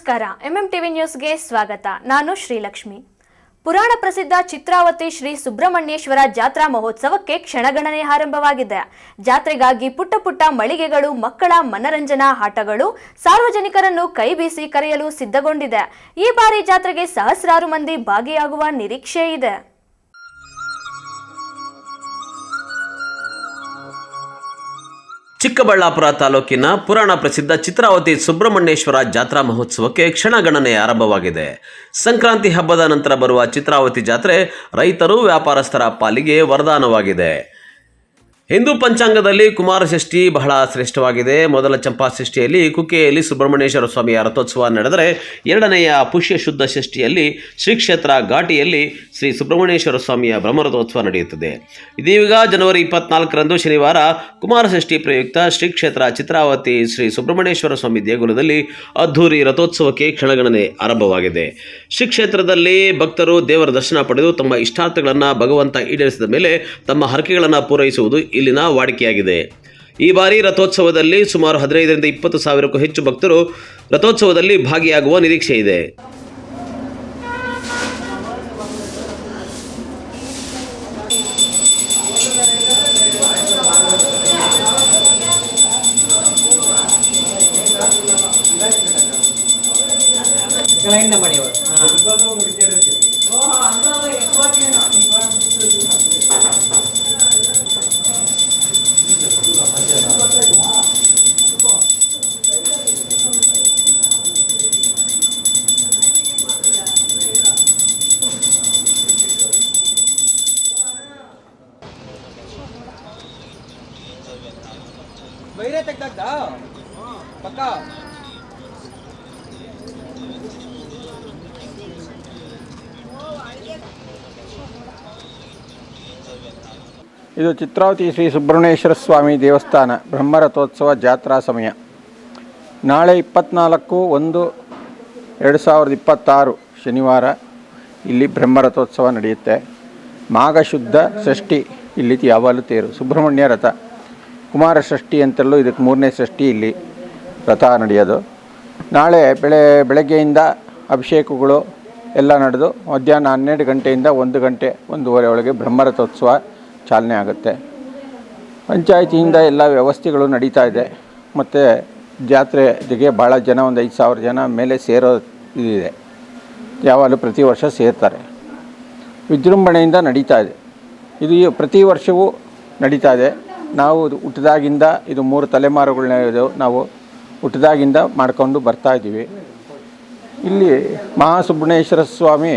ನಮಸ್ಕಾರ ಎಂಎಂಟಿವಿ ನ್ಯೂಸ್ಗೆ ಸ್ವಾಗತ. ನಾನು ಶ್ರೀಲಕ್ಷ್ಮಿ. ಪುರಾಣ ಪ್ರಸಿದ್ಧ ಚಿತ್ರಾವತಿ ಶ್ರೀ ಸುಬ್ರಹ್ಮಣ್ಯೇಶ್ವರ ಜಾತ್ರಾ ಮಹೋತ್ಸವಕ್ಕೆ ಕ್ಷಣಗಣನೆ ಆರಂಭವಾಗಿದೆ. ಜಾತ್ರೆಗಾಗಿ ಪುಟ್ಟ ಮಳಿಗೆಗಳು, ಮಕ್ಕಳ ಮನರಂಜನಾ ಆಟಗಳು ಸಾರ್ವಜನಿಕರನ್ನು ಕೈಬೀಸಿ ಕರೆಯಲು ಸಿದ್ಧಗೊಂಡಿದೆ. ಈ ಬಾರಿ ಜಾತ್ರೆಗೆ ಸಹಸ್ರಾರು ಮಂದಿ ಭಾಗಿಯಾಗುವ ನಿರೀಕ್ಷೆ ಇದೆ. ಚಿಕ್ಕಬಳ್ಳಾಪುರ ತಾಲೂಕಿನ ಪುರಾಣ ಪ್ರಸಿದ್ಧ ಚಿತ್ರಾವತಿ ಸುಬ್ರಹ್ಮಣ್ಯೇಶ್ವರ ಜಾತ್ರಾ ಮಹೋತ್ಸವಕ್ಕೆ ಕ್ಷಣಗಣನೆ ಆರಂಭವಾಗಿದೆ. ಸಂಕ್ರಾಂತಿ ಹಬ್ಬದ ನಂತರ ಬರುವ ಚಿತ್ರಾವತಿ ಜಾತ್ರೆ ರೈತರು, ವ್ಯಾಪಾರಸ್ಥರ ಪಾಲಿಗೆ ವರದಾನವಾಗಿದೆ. ಹಿಂದೂ ಪಂಚಾಂಗದಲ್ಲಿ ಕುಮಾರ ಷಷ್ಠಿ ಬಹಳ ಶ್ರೇಷ್ಠವಾಗಿದೆ. ಮೊದಲ ಚಂಪಾ ಷಷ್ಠಿಯಲ್ಲಿ ಕುಕ್ಕೆಯಲ್ಲಿ ಸುಬ್ರಹ್ಮಣ್ಯೇಶ್ವರ ಸ್ವಾಮಿಯ ರಥೋತ್ಸವ ನಡೆದರೆ, ಎರಡನೆಯ ಪುಷ್ಯ ಶುದ್ಧ ಷಷ್ಠಿಯಲ್ಲಿ ಶ್ರೀ ಕ್ಷೇತ್ರ ಘಾಟಿಯಲ್ಲಿ ಶ್ರೀ ಸುಬ್ರಹ್ಮಣ್ಯೇಶ್ವರ ಸ್ವಾಮಿಯ ಬ್ರಹ್ಮರಥೋತ್ಸವ ನಡೆಯುತ್ತದೆ. ಇದೀಗ ಜನವರಿ 24ರಂದು ಶನಿವಾರ ಕುಮಾರ ಷಷ್ಠಿ ಪ್ರಯುಕ್ತ ಶ್ರೀ ಕ್ಷೇತ್ರ ಚಿತ್ರಾವತಿ ಶ್ರೀ ಸುಬ್ರಹ್ಮಣ್ಯೇಶ್ವರ ಸ್ವಾಮಿ ದೇಗುಲದಲ್ಲಿ ಅದ್ಧೂರಿ ರಥೋತ್ಸವಕ್ಕೆ ಕ್ಷಣಗಣನೆ ಆರಂಭವಾಗಿದೆ. ಶ್ರೀ ಕ್ಷೇತ್ರದಲ್ಲಿ ಭಕ್ತರು ದೇವರ ದರ್ಶನ ಪಡೆದು ತಮ್ಮ ಇಷ್ಟಾರ್ಥಗಳನ್ನು ಭಗವಂತ ಈಡೇರಿಸಿದ ಮೇಲೆ ತಮ್ಮ ಹರಕೆಗಳನ್ನು ಪೂರೈಸುವುದು ಇಲ್ಲಿನ ವಾಡಿಕೆಯಾಗಿದೆ. ಈ ಬಾರಿ ರಥೋತ್ಸವದಲ್ಲಿ ಸುಮಾರು 15ರಿಂದ 20 ಸಾವಿರಕ್ಕೂ ಹೆಚ್ಚು ಭಕ್ತರು ರಥೋತ್ಸವದಲ್ಲಿ ಭಾಗಿಯಾಗುವ ನಿರೀಕ್ಷೆ ಇದೆ. ಬೈರೆ ತೆಗ್ದಾಗ್ದ ಪಕ್ಕ ಇದು ಚಿತ್ರಾವತಿ ಶ್ರೀ ಸುಬ್ರಹ್ಮಣ್ಯೇಶ್ವರ ಸ್ವಾಮಿ ದೇವಸ್ಥಾನ ಬ್ರಹ್ಮರಥೋತ್ಸವ ಜಾತ್ರಾ ಸಮಯ. ನಾಳೆ 24/1/2026 ಶನಿವಾರ ಇಲ್ಲಿ ಬ್ರಹ್ಮರಥೋತ್ಸವ ನಡೆಯುತ್ತೆ. ಮಾಘ ಶುದ್ಧ ಷಷ್ಠಿ ಇಲ್ಲಿ ಯಾವಾಗಲೂ ತೇರು. ಸುಬ್ರಹ್ಮಣ್ಯ ರಥ ಕುಮಾರ ಷಷ್ಠಿ ಅಂತಲೂ ಇದಕ್ಕೆ 3ನೇ ಷಷ್ಠಿ ಇಲ್ಲಿ ರಥ ನಡೆಯೋದು. ನಾಳೆ ಬೆಳಗ್ಗೆಯಿಂದ ಅಭಿಷೇಕಗಳು ಎಲ್ಲ ನಡೆದು ಮಧ್ಯಾಹ್ನ 12 ಗಂಟೆಯಿಂದ 1 ಗಂಟೆ 1:30 ಒಳಗೆ ಬ್ರಹ್ಮರಥೋತ್ಸವ ಚಾಲನೆ ಆಗುತ್ತೆ. ಪಂಚಾಯಿತಿಯಿಂದ ಎಲ್ಲ ವ್ಯವಸ್ಥೆಗಳು ನಡೀತಾ ಇದೆ. ಮತ್ತು ಜಾತ್ರೆಗೆ ಭಾಳ ಜನ, ಒಂದು 5,000 ಜನ ಮೇಲೆ ಸೇರೋ ಇದಿದೆ. ಯಾವಾಗಲೂ ಪ್ರತಿ ವರ್ಷ ಸೇರ್ತಾರೆ. ವಿಜೃಂಭಣೆಯಿಂದ ನಡೀತಾ ಇದೆ. ಇದು ಪ್ರತಿ ವರ್ಷವೂ ನಡೀತಾ ಇದೆ. ನಾವು ಹುಟ್ಟಿದಾಗಿಂದ ಇದು 3 ತಲೆಮಾರುಗಳನ್ನ ನಾವು ಹುಟ್ಟಿದಾಗಿಂದ ಮಾಡ್ಕೊಂಡು ಬರ್ತಾಯಿದ್ದೀವಿ. ಇಲ್ಲಿ ಮಹಾಸುಬ್ರಹ್ಮಣ್ಯೇಶ್ವರ ಸ್ವಾಮಿ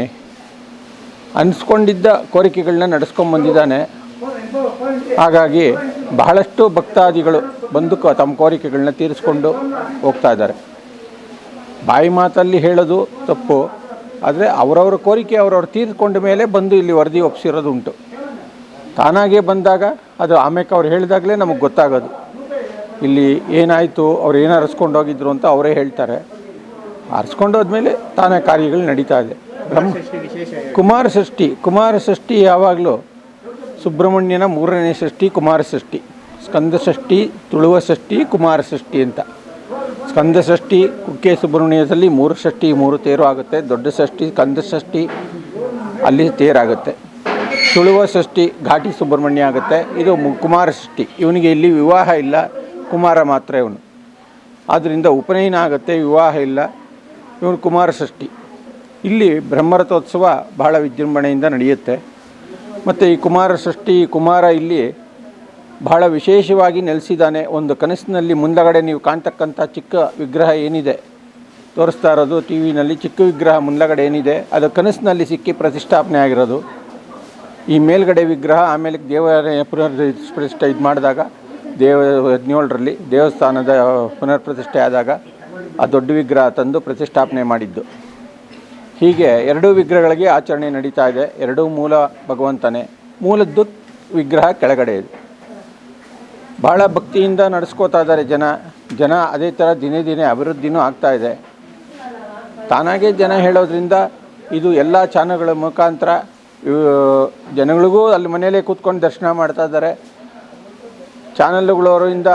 ಅನಿಸ್ಕೊಂಡಿದ್ದ ಕೋರಿಕೆಗಳನ್ನ ನಡೆಸ್ಕೊಂಬಂದಿದ್ದಾನೆ. ಹಾಗಾಗಿ ಬಹಳಷ್ಟು ಭಕ್ತಾದಿಗಳು ಬಂದು ತಮ್ಮ ಕೋರಿಕೆಗಳನ್ನ ತೀರಿಸ್ಕೊಂಡು ಹೋಗ್ತಾ ಇದ್ದಾರೆ. ಬಾಯಿ ಮಾತಲ್ಲಿ ಹೇಳೋದು ತಪ್ಪು, ಆದರೆ ಅವರವ್ರ ಕೋರಿಕೆ ಅವರವ್ರು ತೀರಿಸ್ಕೊಂಡ ಮೇಲೆ ಬಂದು ಇಲ್ಲಿ ವರದಿ ಒಪ್ಪಿಸಿರೋದು ಉಂಟು. ತಾನಾಗೇ ಬಂದಾಗ ಅದು ಆಮೇಲೆ ಅವ್ರು ಹೇಳಿದಾಗಲೇ ನಮಗೆ ಗೊತ್ತಾಗೋದು ಇಲ್ಲಿ ಏನಾಯಿತು, ಅವ್ರು ಏನು ಅರಸ್ಕೊಂಡು ಹೋಗಿದ್ರು ಅಂತ ಅವರೇ ಹೇಳ್ತಾರೆ. ಅರಸ್ಕೊಂಡು ಹೋದ್ಮೇಲೆ ತಾನೇ ಕಾರ್ಯಗಳು ನಡೀತಾ ಇದೆ. ಕುಮಾರ ಷಷ್ಠಿ ಯಾವಾಗಲೂ ಸುಬ್ರಹ್ಮಣ್ಯನ 3ನೇ ಷಷ್ಠಿ ಕುಮಾರ ಷಷ್ಠಿ. ಸ್ಕಂದ ಷಷ್ಠಿ, ತುಳುವ ಷಷ್ಠಿ, ಕುಮಾರ ಷಷ್ಠಿ ಅಂತ. ಸ್ಕಂದ ಷಷ್ಠಿ ಕುಕ್ಕೆ ಸುಬ್ರಹ್ಮಣ್ಯದಲ್ಲಿ 3 ಷಷ್ಠಿ 3 ತೇರು ಆಗುತ್ತೆ. ದೊಡ್ಡ ಷಷ್ಠಿ ಸ್ಕಂದ ಷಷ್ಠಿ ಅಲ್ಲಿ ತೇರಾಗುತ್ತೆ. ತುಳುವ ಷಷ್ಠಿ ಘಾಟಿ ಸುಬ್ರಹ್ಮಣ್ಯ ಆಗುತ್ತೆ. ಇದು ಕುಮಾರ ಷಷ್ಠಿ. ಇವನಿಗೆ ಇಲ್ಲಿ ವಿವಾಹ ಇಲ್ಲ, ಕುಮಾರ ಮಾತ್ರ ಇವನು. ಆದ್ದರಿಂದ ಉಪನಯನ ಆಗುತ್ತೆ, ವಿವಾಹ ಇಲ್ಲ. ಇವನು ಕುಮಾರ ಷಷ್ಠಿ. ಇಲ್ಲಿ ಬ್ರಹ್ಮರಥೋತ್ಸವ ಬಹಳ ವಿಜೃಂಭಣೆಯಿಂದ ನಡೆಯುತ್ತೆ. ಮತ್ತು ಈ ಕುಮಾರ ಷಷ್ಠಿ ಕುಮಾರ ಇಲ್ಲಿ ಬಹಳ ವಿಶೇಷವಾಗಿ ನೆಲೆಸಿದ್ದಾನೆ. ಒಂದು ಕನಸಿನಲ್ಲಿ ಮುಂದಗಡೆ ನೀವು ಕಾಣ್ತಕ್ಕಂಥ ಚಿಕ್ಕ ವಿಗ್ರಹ ಏನಿದೆ ತೋರಿಸ್ತಾ ಇರೋದು ಟಿ ವಿನಲ್ಲಿ, ಚಿಕ್ಕ ವಿಗ್ರಹ ಮುಂದಗಡೆ ಏನಿದೆ ಅದು ಕನಸಿನಲ್ಲಿ ಸಿಕ್ಕಿ ಪ್ರತಿಷ್ಠಾಪನೆ ಆಗಿರೋದು. ಈ ಮೇಲ್ಗಡೆ ವಿಗ್ರಹ ಆಮೇಲೆ ದೇವಾಲಯ ಪ್ರತಿಷ್ಠೆ ಮಾಡಿದಾಗ 17ರಲ್ಲಿ ದೇವಸ್ಥಾನದ ಪುನರ್ ಪ್ರತಿಷ್ಠೆ ಆದಾಗ ಆ ದೊಡ್ಡ ವಿಗ್ರಹ ತಂದು ಪ್ರತಿಷ್ಠಾಪನೆ ಮಾಡಿದ್ದು. ಹೀಗೆ 2 ವಿಗ್ರಹಗಳಿಗೆ ಆಚರಣೆ ನಡೀತಾ ಇದೆ. 2 ಮೂಲ ಭಗವಂತನೇ. ಮೂಲದ್ದು ವಿಗ್ರಹ ಕೆಳಗಡೆ ಇದೆ. ಭಾಳ ಭಕ್ತಿಯಿಂದ ನಡೆಸ್ಕೋತಾ ಇದ್ದಾರೆ ಜನ. ಅದೇ ಥರ ದಿನೇ ಅಭಿವೃದ್ಧಿನೂ ಆಗ್ತಾ ಇದೆ. ತಾನಾಗೇ ಜನ ಹೇಳೋದ್ರಿಂದ ಇದು ಎಲ್ಲ ಚಾನಲ್ಗಳ ಮುಖಾಂತರ ಜನಗಳಿಗೂ ಅಲ್ಲಿ ಮನೆಯಲ್ಲೇ ಕೂತ್ಕೊಂಡು ದರ್ಶನ ಮಾಡ್ತಾ ಇದ್ದಾರೆ. ಚಾನಲ್ಗಳವರಿಂದ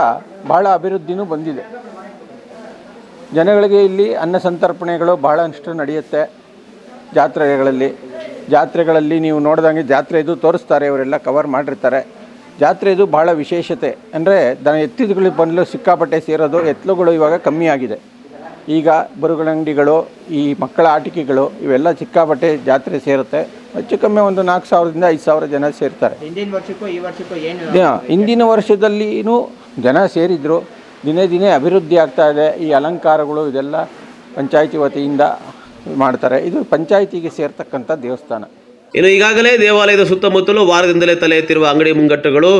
ಭಾಳ ಅಭಿವೃದ್ಧಿನೂ ಬಂದಿದೆ. ಜನಗಳಿಗೆ ಇಲ್ಲಿ ಅನ್ನ ಸಂತರ್ಪಣೆಗಳು ಬಹಳಷ್ಟು ನಡೆಯುತ್ತೆ. ಜಾತ್ರೆಗಳಲ್ಲಿ ನೀವು ನೋಡಿದಂಗೆ ಜಾತ್ರೆ ಇದು ತೋರಿಸ್ತಾರೆ, ಇವರೆಲ್ಲ ಕವರ್ ಮಾಡಿರ್ತಾರೆ. ಜಾತ್ರೆ ಇದು ಭಾಳ ವಿಶೇಷತೆ ಅಂದರೆ ಎತ್ತಿದುಗಳು ಬಂದು ಸಿಕ್ಕಾಪಟ್ಟೆ ಸೇರೋದು. ಎತ್ತುಗಳು ಇವಾಗ ಕಮ್ಮಿ ಆಗಿದೆ. ಈಗ ಬರುಗಳಂಗಡಿಗಳು, ಈ ಮಕ್ಕಳ ಆಟಿಕೆಗಳು ಇವೆಲ್ಲ ಸಿಕ್ಕಾಪಟ್ಟೆ ಜಾತ್ರೆ ಸೇರುತ್ತೆ. ಹೆಚ್ಚು ಕಮ್ಮಿ ಒಂದು 4,000ದಿಂದ 5,000 ಜನ ಸೇರ್ತಾರೆ. ಹಿಂದಿನ ವರ್ಷದಲ್ಲಿನೂ ಜನ ಸೇರಿದ್ರು. ದಿನೇ ದಿನೇ ಅಭಿವೃದ್ಧಿ ಆಗ್ತಾ ಇದೆ. ಈ ಅಲಂಕಾರಗಳು ಇದೆಲ್ಲ ಪಂಚಾಯಿತಿ ವತಿಯಿಂದ ಮಾಡ್ತಾರೆ. ಇದು ಪಂಚಾಯಿತಿಗೆ ಸೇರ್ತಕ್ಕಂಥ ದೇವಸ್ಥಾನ. ಇನ್ನು ಈಗಾಗಲೇ ದೇವಾಲಯದ ಸುತ್ತಮುತ್ತಲೂ ವಾರದಿಂದಲೇ ತಲೆ ಎತ್ತಿರುವ ಅಂಗಡಿ ಮುಂಗಟ್ಟುಗಳು,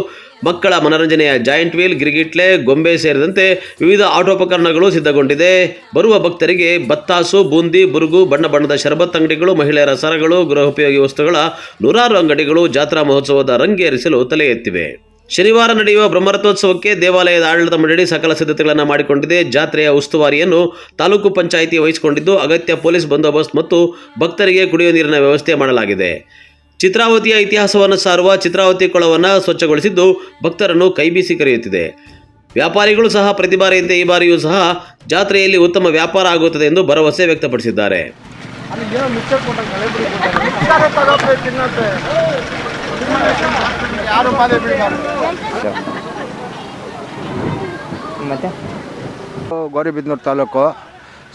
ಮಕ್ಕಳ ಮನರಂಜನೆಯ ಜಾಯಿಂಟ್ ವೀಲ್, ಗಿರಿಗಿಟ್ಲೆ, ಗೊಂಬೆ ಸೇರಿದಂತೆ ವಿವಿಧ ಆಟೋಪಕರಣಗಳು ಸಿದ್ಧಗೊಂಡಿದೆ. ಬರುವ ಭಕ್ತರಿಗೆ ಬತ್ತಾಸು, ಬೂಂದಿ, ಬುರುಗು, ಬಣ್ಣ ಬಣ್ಣದ ಶರಬತ್ ಅಂಗಡಿಗಳು, ಮಹಿಳೆಯರ ಸರಗಳು, ಗೃಹೋಪಯೋಗಿ ವಸ್ತುಗಳ 100 ಅಂಗಡಿಗಳು ಜಾತ್ರಾ ಮಹೋತ್ಸವದ ರಂಗೇರಿಸಲು ತಲೆ ಎತ್ತಿವೆ. ಶನಿವಾರ ನಡೆಯುವ ಬ್ರಹ್ಮರಥೋತ್ಸವಕ್ಕೆ ದೇವಾಲಯದ ಆಡಳಿತ ಮಂಡಳಿ ಸಕಲ ಸಿದ್ಧತೆಗಳನ್ನು ಮಾಡಿಕೊಂಡಿದೆ. ಜಾತ್ರೆಯ ಉಸ್ತುವಾರಿಯನ್ನು ತಾಲೂಕು ಪಂಚಾಯಿತಿ ವಹಿಸಿಕೊಂಡಿದ್ದು, ಅಗತ್ಯ ಪೊಲೀಸ್ ಬಂದೋಬಸ್ತ್ ಮತ್ತು ಭಕ್ತರಿಗೆ ಕುಡಿಯುವ ನೀರಿನ ವ್ಯವಸ್ಥೆ ಮಾಡಲಾಗಿದೆ. ಚಿತ್ರಾವತಿಯ ಇತಿಹಾಸವನ್ನು ಸಾರುವ ಚಿತ್ರಾವತಿ ಕೊಳವನ್ನು ಸ್ವಚ್ಛಗೊಳಿಸಿದ್ದು, ಭಕ್ತರನ್ನು ಕೈಬೀಸಿ ಕರೆಯುತ್ತಿದೆ. ವ್ಯಾಪಾರಿಗಳು ಸಹ ಪ್ರತಿ ಬಾರಿಯಂತೆ ಈ ಬಾರಿಯೂ ಸಹ ಜಾತ್ರೆಯಲ್ಲಿ ಉತ್ತಮ ವ್ಯಾಪಾರ ಆಗುತ್ತದೆ ಎಂದು ಭರವಸೆ ವ್ಯಕ್ತಪಡಿಸಿದ್ದಾರೆ. ಗೌರಿಬಿದನೂರು ತಾಲೂಕು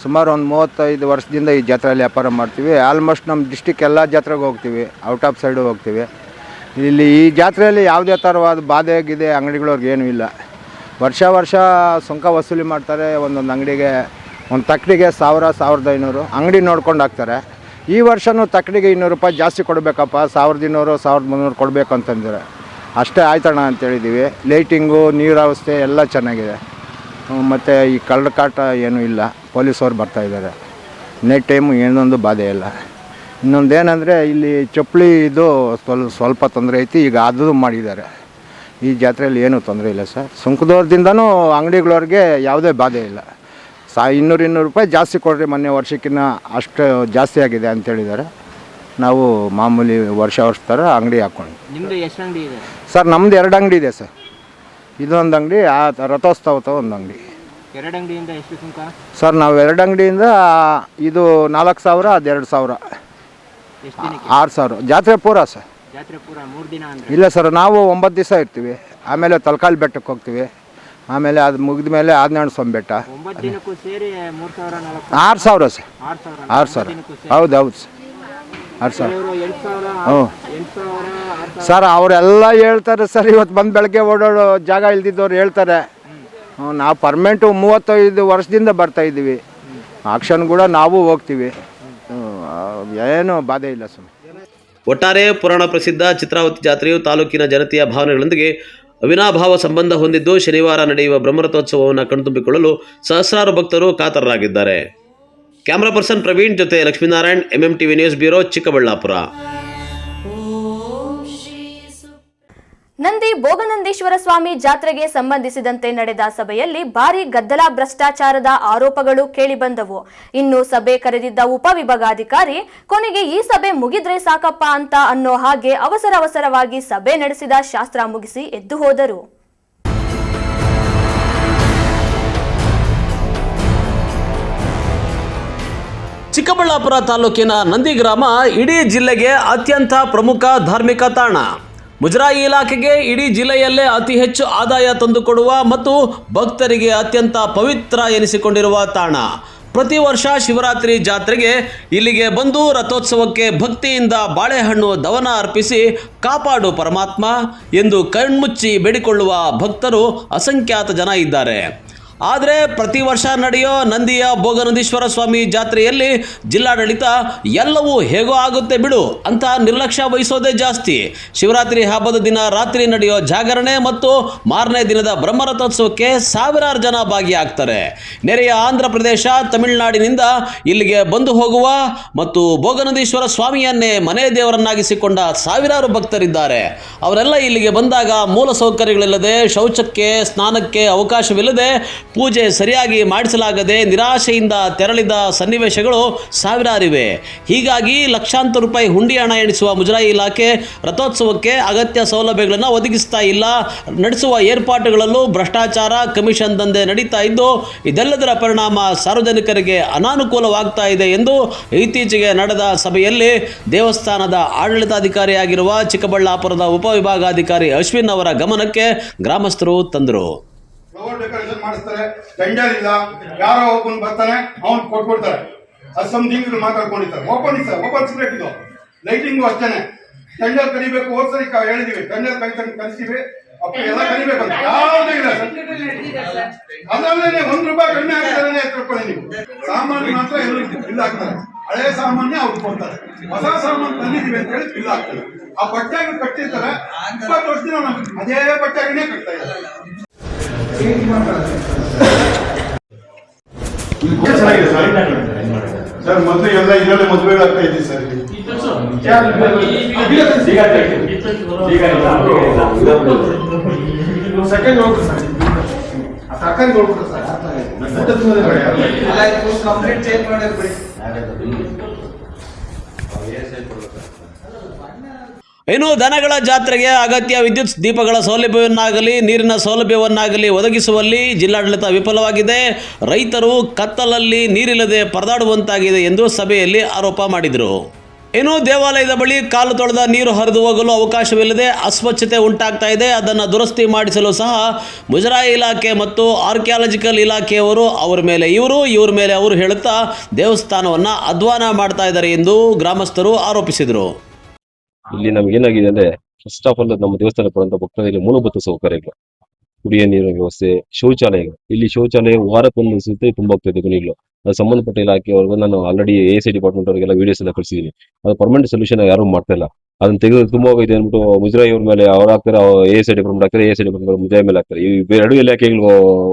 ಸುಮಾರು ಒಂದು 35 ವರ್ಷದಿಂದ ಈ ಜಾತ್ರೆಯಲ್ಲಿ ವ್ಯಾಪಾರ ಮಾಡ್ತೀವಿ. ಆಲ್ಮೋಸ್ಟ್ ನಮ್ಮ ಡಿಸ್ಟಿಕ್ ಎಲ್ಲ ಜಾತ್ರೆಗೆ ಹೋಗ್ತೀವಿ, ಔಟ್ ಆಫ್ ಸೈಡು ಹೋಗ್ತೀವಿ. ಇಲ್ಲಿ ಈ ಜಾತ್ರೆಯಲ್ಲಿ ಯಾವುದೇ ಥರವಾದ ಬಾಧೆ ಗಿದೆ ಅಂಗಡಿಗಳವ್ರಿಗೆ ಏನೂ ಇಲ್ಲ. ವರ್ಷ ಸುಂಕ ವಸೂಲಿ ಮಾಡ್ತಾರೆ. ಒಂದೊಂದು ಅಂಗಡಿಗೆ ಒಂದು ತಕ್ಕಡಿಗೆ 1,000-1,500 ಅಂಗಡಿ ನೋಡ್ಕೊಂಡು ಹಾಕ್ತಾರೆ. ಈ ವರ್ಷವೂ ತಕ್ಕಡಿಗೆ 200 ರೂಪಾಯಿ ಜಾಸ್ತಿ ಕೊಡಬೇಕಪ್ಪ, 1,200-1,300 ಕೊಡಬೇಕು ಅಂತಂದರೆ ಅಷ್ಟೇ ಆಯ್ತಣ್ಣ ಅಂತೇಳಿದ್ದೀವಿ. ಲೈಟಿಂಗು, ನೀರು ವ್ಯವಸ್ಥೆ ಎಲ್ಲ ಚೆನ್ನಾಗಿದೆ. ಮತ್ತು ಈ ಕಳ್ಳಕಾಟ ಏನೂ ಇಲ್ಲ. ಪೊಲೀಸವ್ರು ಬರ್ತಾಯಿದ್ದಾರೆ. ನೈಟ್ ಟೈಮು ಏನೊಂದು ಬಾಧೆ ಇಲ್ಲ. ಇನ್ನೊಂದೇನೆಂದರೆ ಇಲ್ಲಿ ಚಪ್ಪಲಿ ಇದು ಸ್ವಲ್ಪ ತೊಂದರೆ ಐತಿ. ಈಗ ಅದು ಮಾಡಿದ್ದಾರೆ. ಈ ಜಾತ್ರೆಯಲ್ಲಿ ಏನೂ ತೊಂದರೆ ಇಲ್ಲ ಸರ್. ಸುಂಕದವ್ರದಿಂದನೂ ಅಂಗಡಿಗಳವ್ರಿಗೆ ಯಾವುದೇ ಬಾಧೆ ಇಲ್ಲ. 200 ರೂಪಾಯಿ ಜಾಸ್ತಿ ಕೊಡ್ರಿ, ಮೊನ್ನೆ ವರ್ಷಕ್ಕಿಂತ ಅಷ್ಟು ಜಾಸ್ತಿ ಆಗಿದೆ ಅಂತೇಳಿದ್ದಾರೆ. ನಾವು ಮಾಮೂಲಿ ವರ್ಷ ಥರ ಅಂಗಡಿ ಹಾಕ್ಕೊಂಡು. ನಿಮ್ಮದು ಎಷ್ಟು ಅಂಗಡಿ ಇದೆ ಸರ್? ನಮ್ಮದು 2 ಅಂಗಡಿ ಇದೆ ಸರ್. ಇದೊಂದು ಅಂಗಡಿ, ಆ ರಥೋತ್ಸವದ ಒಂದು ಅಂಗಡಿ. 2 ಅಂಗಡಿಯಿಂದ ಎಷ್ಟು ಸುಂಕ ಸರ್? ನಾವು 2 ಅಂಗಡಿಯಿಂದ ಇದು 4,000, ಅದು 2,000, ಎಷ್ಟು ದಿನಕ್ಕೆ? 6,000. ಜಾತ್ರೆ ಪೂರ ಸರ್? ಜಾತ್ರೆ ಪೂರ 3 ದಿನ ಅಂದರೆ? ಇಲ್ಲ ಸರ್, ನಾವು 9 ದಿವಸ ಇರ್ತೀವಿ. ಆಮೇಲೆ ತಲಕಾಲ್ ಬೆಟ್ಟಕ್ಕೆ ಹೋಗ್ತೀವಿ. ಆಮೇಲೆ ಅದು ಮುಗಿದ ಮೇಲೆ ಆದಿನಾರಾಯಣ ಸ್ವಾಮಿ ಬೆಟ್ಟ. 9 ದಿನಕ್ಕೂ ಸೇರಿ 3,000 6,000 ಸರ್. 6,000 ಹೌದು ಸರ್. 6,000. ಹ್ಞೂ ಸರ್, ಅವರೆಲ್ಲ ಹೇಳ್ತಾರೆ ಸರ್. ಇವತ್ತು ಬಂದು ಬೆಳಗ್ಗೆ ಓಡಾಡೋ ಜಾಗ ಇಲ್ದಿದ್ದವ್ರು ಹೇಳ್ತಾರೆ. ನಾವು ಪರ್ಮನೆಂಟು 35 ವರ್ಷದಿಂದ ಬರ್ತಾಯಿದ್ದೀವಿ. ಆಕ್ಷನ್ ಕೂಡ ನಾವು ಹೋಗ್ತೀವಿ. ಏನು ಬಾಧೆ ಇಲ್ಲ ಸರ್. ಒಟ್ಟಾರೆ ಪುರಾಣ ಪ್ರಸಿದ್ಧ ಚಿತ್ರಾವತಿ ಜಾತ್ರೆಯು ತಾಲೂಕಿನ ಜನತೆಯ ಭಾವನೆಗಳೊಂದಿಗೆ ಅವಿನಾಭಾವ ಸಂಬಂಧ ಹೊಂದಿದ್ದು, ಶನಿವಾರ ನಡೆಯುವ ಬ್ರಹ್ಮರಥೋತ್ಸವವನ್ನು ಕಣ್ತುಂಬಿಕೊಳ್ಳಲು ಸಹಸ್ರಾರು ಭಕ್ತರು ಕಾತರರಾಗಿದ್ದಾರೆ. ಕ್ಯಾಮರಾ ಪರ್ಸನ್ ಪ್ರವೀಣ್ ಜೊತೆ Lakshminarayan, MMTV news bureau, Chikkaballapura. Nandi Bhoganandeeshwara Swamy ಜಾತ್ರೆಗೆ ಸಂಬಂಧಿಸಿದಂತೆ ನಡೆದ ಸಭೆಯಲ್ಲಿ ಭಾರೀ ಗದ್ದಲ, ಭ್ರಷ್ಟಾಚಾರದ ಆರೋಪಗಳು ಕೇಳಿಬಂದವು. ಇನ್ನು ಸಭೆ ಕರೆದಿದ್ದ ಉಪವಿಭಾಗಾಧಿಕಾರಿ ಕೊನೆಗೆ ಈ ಸಭೆ ಮುಗಿದ್ರೆ ಸಾಕಪ್ಪ ಅಂತ ಅನ್ನೋ ಹಾಗೆ ಅವಸರವಾಗಿ ಸಭೆ ನಡೆಸಿದ ಶಾಸ್ತ್ರ ಮುಗಿಸಿ ಎದ್ದು ಹೋದರು. ಚಿಕ್ಕಬಳ್ಳಾಪುರ ತಾಲೂಕಿನ ನಂದಿ ಗ್ರಾಮ ಇಡೀ ಜಿಲ್ಲೆಗೆ ಅತ್ಯಂತ ಪ್ರಮುಖ ಧಾರ್ಮಿಕ ತಾಣ. ಮುಜರಾಯಿ ಇಲಾಖೆಗೆ ಇಡೀ ಜಿಲ್ಲೆಯಲ್ಲೇ ಅತಿ ಹೆಚ್ಚು ಆದಾಯ ತಂದುಕೊಡುವ ಮತ್ತು ಭಕ್ತರಿಗೆ ಅತ್ಯಂತ ಪವಿತ್ರ ಎನಿಸಿಕೊಂಡಿರುವ ತಾಣ. ಪ್ರತಿ ವರ್ಷ ಶಿವರಾತ್ರಿ ಜಾತ್ರೆಗೆ ಇಲ್ಲಿಗೆ ಬಂದು ರಥೋತ್ಸವಕ್ಕೆ ಭಕ್ತಿಯಿಂದ ಬಾಳೆಹಣ್ಣು ದವನ ಅರ್ಪಿಸಿ ಕಾಪಾಡು ಪರಮಾತ್ಮ ಎಂದು ಕಣ್ಮುಚ್ಚಿ ಬೇಡಿಕೊಳ್ಳುವ ಭಕ್ತರು ಅಸಂಖ್ಯಾತ ಜನ ಇದ್ದಾರೆ. ಆದರೆ ಪ್ರತಿ ವರ್ಷ ನಡೆಯೋ ನಂದಿಯ ಭೋಗನಂದೀಶ್ವರ ಸ್ವಾಮಿ ಜಾತ್ರೆಯಲ್ಲಿ ಜಿಲ್ಲಾಡಳಿತ ಎಲ್ಲವೂ ಹೇಗೋ ಆಗುತ್ತೆ ಬಿಡು ಅಂತ ನಿರ್ಲಕ್ಷ್ಯ ವಹಿಸೋದೇ ಜಾಸ್ತಿ. ಶಿವರಾತ್ರಿ ಹಬ್ಬದ ದಿನ ರಾತ್ರಿ ನಡೆಯೋ ಜಾಗರಣೆ ಮತ್ತು ಮಾರನೇ ದಿನದ ಬ್ರಹ್ಮರಥೋತ್ಸವಕ್ಕೆ ಸಾವಿರಾರು ಜನ ಭಾಗಿಯಾಗ್ತಾರೆ. ನೆರೆಯ ಆಂಧ್ರ ಪ್ರದೇಶ, ತಮಿಳುನಾಡಿನಿಂದ ಇಲ್ಲಿಗೆ ಬಂದು ಹೋಗುವ ಮತ್ತು ಭೋಗನಂದೀಶ್ವರ ಸ್ವಾಮಿಯನ್ನೇ ಮನೆ ದೇವರನ್ನಾಗಿಸಿಕೊಂಡ ಸಾವಿರಾರು ಭಕ್ತರಿದ್ದಾರೆ. ಅವರೆಲ್ಲ ಇಲ್ಲಿಗೆ ಬಂದಾಗ ಮೂಲ ಸೌಕರ್ಯಗಳಿಲ್ಲದೆ, ಶೌಚಕ್ಕೆ ಸ್ನಾನಕ್ಕೆ ಅವಕಾಶವಿಲ್ಲದೆ ಪೂಜೆ ಸರಿಯಾಗಿ ಮಾಡಿಸಲಾಗದೆ ನಿರಾಶೆಯಿಂದ ತೆರಳಿದ ಸನ್ನಿವೇಶಗಳು ಸಾವಿರಾರಿವೆ. ಹೀಗಾಗಿ ಲಕ್ಷಾಂತರ ರೂಪಾಯಿ ಹುಂಡಿ ಹಣ ಎಣಿಸುವ ಮುಜರಾಯಿ ಇಲಾಖೆ ರಥೋತ್ಸವಕ್ಕೆ ಅಗತ್ಯ ಸೌಲಭ್ಯಗಳನ್ನು ಒದಗಿಸ್ತಾ ಇಲ್ಲ. ನಡೆಸುವ ಏರ್ಪಾಟುಗಳಲ್ಲೂ ಭ್ರಷ್ಟಾಚಾರ, ಕಮಿಷನ್ ದಂಧೆ ನಡೀತಾ ಇದ್ದು, ಇದೆಲ್ಲದರ ಪರಿಣಾಮ ಸಾರ್ವಜನಿಕರಿಗೆ ಅನಾನುಕೂಲವಾಗ್ತಾ ಇದೆ ಎಂದು ಇತ್ತೀಚೆಗೆ ನಡೆದ ಸಭೆಯಲ್ಲಿ ದೇವಸ್ಥಾನದ ಆಡಳಿತಾಧಿಕಾರಿಯಾಗಿರುವ ಚಿಕ್ಕಬಳ್ಳಾಪುರದ ಉಪವಿಭಾಗಾಧಿಕಾರಿ ಅಶ್ವಿನ್ ಅವರ ಗಮನಕ್ಕೆ ಗ್ರಾಮಸ್ಥರು ತಂದರು. ಫ್ಲವರ್ ಡೆಕೋರೇಷನ್ ಮಾಡಿಸ್ತಾರೆ, ಟೆಂಡರ್ ಇಲ್ಲ, ಯಾರೋ ಒಬ್ಬನ್ ಬರ್ತಾನೆ ಅವ್ನು ಕೊಟ್ಬಿಡ್ತಾರೆ. ಅದು ಸಮಥಿಂಗ್ ಮಾತಾಡ್ಕೊಂಡಿರ್ತಾರೆ. ಓಪನ್ ಸೀಕ್ರೆಟ್ ಇದು. ಲೈಟಿಂಗು ಅಷ್ಟೇನೆ. ಟೆಂಡರ್ ಕರಿಬೇಕು, ಹೋದ್ಸರಿ ಹೇಳಿದೀವಿ, ಟೆಂಡರ್ ಕಲಿಸ್ತೀವಿ, ಎಲ್ಲ ಕರಿಬೇಕಂತ ಯಾವುದೂ ಇಲ್ಲ ಸರ್. ಅದರಲ್ಲೇ ₹1 ಕಡಿಮೆ ಆಗಿದ್ದಾರೆ ತಿಳ್ಕೊಳ್ಳಿ ನೀವು. ಸಾಮಾನ್ಯ ಮಾತ್ರ ಎಲ್ಲರೂ ಬಿಲ್ ಹಾಕ್ತಾರೆ. ಹಳೆ ಸಾಮಾನ್ಯ ಅವ್ರು ಕೊಡ್ತಾರೆ, ಹೊಸ ಸಾಮಾನು ತಂದಿದ್ದೀವಿ ಅಂತ ಹೇಳಿ ಬಿಲ್ ಹಾಕ್ತಾರೆ. ಆ ಬಟ್ಟೆಗಳು ಕಟ್ಟಿರ್ತಾರೆ, 20 ವರ್ಷದಿಂದ ನಾವು ಅದೇ ಬಟ್ಟೆಗಳನ್ನೇ ಕಟ್ತಾ ಇದ್ದಾರೆ. ಸರ್ ಮೊದಲು ಎಲ್ಲ ಇದರಲ್ಲೇ ಮದುವೆ ಆಗ್ತಾ ಇದ್ದೀವಿ ಸರ್. ಸೆಕೆಂಡ್ ನೋಡ್ರಿ ಸರ್, ಸೆಕೆಂಡ್ ನೋಡ್ರಿ ಸರ್. ಕಂಪ್ಲೀಟ್ ಚೇಂಜ್ ಮಾಡಿರ್ಬಿಡಿ. ಇನ್ನು ದನಗಳ ಜಾತ್ರೆಗೆ ಅಗತ್ಯ ವಿದ್ಯುತ್ ದೀಪಗಳ ಸೌಲಭ್ಯವನ್ನಾಗಲಿ ನೀರಿನ ಸೌಲಭ್ಯವನ್ನಾಗಲಿ ಒದಗಿಸುವಲ್ಲಿ ಜಿಲ್ಲಾಡಳಿತ ವಿಫಲವಾಗಿದೆ. ರೈತರು ಕತ್ತಲಲ್ಲಿ ನೀರಿಲ್ಲದೆ ಪರದಾಡುವಂತಾಗಿದೆ ಎಂದು ಸಭೆಯಲ್ಲಿ ಆರೋಪ ಮಾಡಿದರು. ಇನ್ನು ದೇವಾಲಯದ ಬಳಿ ಕಾಲು ತೊಳೆದ ನೀರು ಹರಿದು ಹೋಗಲು ಅವಕಾಶವಿಲ್ಲದೆ ಅಸ್ವಚ್ಛತೆ ಉಂಟಾಗ್ತಾ ಇದೆ. ಅದನ್ನು ದುರಸ್ತಿ ಮಾಡಿಸಲು ಸಹ ಮುಜರಾಯಿ ಇಲಾಖೆ ಮತ್ತು ಆರ್ಕಿಯಾಲಜಿಕಲ್ ಇಲಾಖೆಯವರು ಅವರ ಮೇಲೆ ಇವ್ರ ಮೇಲೆ ಅವರು ಹೇಳುತ್ತಾ ದೇವಸ್ಥಾನವನ್ನು ಅಧ್ವಾನ ಮಾಡ್ತಾ ಇದ್ದಾರೆ ಎಂದು ಗ್ರಾಮಸ್ಥರು ಆರೋಪಿಸಿದರು. ಇಲ್ಲಿ ನಮ್ಗೆ ಏನಾಗಿದೆ ಅಂದ್ರೆ, ಫಸ್ಟ್ ಆಫ್ ಆಲ್ ನಮ್ಮ ದೇವಸ್ಥಾನಕ್ಕೆ ಬರುವಂತ ಭಕ್ತರಿಗೆ ಮೂಲಭೂತ ಸೌಕರ್ಯಗಳು, ಕುಡಿಯ ನೀರಿನ ವ್ಯವಸ್ಥೆ, ಶೌಚಾಲಯಗಳು. ಇಲ್ಲಿ ಶೌಚಾಲಯ ವಾರಕ್ಕೊಂದು ಸುತ್ತ ತುಂಬ ಆಗ್ತದೆ ಕೊನೆಗಳು. ಅದು ಸಂಬಂಧಪಟ್ಟ ಇಲಾಖೆಯವ್ರಿಗೂ ನಾನು ಆಲ್ರೆಡಿ AC ಡಿಪಾರ್ಟ್ಮೆಂಟ್ ಅವರಿಗೆಲ್ಲ ವಿಡಿಯೋಸ್ ಎಲ್ಲ ಕಳಿಸಿದ್ದೀನಿ. ಅದು ಪರ್ಮನೆಂಟ್ ಸೊಲ್ಯೂಷನ್ ಯಾರು ಮಾಡ್ತಾ ಇಲ್ಲ. ಅದನ್ನ ತೆಗೆದು ತುಂಬ ಹೋಗಿದೆ ಅಂದ್ಬಿಟ್ಟು ಮುಜರಾಯಿ ಅವ್ರ ಮೇಲೆ ಅವ್ರು ಹಾಕ್ತಾರೆ, AC ಡಿಪಾರ್ಟ್ಮೆಂಟ್ ಹಾಕ್ತಾರೆ, AC ಡಿಪಾರ್ಟ್ಮೆಂಟ್ ಮುಜರಾಯಿ ಮೇಲೆ ಹಾಕ್ತಾರೆ. ಈ ಎರಡು ಇಲಾಖೆಗಳು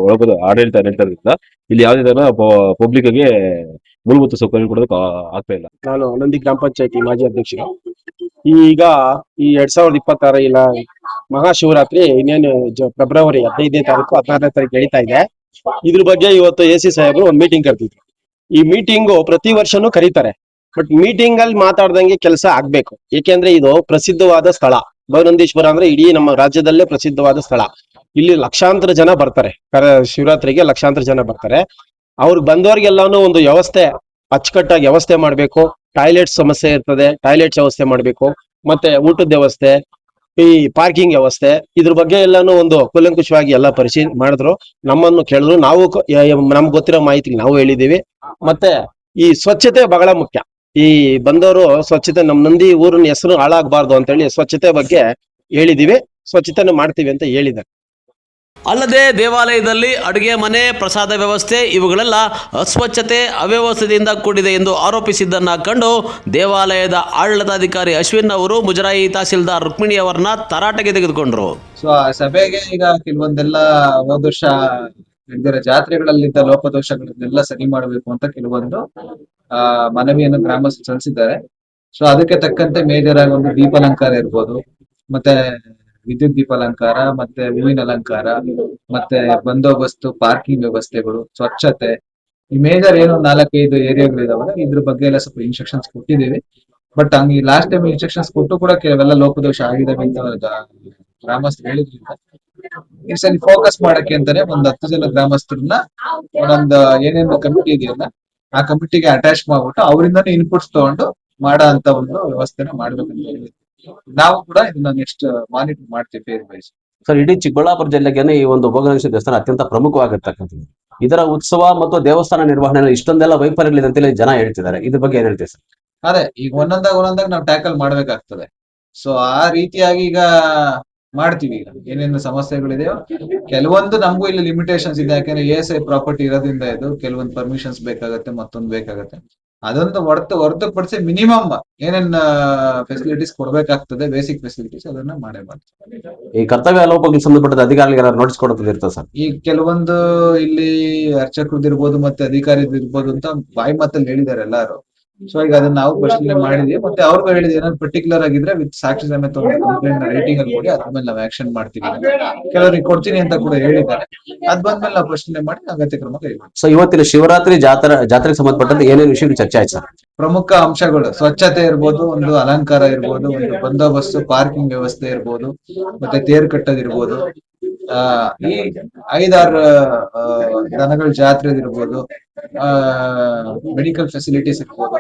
ಒಳಗೋದು ಆಡಳಿತ ನಡೀತಾ ಇರೋದ್ರಿಂದ ಇಲ್ಲಿ ಯಾವುದೇ ತರ ಪಬ್ಲಿಕ್ಗೆ ಮೂಲಭೂತ ಸೌಕರ್ಯ ಕೊಡೋದಕ್ಕೆ ಆಗ್ತಾ ಇಲ್ಲ. ನಾನು ನಂದಿ ಗ್ರಾಮ ಪಂಚಾಯತಿ ಮಾಜಿ ಅಧ್ಯಕ್ಷರು. ಈಗ ಈ 2026 ಇಲ್ಲ ಮಹಾಶಿವರಾತ್ರಿ ಇನ್ನೇನು ಫೆಬ್ರವರಿ 15ನೇ ತಾರೀಕು 16ನೇ ತಾರೀಕು ನಡೀತಾ ಇದೆ. ಇದ್ರ ಬಗ್ಗೆ ಇವತ್ತು AC ಸಾಹೇಬರು ಒಂದು ಮೀಟಿಂಗ್ ಕರೆದಿದ್ರು. ಈ ಮೀಟಿಂಗು ಪ್ರತಿ ವರ್ಷನೂ ಕರೀತಾರೆ, ಬಟ್ ಮೀಟಿಂಗ್ ಅಲ್ಲಿ ಮಾತಾಡ್ದಂಗೆ ಕೆಲಸ ಆಗ್ಬೇಕು. ಏಕೆಂದ್ರೆ ಇದು ಪ್ರಸಿದ್ಧವಾದ ಸ್ಥಳ. ಬೈರಂದೇಶ್ವರ ಅಂದ್ರೆ ಇಡೀ ನಮ್ಮ ರಾಜ್ಯದಲ್ಲೇ ಪ್ರಸಿದ್ಧವಾದ ಸ್ಥಳ. ಇಲ್ಲಿ ಲಕ್ಷಾಂತರ ಜನ ಬರ್ತಾರೆ, ಶಿವರಾತ್ರಿಗೆ ಲಕ್ಷಾಂತರ ಜನ ಬರ್ತಾರೆ. ಅವ್ರಿಗೆ ಬಂದವ್ರಿಗೆಲ್ಲಾನು ಒಂದು ವ್ಯವಸ್ಥೆ, ಅಚ್ಚುಕಟ್ಟಾಗಿ ವ್ಯವಸ್ಥೆ ಮಾಡ್ಬೇಕು. ಟಾಯ್ಲೆಟ್ ಸಮಸ್ಯೆ ಇರ್ತದೆ, ಟಾಯ್ಲೆಟ್ಸ್ ವ್ಯವಸ್ಥೆ ಮಾಡ್ಬೇಕು. ಮತ್ತೆ ಊಟದ ವ್ಯವಸ್ಥೆ, ಈ ಪಾರ್ಕಿಂಗ್ ವ್ಯವಸ್ಥೆ, ಇದ್ರ ಬಗ್ಗೆ ಎಲ್ಲಾನು ಒಂದು ಕೂಲಂಕುಷವಾಗಿ ಎಲ್ಲ ಪರಿಶೀಲನೆ ಮಾಡಿದ್ರು. ನಮ್ಮನ್ನು ಕೇಳಿದ್ರು, ನಾವು ನಮ್ಗೆ ಗೊತ್ತಿರೋ ಮಾಹಿತಿ ನಾವು ಹೇಳಿದೀವಿ. ಮತ್ತೆ ಈ ಸ್ವಚ್ಛತೆ ಬಹಳ ಮುಖ್ಯ. ಈ ಬಂದವರು ಸ್ವಚ್ಛತೆ, ನಮ್ಮ ನಂದಿ ಊರಿನ ಹೆಸರು ಹಾಳಾಗಬಾರ್ದು ಅಂತ ಹೇಳಿ ಸ್ವಚ್ಛತೆ ಬಗ್ಗೆ ಹೇಳಿದೀವಿ. ಸ್ವಚ್ಛತೆಯನ್ನು ಮಾಡ್ತೀವಿ ಅಂತ ಹೇಳಿದ್ದಾರೆ. ಅಲ್ಲದೆ ದೇವಾಲಯದಲ್ಲಿ ಅಡುಗೆ ಮನೆ, ಪ್ರಸಾದ ವ್ಯವಸ್ಥೆ ಇವುಗಳೆಲ್ಲ ಅಸ್ವಚ್ಛತೆ, ಅವ್ಯವಸ್ಥೆಯಿಂದ ಕೂಡಿದೆ ಎಂದು ಆರೋಪಿಸಿದ್ದನ್ನು ಕಂಡು ದೇವಾಲಯದ ಆಡಳಿತಾಧಿಕಾರಿ ಅಶ್ವಿನ್ ಅವರು ಮುಜರಾಯಿ ತಹಸೀಲ್ದಾರ್ ರುಕ್ಮಿಣಿ ಅವರನ್ನ ತರಾಟೆಗೆ ತೆಗೆದುಕೊಂಡ್ರು. ಸೊ ಆ ಸಭೆಗೆ ಈಗ ಕೆಲವೊಂದೆಲ್ಲ ಹೋದ ವರ್ಷ ನಡೆದಿರೋ ಜಾತ್ರೆಗಳಲ್ಲಿದ್ದ ಲೋಪದೋಷಗಳನ್ನೆಲ್ಲ ಸರಿ ಮಾಡಬೇಕು ಅಂತ ಕೆಲವೊಂದು ಮನವಿಯನ್ನು ಗ್ರಾಮಸ್ಥರು ಸಲ್ಲಿಸಿದ್ದಾರೆ. ಸೊ ಅದಕ್ಕೆ ತಕ್ಕಂತೆ ಮೇಜರ್ ಆಗಿ ಒಂದು ದೀಪಾಲಂಕಾರ ಇರ್ಬೋದು, ಮತ್ತೆ ವಿದ್ಯುತ್ ದೀಪಾಲಂಕಾರ, ಮತ್ತೆ ಹೂವಿನ ಅಲಂಕಾರ, ಮತ್ತೆ ಬಂದೋಬಸ್ತು, ಪಾರ್ಕಿಂಗ್ ವ್ಯವಸ್ಥೆಗಳು, ಸ್ವಚ್ಛತೆ, ಈ ಮೇಜರ್ ಏನೋ 4-5 ಏರಿಯಾಗಳಿದಾವಲ್ಲ, ಇದ್ರ ಬಗ್ಗೆ ಎಲ್ಲ ಸ್ವಲ್ಪ ಇನ್ಸ್ಟ್ರಕ್ಷನ್ಸ್ ಕೊಟ್ಟಿದ್ದೀವಿ. ಬಟ್ ಹಂಗೆ ಲಾಸ್ಟ್ ಟೈಮ್ ಇನ್ಸ್ಟ್ರಕ್ಷನ್ಸ್ ಕೊಟ್ಟು ಕೂಡ ಕೆಲವೆಲ್ಲ ಲೋಪದೋಷ ಆಗಿದಾವೆ ಅಂತ ಗ್ರಾಮಸ್ಥರು ಹೇಳಿದ್ರಿಂದ ಈ ಸಲ ಫೋಕಸ್ ಮಾಡಕ್ಕೆ ಅಂತಾನೆ ಒಂದು 10 ಜನ ಗ್ರಾಮಸ್ಥರನ್ನ ಒಂದೊಂದು ಏನೇನು ಕಮಿಟಿ ಇದೆಯಲ್ಲ ಆ ಕಮಿಟಿಗೆ ಅಟ್ಯಾಚ್ ಮಾಡ್ಬಿಟ್ಟು ಅವರಿಂದಾನೇ ಇನ್ಪುಟ್ಸ್ ತಗೊಂಡು ಮಾಡೋ ಅಂತ ಒಂದು ವ್ಯವಸ್ಥೆನ ಮಾಡ್ಬೇಕಂತ ಹೇಳಿದ್ವಿ. ನಾವು ಕೂಡ ಇದನ್ನ ನೆಕ್ಸ್ಟ್ ಮಾನಿಟರ್ ಮಾಡ್ತೀವಿ ಫೇಸ್ ವೈಸ್. ಸರ್, ಇಡೀ ಚಿಕ್ಕಬಳ್ಳಾಪುರ ಜಿಲ್ಲೆಗೆ ಈ ಒಂದು ಭೋಗನಾಥೇಶ್ವರ ದೇವಸ್ಥಾನ ಅತ್ಯಂತ ಪ್ರಮುಖವಾಗಿರ್ತಕ್ಕಂಥದ್ದು. ಇದರ ಉತ್ಸವ ಮತ್ತು ದೇವಸ್ಥಾನ ನಿರ್ವಹಣೆ ಇಷ್ಟೊಂದೆಲ್ಲ ವೈಫಲ್ಯಗಳಿದೆ ಅಂತೇಳಿ ಜನ ಹೇಳ್ತಿದ್ದಾರೆ. ಇದ್ರ ಬಗ್ಗೆ ಏನ್ ಹೇಳ್ತೀವಿ ಸರ್? ಅದೇ ಈಗ ಒಂದೊಂದಾಗ ನಾವು ಟ್ಯಾಕಲ್ ಮಾಡ್ಬೇಕಾಗ್ತದೆ. ಸೊ ಆ ರೀತಿಯಾಗಿ ಈಗ ಮಾಡ್ತೀವಿ. ಈಗ ಏನೇನು ಸಮಸ್ಯೆಗಳಿದೆಯೋ ಕೆಲವೊಂದು ನಮಗೂ ಇಲ್ಲಿ ಲಿಮಿಟೇಷನ್ಸ್ ಇದೆ. ಯಾಕಂದ್ರೆ ASI ಪ್ರಾಪರ್ಟಿ ಇರೋದ್ರಿಂದ ಇದು ಕೆಲವೊಂದು ಪರ್ಮಿಷನ್ಸ್ ಬೇಕಾಗತ್ತೆ, ಮತ್ತೊಂದು ಬೇಕಾಗತ್ತೆ. ಅದೊಂದು ಹೊರತುಪಡಿಸಿ ಮಿನಿಮಮ್ ಏನೇನ್ ಫೆಸಿಲಿಟೀಸ್ ಕೊಡ್ಬೇಕಾಗ್ತದೆ, ಬೇಸಿಕ್ ಫೆಸಿಲಿಟೀಸ್, ಅದನ್ನ ಮಾಡೇ ಮಾಡ್ತೀವಿ. ಈ ಕರ್ತವ್ಯ ಲೋಪಗಳಿಗೆ ಸಂಬಂಧಪಟ್ಟ ಅಧಿಕಾರಿಗಳು ನೋಟಿಸ್ ಕೊಡೋದು ಇರ್ತದೆ ಸರ್. ಈ ಕೆಲವೊಂದು ಇಲ್ಲಿ ಅರ್ಚಕರದ್ದು ಇರ್ಬೋದು, ಮತ್ತೆ ಅಧಿಕಾರಿದ್ದು ಇರ್ಬೋದು ಅಂತ ಬಾಯಿ ಮಾತಲ್ಲಿ ಹೇಳಿದ್ದಾರೆ ಎಲ್ಲಾರು. ಸೊ ಈಗ ಅದನ್ನ ನಾವು ಪರಿಶೀಲನೆ ಮಾಡಿದ್ವಿ, ಮತ್ತೆ ಅವ್ರಿಗೂ ಹೇಳಿದ್ವಿ ಏನಾದ್ರು ಪರ್ಟಿಕ್ಯುಲರ್ ಆಗಿದ್ರೆ ವಿತ್ ಸಾಕ್ಷಿ ಸಮೇತ ಒಂದು ಕಂಪ್ಲೇಂಟ್ ರೈಟಿಂಗ್ ಅಲ್ಲಿ ಕೊಡಿ, ಅದ್ಮೇಲೆ ನಾವು ಆಕ್ಷನ್ ಮಾಡ್ತೀವಿ. ಕೆಲವರಿಗೆ ಕೊಡ್ತೀನಿ ಅಂತ ಕೂಡ ಹೇಳಿದ್ದಾರೆ. ಅದ್ ಬಂದ್ಮೇಲೆ ನಾವು ಪರಿಶೀಲನೆ ಮಾಡಿ ಅಗತ್ಯ ಕ್ರಮ ಕೈಗೊಳ್ತೀವಿ. ಸೊ ಇವತ್ತಿನ ಶಿವರಾತ್ರಿ ಜಾತ್ರೆಗೆ ಸಂಬಂಧಪಟ್ಟಂತೆ ಏನೇನು ವಿಷಯಗಳು ಚರ್ಚೆ ಆಯ್ತು ಸರ್? ಪ್ರಮುಖ ಅಂಶಗಳು ಸ್ವಚ್ಛತೆ ಇರ್ಬೋದು, ಒಂದು ಅಲಂಕಾರ ಇರ್ಬೋದು, ಒಂದು ಬಂದೋಬಸ್ತು, ಪಾರ್ಕಿಂಗ್ ವ್ಯವಸ್ಥೆ ಇರ್ಬೋದು, ಮತ್ತೆ ತೇರು ಕಟ್ಟೋದಿರ್ಬೋದು, ಈ 5-6 ದನಗಳ ಜಾತ್ರೆ ಇರ್ಬೋದು, ಮೆಡಿಕಲ್ ಫೆಸಿಲಿಟೀಸ್ ಇರ್ಬೋದು.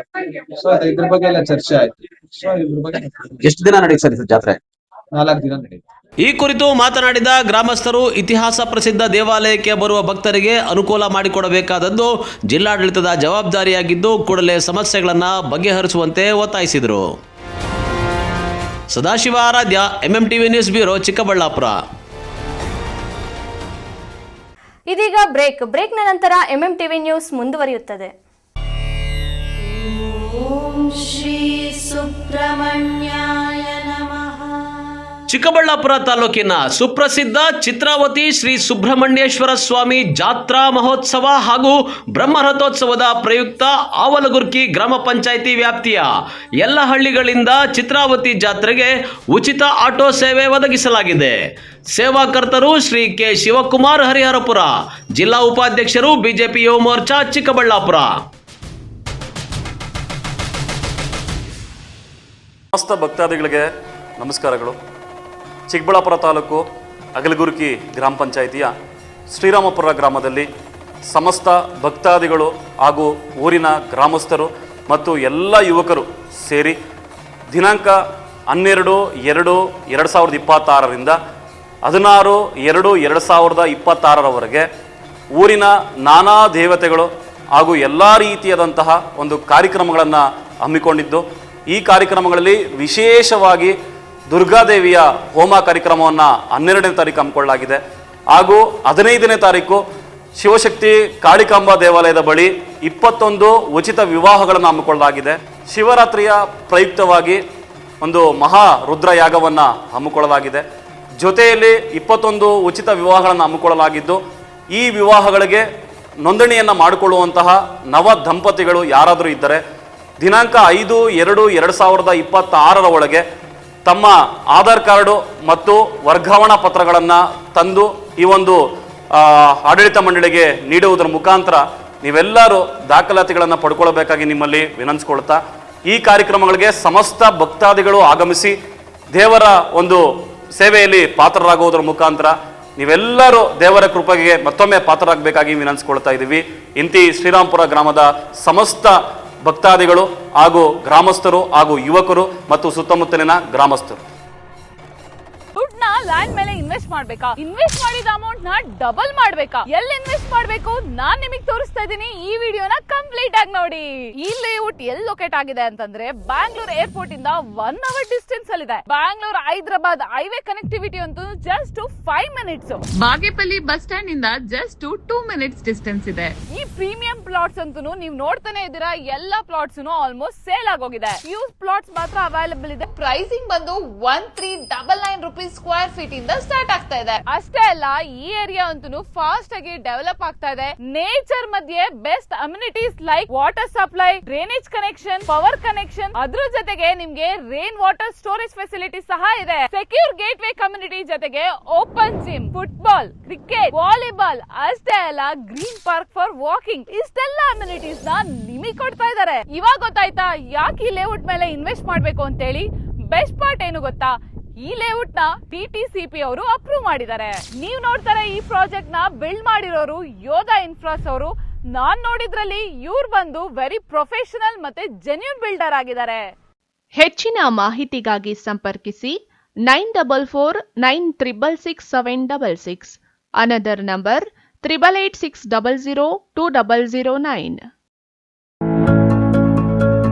ಸೊ ಇದ್ರ ಬಗ್ಗೆ ಎಲ್ಲ ಚರ್ಚೆ ಆಯ್ತು. ಸೊ ಇದ್ರ ಬಗ್ಗೆ ಎಷ್ಟು ದಿನ ನಡೆಯುತ್ತೆ ಸರ್ ಜಾತ್ರೆ? 4 ದಿನ ನಡೆಯುತ್ತೆ. ಈ ಕುರಿತು ಮಾತನಾಡಿದ ಗ್ರಾಮಸ್ಥರು, ಇತಿಹಾಸ ಪ್ರಸಿದ್ಧ ದೇವಾಲಯಕ್ಕೆ ಬರುವ ಭಕ್ತರಿಗೆ ಅನುಕೂಲ ಮಾಡಿಕೊಡಬೇಕಾದದ್ದು ಜಿಲ್ಲಾಡಳಿತದ ಜವಾಬ್ದಾರಿಯಾಗಿದ್ದು ಕೂಡಲೇ ಸಮಸ್ಯೆಗಳನ್ನು ಬಗೆಹರಿಸುವಂತೆ ಒತ್ತಾಯಿಸಿದರು. ಸದಾಶಿವ ಆರಾಧ್ಯ, MMTV ನ್ಯೂಸ್ ಬ್ಯೂರೋ, ಚಿಕ್ಕಬಳ್ಳಾಪುರ. ಇದೀಗ ಬ್ರೇಕ್ನ ನಂತರ MMTV ನ್ಯೂಸ್ ಮುಂದುವರಿಯುತ್ತದೆ. ಓಂ ಶ್ರೀ ಸುಬ್ರಹ್ಮಣ್ಯಾಯ ನಮಃ. ಚಿಕ್ಕಬಳ್ಳಾಪುರ ತಾಲೂಕಿನ ಸುಪ್ರಸಿದ್ಧ ಚಿತ್ರಾವತಿ ಶ್ರೀ ಸುಬ್ರಹ್ಮಣ್ಯೇಶ್ವರ ಸ್ವಾಮಿ ಜಾತ್ರಾ ಮಹೋತ್ಸವ ಹಾಗೂ ಬ್ರಹ್ಮರಥೋತ್ಸವದ ಪ್ರಯುಕ್ತ ಆವಲಗುರ್ಕಿ ಗ್ರಾಮ ಪಂಚಾಯಿತಿ ವ್ಯಾಪ್ತಿಯ ಎಲ್ಲ ಹಳ್ಳಿಗಳಿಂದ ಚಿತ್ರಾವತಿ ಜಾತ್ರೆಗೆ ಉಚಿತ ಆಟೋ ಸೇವೆ ಒದಗಿಸಲಾಗಿದೆ. ಸೇವಾಕರ್ತರು ಶ್ರೀ ಕೆ ಶಿವಕುಮಾರ್, ಹರಿಹರಪುರ. ಜಿಲ್ಲಾ ಉಪಾಧ್ಯಕ್ಷರು ಬಿಜೆಪಿ ಯುವ ಮೋರ್ಚಾ, ಚಿಕ್ಕಬಳ್ಳಾಪುರ. ಸಮಸ್ತ ಭಕ್ತಾದಿಗಳಿಗೆ ನಮಸ್ಕಾರಗಳು. ಚಿಕ್ಕಬಳ್ಳಾಪುರ ತಾಲೂಕು ಅಗಲಗುರ್ಕಿ ಗ್ರಾಮ ಪಂಚಾಯಿತಿಯ ಶ್ರೀರಾಮಪುರ ಗ್ರಾಮದಲ್ಲಿ ಸಮಸ್ತ ಭಕ್ತಾದಿಗಳು ಹಾಗೂ ಊರಿನ ಗ್ರಾಮಸ್ಥರು ಮತ್ತು ಎಲ್ಲ ಯುವಕರು ಸೇರಿ ದಿನಾಂಕ 12/2/2026ರಿಂದ 16/2/2026ರವರೆಗೆ ಊರಿನ ನಾನಾ ದೇವತೆಗಳು ಹಾಗೂ ಎಲ್ಲ ರೀತಿಯಾದಂತಹ ಒಂದು ಕಾರ್ಯಕ್ರಮಗಳನ್ನು ಹಮ್ಮಿಕೊಂಡಿದ್ದು, ಈ ಕಾರ್ಯಕ್ರಮಗಳಲ್ಲಿ ವಿಶೇಷವಾಗಿ ದುರ್ಗಾದೇವಿಯ ಹೋಮ ಕಾರ್ಯಕ್ರಮವನ್ನು 12ನೇ ತಾರೀಕು ಹಮ್ಮಿಕೊಳ್ಳಲಾಗಿದೆ. ಹಾಗೂ 15ನೇ ತಾರೀಕು ಶಿವಶಕ್ತಿ ಕಾಳಿಕಾಂಬಾ ದೇವಾಲಯದ ಬಳಿ 21 ಉಚಿತ ವಿವಾಹಗಳನ್ನು ಹಮ್ಮಿಕೊಳ್ಳಲಾಗಿದೆ. ಶಿವರಾತ್ರಿಯ ಪ್ರಯುಕ್ತವಾಗಿ ಒಂದು ಮಹಾ ರುದ್ರಯಾಗವನ್ನು ಹಮ್ಮಿಕೊಳ್ಳಲಾಗಿದೆ. ಜೊತೆಯಲ್ಲಿ 21 ಉಚಿತ ವಿವಾಹಗಳನ್ನು ಹಮ್ಮಿಕೊಳ್ಳಲಾಗಿದ್ದು, ಈ ವಿವಾಹಗಳಿಗೆ ನೋಂದಣಿಯನ್ನು ಮಾಡಿಕೊಳ್ಳುವಂತಹ ನವ ದಂಪತಿಗಳು ಯಾರಾದರೂ ಇದ್ದರೆ ದಿನಾಂಕ 5/2/2026 ಒಳಗೆ ತಮ್ಮ ಆಧಾರ್ ಕಾರ್ಡು ಮತ್ತು ವರ್ಗಾವಣಾ ಪತ್ರಗಳನ್ನು ತಂದು ಈ ಒಂದು ಆಡಳಿತ ಮಂಡಳಿಗೆ ನೀಡುವುದರ ಮುಖಾಂತರ ನೀವೆಲ್ಲರೂ ದಾಖಲಾತಿಗಳನ್ನು ಪಡ್ಕೊಳ್ಬೇಕಾಗಿ ನಿಮ್ಮಲ್ಲಿ ವಿನಂತಿಸ್ಕೊಳ್ತಾ, ಈ ಕಾರ್ಯಕ್ರಮಗಳಿಗೆ ಸಮಸ್ತ ಭಕ್ತಾದಿಗಳು ಆಗಮಿಸಿ ದೇವರ ಒಂದು ಸೇವೆಯಲ್ಲಿ ಪಾತ್ರರಾಗುವುದರ ಮುಖಾಂತರ ನೀವೆಲ್ಲರೂ ದೇವರ ಕೃಪೆಗೆ ಮತ್ತೊಮ್ಮೆ ಪಾತ್ರರಾಗಬೇಕಾಗಿ ವಿನಂತಿಸ್ಕೊಳ್ತಾ ಇದ್ದೀವಿ. ಇಂತಿ ಶ್ರೀರಾಮಪುರ ಗ್ರಾಮದ ಸಮಸ್ತ ಭಕ್ತಾದಿಗಳು ಹಾಗೂ ಗ್ರಾಮಸ್ಥರು ಹಾಗೂ ಯುವಕರು ಮತ್ತು ಸುತ್ತಮುತ್ತಲಿನ ಗ್ರಾಮಸ್ಥರು. ದುಡ್ಡನ್ನ ಲ್ಯಾಂಡ್ ಮೇಲೆ ಇನ್ವೆಸ್ಟ್ ಮಾಡ್ಬೇಕಾ? ಇನ್ವೆಸ್ಟ್ ಮಾಡಿದ ಅಮೌಂಟ್ ನ ಡಬಲ್ ಮಾಡ್ಬೇಕಾ? ಎಲ್ಲಿ ಇನ್ವೆಸ್ಟ್ ಮಾಡ್ಬೇಕು ನಾನ್ ನಿಮಗೆ ತೋರಿಸ್ತಾ ಇದ್ದೀನಿ. ಈ ವಿಡಿಯೋನ ಕಂಪ್ಲೀಟ್ ಆಗಿ ನೋಡಿ. ಈ ಲೇಔಟ್ ಎಲ್ಲಿ ಲೊಕೇಟ್ ಆಗಿದೆ ಅಂತಂದ್ರೆ ಬ್ಯಾಂಗ್ಳೂರ್ ಏರ್ಪೋರ್ಟ್ ಇಂದ 1 hour ಡಿಸ್ಟೆನ್ಸ್ ಅಲ್ಲಿ ಇದೆ. ಬ್ಯಾಂಗ್ಳೂರ್ ಹೈದರಾಬಾದ್ ಹೈವೇ ಕನೆಕ್ಟಿವಿಟಿ ಅಂತೂ just 5 minutes. Bagepalli bus stand ಇಂದ ಜಸ್ಟ್ 2 minutes ಡಿಸ್ಟೆನ್ಸ್ ಇದೆ. ಈ ಪ್ರೀಮಿಯಂ ಪ್ಲಾಟ್ಸ್ ಅಂತೂ ನೀವು ನೋಡ್ತಾನೆ ಇದ್ದೀರಾ, ಎಲ್ಲಾ ಪ್ಲಾಟ್ಸ್ ಆಲ್ಮೋಸ್ಟ್ ಸೇಲ್ ಆಗೋಗಿದೆ. ಯೂಸ್ ಪ್ಲಾಟ್ಸ್ ಮಾತ್ರ ಅವೈಲೇಬಲ್ ಇದೆ. ಪ್ರೈಸಿಂಗ್ ಬಂದು 1399 rupees ಸ್ಕ್ವೇರ್ ಫೀಟ್ ಇಂದ ಸ್ಟಾರ್ಟ್ ಆಗ್ತಾ ಇದೆ. ಅಷ್ಟೇ ಅಲ್ಲ, ಈ ಏರಿಯಾ ಅಂತೂ ಫಾಸ್ಟ್ ಆಗಿ ಡೆವಲಪ್ ಆಗ್ತಾ ಇದೆ. ನೇಚರ್ ಮಧ್ಯೆ best amenities like water supply, drainage connection, power connection, ಅದ್ರ ಜೊತೆಗೆ ನಿಮ್ಗೆ ರೇನ್ ವಾಟರ್ ಸ್ಟೋರೇಜ್ ಫೆಸಿಲಿಟಿ ಸಹ ಇದೆ. ಸೆಕ್ಯೂರ್ ಗೇಟ್ ವೇ ಕಮ್ಯುನಿಟಿ ಜೊತೆಗೆ open gym, football, cricket, volleyball, ಅಷ್ಟೇ ಅಲ್ಲ ಗ್ರೀನ್ ಪಾರ್ಕ್ ಫಾರ್ ವಾಕಿಂಗ್, ಇಷ್ಟೆಲ್ಲ ಅಮ್ಯುನಿಟೀಸ್ ನ ನಿಮಗೆ ಕೊಡ್ತಾ ಇದ್ದಾರೆ. ಇವಾಗ ಗೊತ್ತಾಯ್ತಾ ಯಾಕೆ ಈ ಲೇಔಟ್ ಮೇಲೆ ಇನ್ವೆಸ್ಟ್ ಮಾಡ್ಬೇಕು ಅಂತ ಹೇಳಿ? ಬೆಸ್ಟ್ ಪಾರ್ಟ್ ಏನು ಗೊತ್ತಾ? ಈ ಲೇಔಟ್ ನ TTCP ಅವರು ಅಪ್ರೂವ್ ಮಾಡಿದ್ದಾರೆ. ನೀವು ನೋಡ್ತಾರೆ ಈ ಪ್ರಾಜೆಕ್ಟ್ ನ ಬಿಲ್ಡ್ ಮಾಡಿರೋರು ಯೋಧಾ ಇನ್ಫ್ರಾಸ್ ಅವರು. ನಾನ್ ನೋಡಿದ್ರಲ್ಲಿ ಇವ್ರು ಬಂದು ವೆರಿ ಪ್ರೊಫೆಷನಲ್ ಮತ್ತೆ ಜೆನ್ಯೂನ್ ಬಿಲ್ಡರ್ ಆಗಿದ್ದಾರೆ. ಹೆಚ್ಚಿನ ಮಾಹಿತಿಗಾಗಿ ಸಂಪರ್ಕಿಸಿ 9449666766. Another number 8886002009.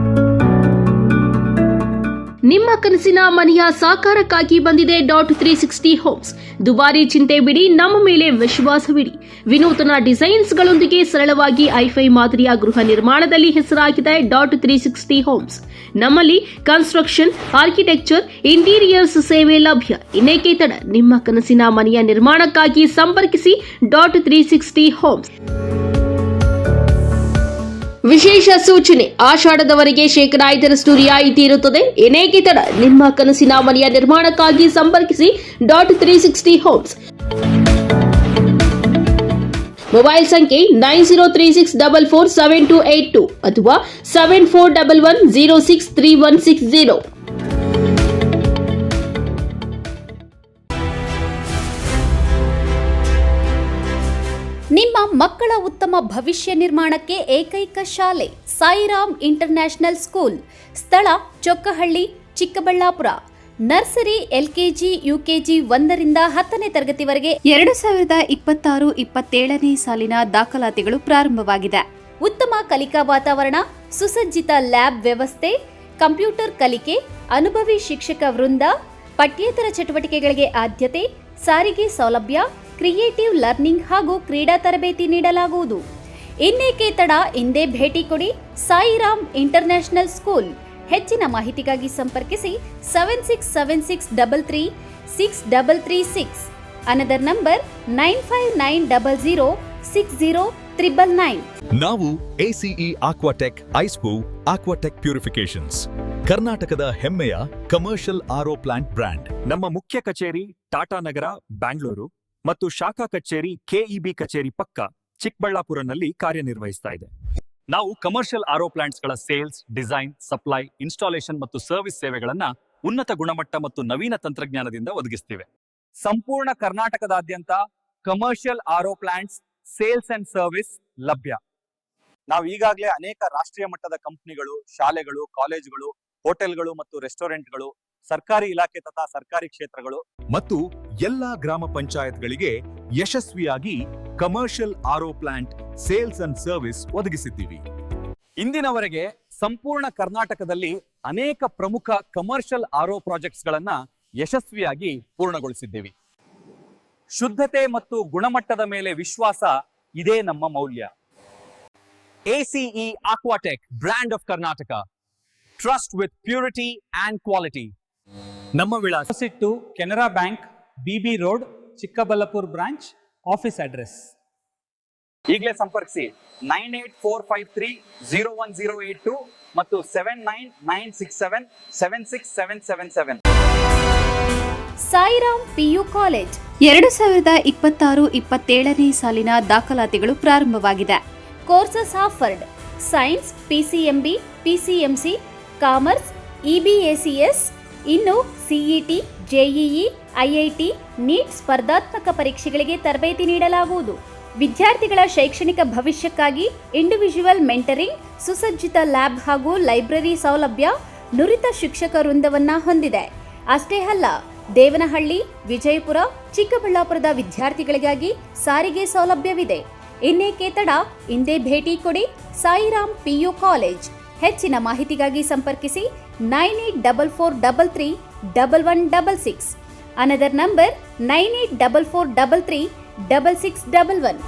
ನಿಮ್ಮ ಕನಸಿನ ಮನೆಯ ಸಾಕಾರಕ್ಕಾಗಿ ಬಂದಿದೆ .360 ಹೋಮ್ಸ್. ದುಬಾರಿ ಚಿಂತೆ ಬಿಡಿ, ನಮ್ಮ ಮೇಲೆ ವಿಶ್ವಾಸವಿಡಿ. ವಿನೂತನ ಡಿಸೈನ್ಸ್ಗಳೊಂದಿಗೆ ಸರಳವಾಗಿ ಐಫೈ ಮಾದರಿಯ ಗೃಹ ನಿರ್ಮಾಣದಲ್ಲಿ ಹೆಸರಾಗಿದೆ .360 ಹೋಮ್ಸ್. ನಮ್ಮಲ್ಲಿ ಕನ್ಸ್ಟ್ರಕ್ಷನ್, ಆರ್ಕಿಟೆಕ್ಚರ್, ಇಂಟೀರಿಯರ್ಸ್ ಸೇವೆ ಲಭ್ಯ. ಇನ್ನೇಕೆ ತಡ, ನಿಮ್ಮ ಕನಸಿನ ಮನೆಯ ನಿರ್ಮಾಣಕ್ಕಾಗಿ ಸಂಪರ್ಕಿಸಿ .360 ಹೋಮ್ಸ್. ವಿಶೇಷ ಸೂಚನೆ, ಆಷಾಢದವರೆಗೆ 5% ರಿಯಾಯಿತಿ ಇರುತ್ತದೆ. ಏನೇಕೆ ತಡ? ನಿಮ್ಮ ಕನಸಿನ ಮನೆಯ ನಿರ್ಮಾಣಕ್ಕಾಗಿ ಸಂಪರ್ಕಿಸಿ .360 ಹೋಮ್ಸ್. ಮೊಬೈಲ್ ಸಂಖ್ಯೆ 9036447282 ಅಥವಾ 7411063160. ನಿಮ್ಮ ಮಕ್ಕಳ ಉತ್ತಮ ಭವಿಷ್ಯ ನಿರ್ಮಾಣಕ್ಕೆ ಏಕೈಕ ಶಾಲೆ ಸಾಯಿರಾಮ್ ಇಂಟರ್ನ್ಯಾಷನಲ್ ಸ್ಕೂಲ್. ಸ್ಥಳ Chokkahalli, Chikkaballapur. Nursery, LKG, UKG 1ರಿಂದ 10ನೇ ತರಗತಿವರೆಗೆ 2026-27ನೇ ಸಾಲಿನ ದಾಖಲಾತಿಗಳು ಪ್ರಾರಂಭವಾಗಿದೆ. ಉತ್ತಮ ಕಲಿಕಾ ವಾತಾವರಣ, ಸುಸಜ್ಜಿತ ಲ್ಯಾಬ್ ವ್ಯವಸ್ಥೆ, ಕಂಪ್ಯೂಟರ್ ಕಲಿಕೆ, ಅನುಭವಿ ಶಿಕ್ಷಕ ವೃಂದ, ಪಠ್ಯೇತರ ಚಟುವಟಿಕೆಗಳಿಗೆ ಆದ್ಯತೆ, ಸಾರಿಗೆ ಸೌಲಭ್ಯ, ಕ್ರಿಯೇಟಿವ್ ಲರ್ನಿಂಗ್ ಹಾಗೂ ಕ್ರೀಡಾ ತರಬೇತಿ ನೀಡಲಾಗುವುದು. ಇನ್ನೇಕೆ ತಡ? ಇಂದೇ ಭೇಟಿ ಕೊಡಿ ಸಾಯಿರಾಮ್ ಇಂಟರ್ನ್ಯಾಷನಲ್ ಸ್ಕೂಲ್. ಹೆಚ್ಚಿನ ಮಾಹಿತಿಗಾಗಿ ಸಂಪರ್ಕಿಸಿ 7676336336. Another number 9590060999. ನಾವು ACE ಆಕ್ವಾಟೆಕ್ ಐಸ್ಪೂ ಆಕ್ವಾಟೆಕ್ ಪ್ಯೂರಿಫಿಕೇಶನ್ಸ್, ಕರ್ನಾಟಕದ ಹೆಮ್ಮೆಯ ಕಮರ್ಷಿಯಲ್ RO ಪ್ಲಾಂಟ್ ಬ್ರ್ಯಾಂಡ್. ನಮ್ಮ ಮುಖ್ಯ ಕಚೇರಿ ಟಾಟಾ ನಗರ, ಬ್ಯಾಂಗ್ಳೂರು ಮತ್ತು ಶಾಖಾ ಕಚೇರಿ KEB ಕಚೇರಿ ಪಕ್ಕ ಚಿಕ್ಕಬಳ್ಳಾಪುರನಲ್ಲಿ ಕಾರ್ಯನಿರ್ವಹಿಸ್ತಾ ಇದೆ. ನಾವು ಕಮರ್ಷಿಯಲ್ RO ಪ್ಲಾಂಟ್ಸ್ಗಳ ಸೇಲ್ಸ್, ಡಿಸೈನ್, ಸಪ್ಲೈ, ಇನ್ಸ್ಟಾಲೇಷನ್ ಮತ್ತು ಸರ್ವಿಸ್ ಸೇವೆಗಳನ್ನ ಉನ್ನತ ಗುಣಮಟ್ಟ ಮತ್ತು ನವೀನ ತಂತ್ರಜ್ಞಾನದಿಂದ ಒದಗಿಸ್ತಿವೆ. ಸಂಪೂರ್ಣ ಕರ್ನಾಟಕದಾದ್ಯಂತ commercial RO plants sales and service ಲಭ್ಯ. ನಾವು ಈಗಾಗಲೇ ಅನೇಕ ರಾಷ್ಟ್ರೀಯ ಮಟ್ಟದ ಕಂಪನಿಗಳು, ಶಾಲೆಗಳು, ಕಾಲೇಜುಗಳು, ಹೋಟೆಲ್ಗಳು ಮತ್ತು ರೆಸ್ಟೋರೆಂಟ್ಗಳು, ಸರ್ಕಾರಿ ಇಲಾಖೆ ತಥಾ ಸರ್ಕಾರಿ ಕ್ಷೇತ್ರಗಳು ಮತ್ತು ಎಲ್ಲಾ ಗ್ರಾಮ ಪಂಚಾಯತ್ಗಳಿಗೆ ಯಶಸ್ವಿಯಾಗಿ commercial RO plant sales and service ಒದಗಿಸಿದ್ದೀವಿ. ಇಂದಿನವರೆಗೆ ಸಂಪೂರ್ಣ ಕರ್ನಾಟಕದಲ್ಲಿ ಅನೇಕ ಪ್ರಮುಖ ಕಮರ್ಷಿಯಲ್ RO ಪ್ರಾಜೆಕ್ಟ್ಸ್ ಗಳನ್ನ ಯಶಸ್ವಿಯಾಗಿ ಪೂರ್ಣಗೊಳಿಸಿದ್ದೀವಿ. ಶುದ್ಧತೆ ಮತ್ತು ಗುಣಮಟ್ಟದ ಮೇಲೆ ವಿಶ್ವಾಸ, ಇದೇ ನಮ್ಮ ಮೌಲ್ಯ. ACE Aquatech, brand of Karnataka. Trust with purity and quality. ನಮ್ಮ ವಿಳಾಸ Canara bank, BB road, Chikkaballapur branch. Office address ಈಗಲೇ ಸಂಪರ್ಕಿಸಿ 9845301082 ಮತ್ತು 7996776777. ಸಾಯಿರಾಮ್ PU ಕಾಲೇಜ್ 2026-27ನೇ ಸಾಲಿನ ದಾಖಲಾತಿಗಳು ಪ್ರಾರಂಭವಾಗಿದೆ. Courses offered: science, PCMB, PCMC, commerce, EBACS. ಇನ್ನು CET, JEE, IIT, ನೀಟ್ ಸ್ಪರ್ಧಾತ್ಮಕ ಪರೀಕ್ಷೆಗಳಿಗೆ ತರಬೇತಿ ನೀಡಲಾಗುವುದು. ವಿದ್ಯಾರ್ಥಿಗಳ ಶೈಕ್ಷಣಿಕ ಭವಿಷ್ಯಕ್ಕಾಗಿ ಇಂಡಿವಿಜುವಲ್ ಮೆಂಟರಿಂಗ್, ಸುಸಜ್ಜಿತ ಲ್ಯಾಬ್ ಹಾಗೂ ಲೈಬ್ರರಿ ಸೌಲಭ್ಯ, ನುರಿತ ಶಿಕ್ಷಕ ವೃಂದವನ್ನ ಹೊಂದಿದೆ. ಅಷ್ಟೇ ಅಲ್ಲ, ದೇವನಹಳ್ಳಿ, ವಿಜಯಪುರ, ಚಿಕ್ಕಬಳ್ಳಾಪುರದ ವಿದ್ಯಾರ್ಥಿಗಳಿಗಾಗಿ ಸಾರಿಗೆ ಸೌಲಭ್ಯವಿದೆ. ಇನ್ನೇಕೆ ತಡ? ಇಂದೇ ಭೇಟಿ ಕೊಡಿ ಸಾಯಿರಾಮ್ PU ಕಾಲೇಜ್. ಹೆಚ್ಚಿನ ಮಾಹಿತಿಗಾಗಿ ಸಂಪರ್ಕಿಸಿ 9844331166. Another number 9844336611.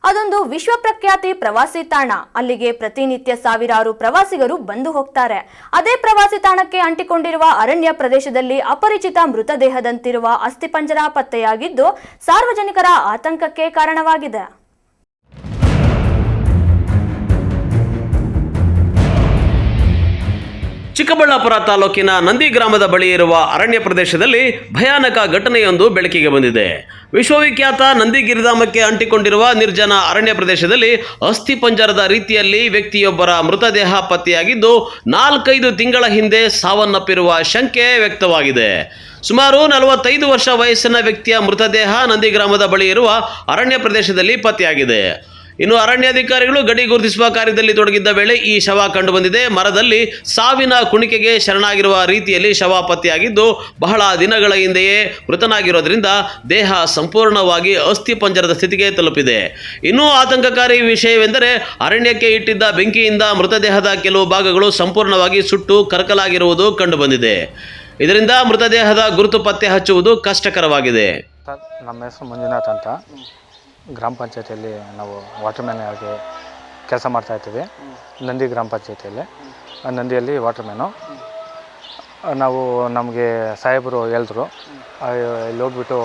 ಅದೊಂದು ವಿಶ್ವಪ್ರಖ್ಯಾತಿ ಪ್ರವಾಸಿ ತಾಣ. ಅಲ್ಲಿಗೆ ಪ್ರತಿನಿತ್ಯ ಸಾವಿರಾರು ಪ್ರವಾಸಿಗರು ಬಂದು ಹೋಗ್ತಾರೆ. ಅದೇ ಪ್ರವಾಸಿ ತಾಣಕ್ಕೆ ಅಂಟಿಕೊಂಡಿರುವ ಅರಣ್ಯ ಪ್ರದೇಶದಲ್ಲಿ ಅಪರಿಚಿತ ಮೃತದೇಹದಂತಿರುವ ಅಸ್ಥಿಪಂಜರ ಪತ್ತೆಯಾಗಿದ್ದು ಸಾರ್ವಜನಿಕರ ಆತಂಕಕ್ಕೆ ಕಾರಣವಾಗಿದೆ. ಚಿಕ್ಕಬಳ್ಳಾಪುರ ತಾಲೂಕಿನ ನಂದಿ ಗ್ರಾಮದ ಬಳಿ ಇರುವ ಅರಣ್ಯ ಪ್ರದೇಶದಲ್ಲಿ ಭಯಾನಕ ಘಟನೆಯೊಂದು ಬೆಳಕಿಗೆ ಬಂದಿದೆ. ವಿಶ್ವವಿಖ್ಯಾತ ನಂದಿ ಗಿರಿಧಾಮಕ್ಕೆ ಅಂಟಿಕೊಂಡಿರುವ ನಿರ್ಜನ ಅರಣ್ಯ ಪ್ರದೇಶದಲ್ಲಿ ಅಸ್ಥಿಪಂಜರದ ರೀತಿಯಲ್ಲಿ ವ್ಯಕ್ತಿಯೊಬ್ಬರ ಮೃತದೇಹ ಪತ್ತೆಯಾಗಿದ್ದು 4-5 ತಿಂಗಳ ಹಿಂದೆ ಸಾವನ್ನಪ್ಪಿರುವ ಶಂಕೆ ವ್ಯಕ್ತವಾಗಿದೆ. ಸುಮಾರು 45 ವರ್ಷ ವಯಸ್ಸಿನ ವ್ಯಕ್ತಿಯ ಮೃತದೇಹ ನಂದಿ ಗ್ರಾಮದ ಬಳಿ ಇರುವ ಅರಣ್ಯ ಪ್ರದೇಶದಲ್ಲಿ ಪತ್ತೆಯಾಗಿದೆ. ಇನ್ನು ಅರಣ್ಯಾಧಿಕಾರಿಗಳು ಗಡಿ ಗುರುತಿಸುವ ಕಾರ್ಯದಲ್ಲಿ ತೊಡಗಿದ್ದ ವೇಳೆ ಈ ಶವ ಕಂಡುಬಂದಿದೆ. ಮರದಲ್ಲಿ ಸಾವಿನ ಕುಣಿಕೆಗೆ ಶರಣಾಗಿರುವ ರೀತಿಯಲ್ಲಿ ಶವ ಪತ್ತೆಯಾಗಿದ್ದು ಬಹಳ ದಿನಗಳ ಹಿಂದೆಯೇ ಮೃತನಾಗಿರೋದ್ರಿಂದ ದೇಹ ಸಂಪೂರ್ಣವಾಗಿ ಅಸ್ಥಿಪಂಜರದ ಸ್ಥಿತಿಗೆ ತಲುಪಿದೆ. ಇನ್ನೂ ಆತಂಕಕಾರಿ ವಿಷಯವೆಂದರೆ ಅರಣ್ಯಕ್ಕೆ ಇಟ್ಟಿದ್ದ ಬೆಂಕಿಯಿಂದ ಮೃತದೇಹದ ಕೆಲವು ಭಾಗಗಳು ಸಂಪೂರ್ಣವಾಗಿ ಸುಟ್ಟು ಕರಕಲಾಗಿರುವುದು ಕಂಡುಬಂದಿದೆ. ಇದರಿಂದ ಮೃತದೇಹದ ಗುರುತು ಪತ್ತೆ ಹಚ್ಚುವುದು ಕಷ್ಟಕರವಾಗಿದೆ. ನಮ್ಮ ಹೆಸರು ಮಂಜುನಾಥ್ ಅಂತ. ಗ್ರಾಮ ಪಂಚಾಯತಿಯಲ್ಲಿ ನಾವು ವಾಟರ್ಮ್ಯಾನ್ ಆಗಿ ಕೆಲಸ ಮಾಡ್ತಾಯಿದ್ದೀವಿ. ನಂದಿ ಗ್ರಾಮ ಪಂಚಾಯತಿಯಲ್ಲಿ, ನಂದಿಯಲ್ಲಿ ವಾಟರ್ಮ್ಯಾನು. ನಾವು ನಮಗೆ ಸಾಹೇಬರು ಹೇಳಿದ್ರು ಇಲ್ಲಿ ಹೋಗ್ಬಿಟ್ಟು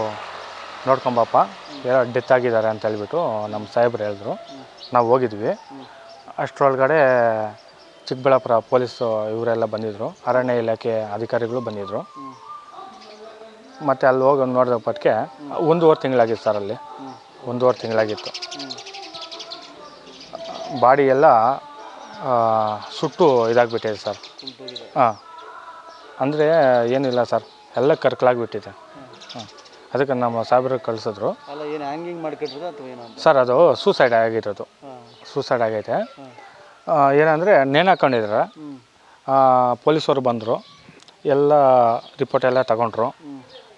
ನೋಡ್ಕೊಂಬಪ್ಪ ಯಾರೋ ಡೆತ್ ಆಗಿದ್ದಾರೆ ಅಂತ ಹೇಳ್ಬಿಟ್ಟು ನಮ್ಮ ಸಾಹೇಬರು ಹೇಳಿದ್ರು. ನಾವು ಹೋಗಿದ್ವಿ. ಅಷ್ಟರೊಳಗಡೆ ಚಿಕ್ಕಬಳ್ಳಾಪುರ ಪೊಲೀಸು ಇವರೆಲ್ಲ ಬಂದಿದ್ದರು, ಅರಣ್ಯ ಇಲಾಖೆ ಅಧಿಕಾರಿಗಳು ಬಂದಿದ್ದರು. ಮತ್ತು ಅಲ್ಲಿ ಹೋಗಿ ನೋಡಿದ ಪಟ್ಟಿಗೆ 1.5 ತಿಂಗಳಾಗಿತ್ತು ಸರ್. ಅಲ್ಲಿ 1.5 ತಿಂಗಳಾಗಿತ್ತು. ಬಾಡಿ ಎಲ್ಲ ಸುಟ್ಟು ಇದಾಗಿಬಿಟ್ಟಿದೆ ಸರ್. ಹಾಂ, ಅಂದರೆ ಏನಿಲ್ಲ ಸರ್, ಎಲ್ಲ ಕರ್ಕಲಾಗಿಬಿಟ್ಟಿದೆ. ಹಾಂ, ಅದಕ್ಕೆ ನಮ್ಮ ಸಾಹೇಬ್ರಿಗೆ ಕಳಿಸಿದ್ರು. ಸರ್ ಅದು ಸೂಸೈಡ್ ಆಗಿರೋದು. ಸೂಸೈಡ್ ಆಗೈತೆ. ಏನಂದರೆ ನೇಣು ಹಾಕ್ಕೊಂಡಿದ್ದಾರೆ. ಪೊಲೀಸವರು ಬಂದರು, ಎಲ್ಲ ರಿಪೋರ್ಟ್ ಎಲ್ಲ ತಗೊಂಡ್ರು,